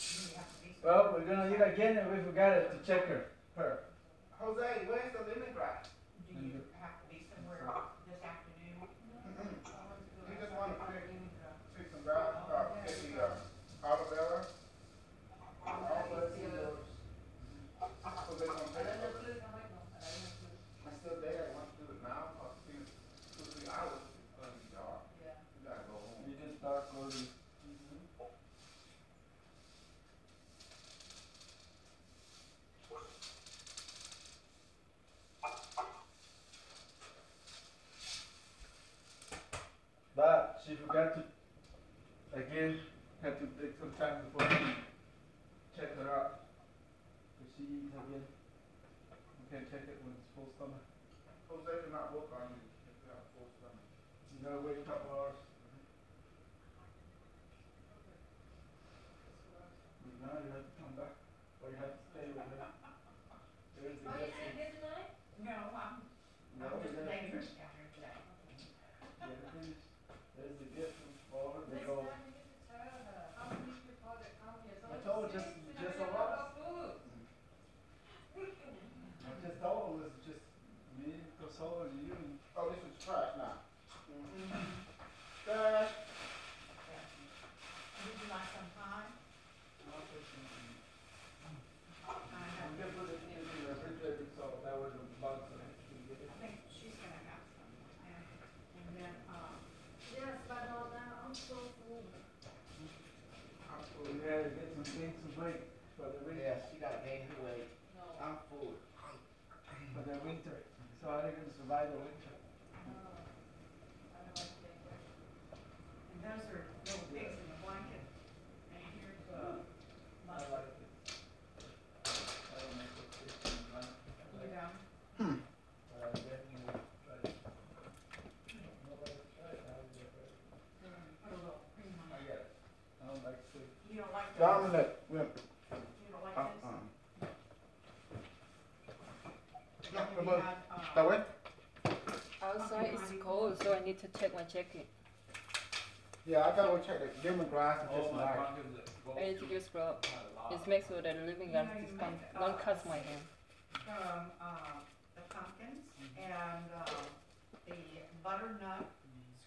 You have to be. Well, we're gonna eat again and we forgot it to check her. Jose, where's the lemongrass? Do you have to be somewhere this afternoon? You just want to pick some grass, get the olive oil. Olive oil. So they don't take it. I'm still there, I want to do it now, because it's 2-3 hours, it's gonna be dark. Yeah. You gotta go home. You just start early. But she forgot to, again, had to take some time before we check her out. If she eats again, we can check it when it's full stomach. Jose cannot work on you if you have a full stomach. You gotta wait a couple hours. Now you have to come back, or you have to stay with her. There's the guest room. No, I'm No, just we gotta dangerous finish. down here today. You gotta finish. There's the guest room for her. They go. I told her just a lot. I just told her it was just me, Consola, and you. And Oh, this is trash now. Trash. Would you like some pie? I'll put some in. I have, I'm gonna put it in the refrigerator so that way the bugs can get it. I think she's gonna have some. And then, Yes, but I'm so full. We gotta get some things to break for the winter. Yeah, she got gain her weight. No. I'm full. For the winter. So how are they gonna survive the winter? and those are little pigs in the blanket. And here's, I mustard. like it. I don't make it tasty and blunt. You know, But I definitely try it. Nobody's tried it. I would get it. put a little cream on I it. get it. I don't like sweet. You don't like this? Dominic, well, You don't like this? No, Have you come on. had, That way? Outside it's cold, so I need to check my jacket. Yeah, I gotta go check the lemongrass and just like. I need to do scrub. Just make sure that the living gas is don't cut my hand. from, the pumpkins and, the butternut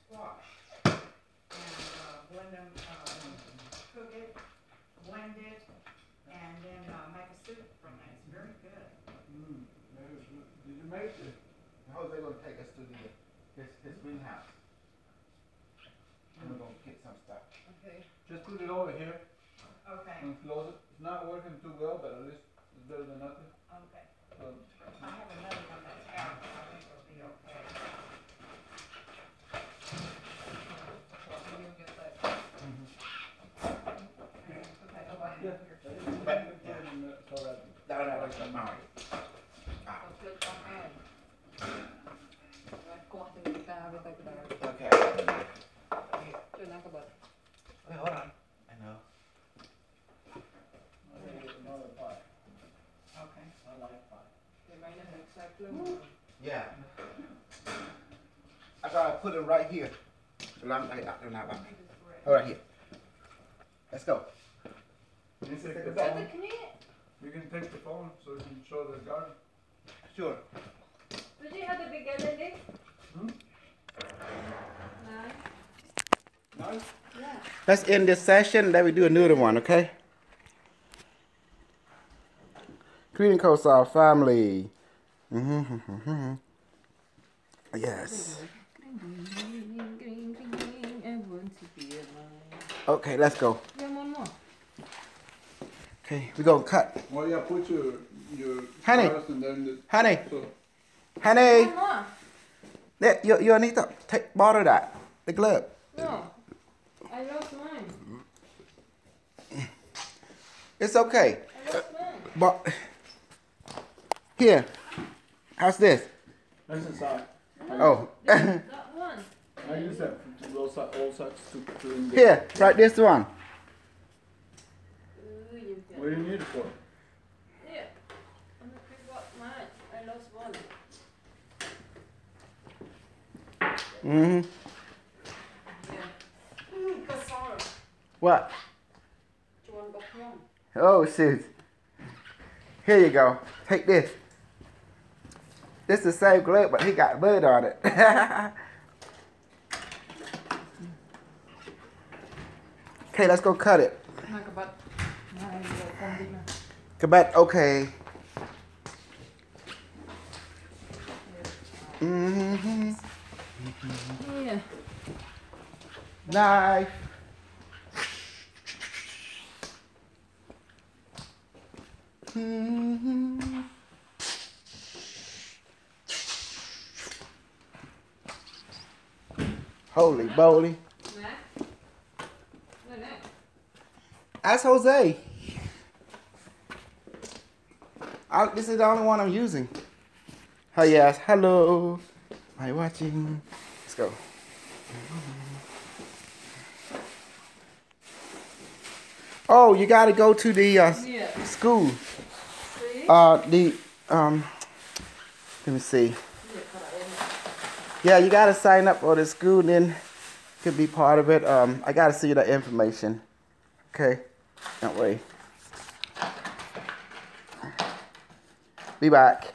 squash. And, blend them, cook it, blend it, and then, make a soup from it. It's very good. Very good. Did you make it? Jose gonna take us to his greenhouse. And we're gonna get some stuff. Okay. Just put it over here Okay, and close it. It's not working too well, but at least it's better than nothing. okay. Um, I have another one that's out, I think it'll be okay. So you'll get that. Okay, bye-bye. But, yeah. No, it's not mine. Upload online. Kohta pitää hävitä kyllä. Okay. Kyllä näköpä. Wait, hold on. I know. Okay. Yeah. I gotta put it right here. Oh, right here. Let's go. Can you take Take the the phone? Can you? You can take the phone so you can show the garden. Sure. Did you have the big LED? Hmm? No. Nice. Yeah. Let's end this session. Then we do another one, okay? Greeting Kosar family. Yes. Okay, let's go. Yeah, one more. Okay, we gonna cut. Well, yeah, put your Honey. stars and then the, Honey, so honey. One more. Yeah, you need to take borrow that. The glove. No. I lost mine. It's okay. I lost mine. But here, how's this? that's inside. Oh, That one. I use that to roll all sides to in the, here, try this one. What do you need it for? Yeah. I'm gonna pick up mine. I lost one. Mm-hmm. Kasar. What? Chuan bọc nhom. Oh shoot. Here you go. Take this. This is the same glove, but he got blood on it. Okay, let's go cut it. Näköpä. Mä en voi kombina. Quebec, okay. Mm-hmm. Yeah. Knife. Mm-hmm. Holy moly. Nè. Nè nè. Ask Jose. This is the only one I'm using. Oh yes, hello. Are you watching? Let's go. Oh, you gotta go to the Yeah. school. See? Let me see. Yeah, you gotta sign up for the school, then could be part of it. I gotta see the information. Okay, don't worry. Be back.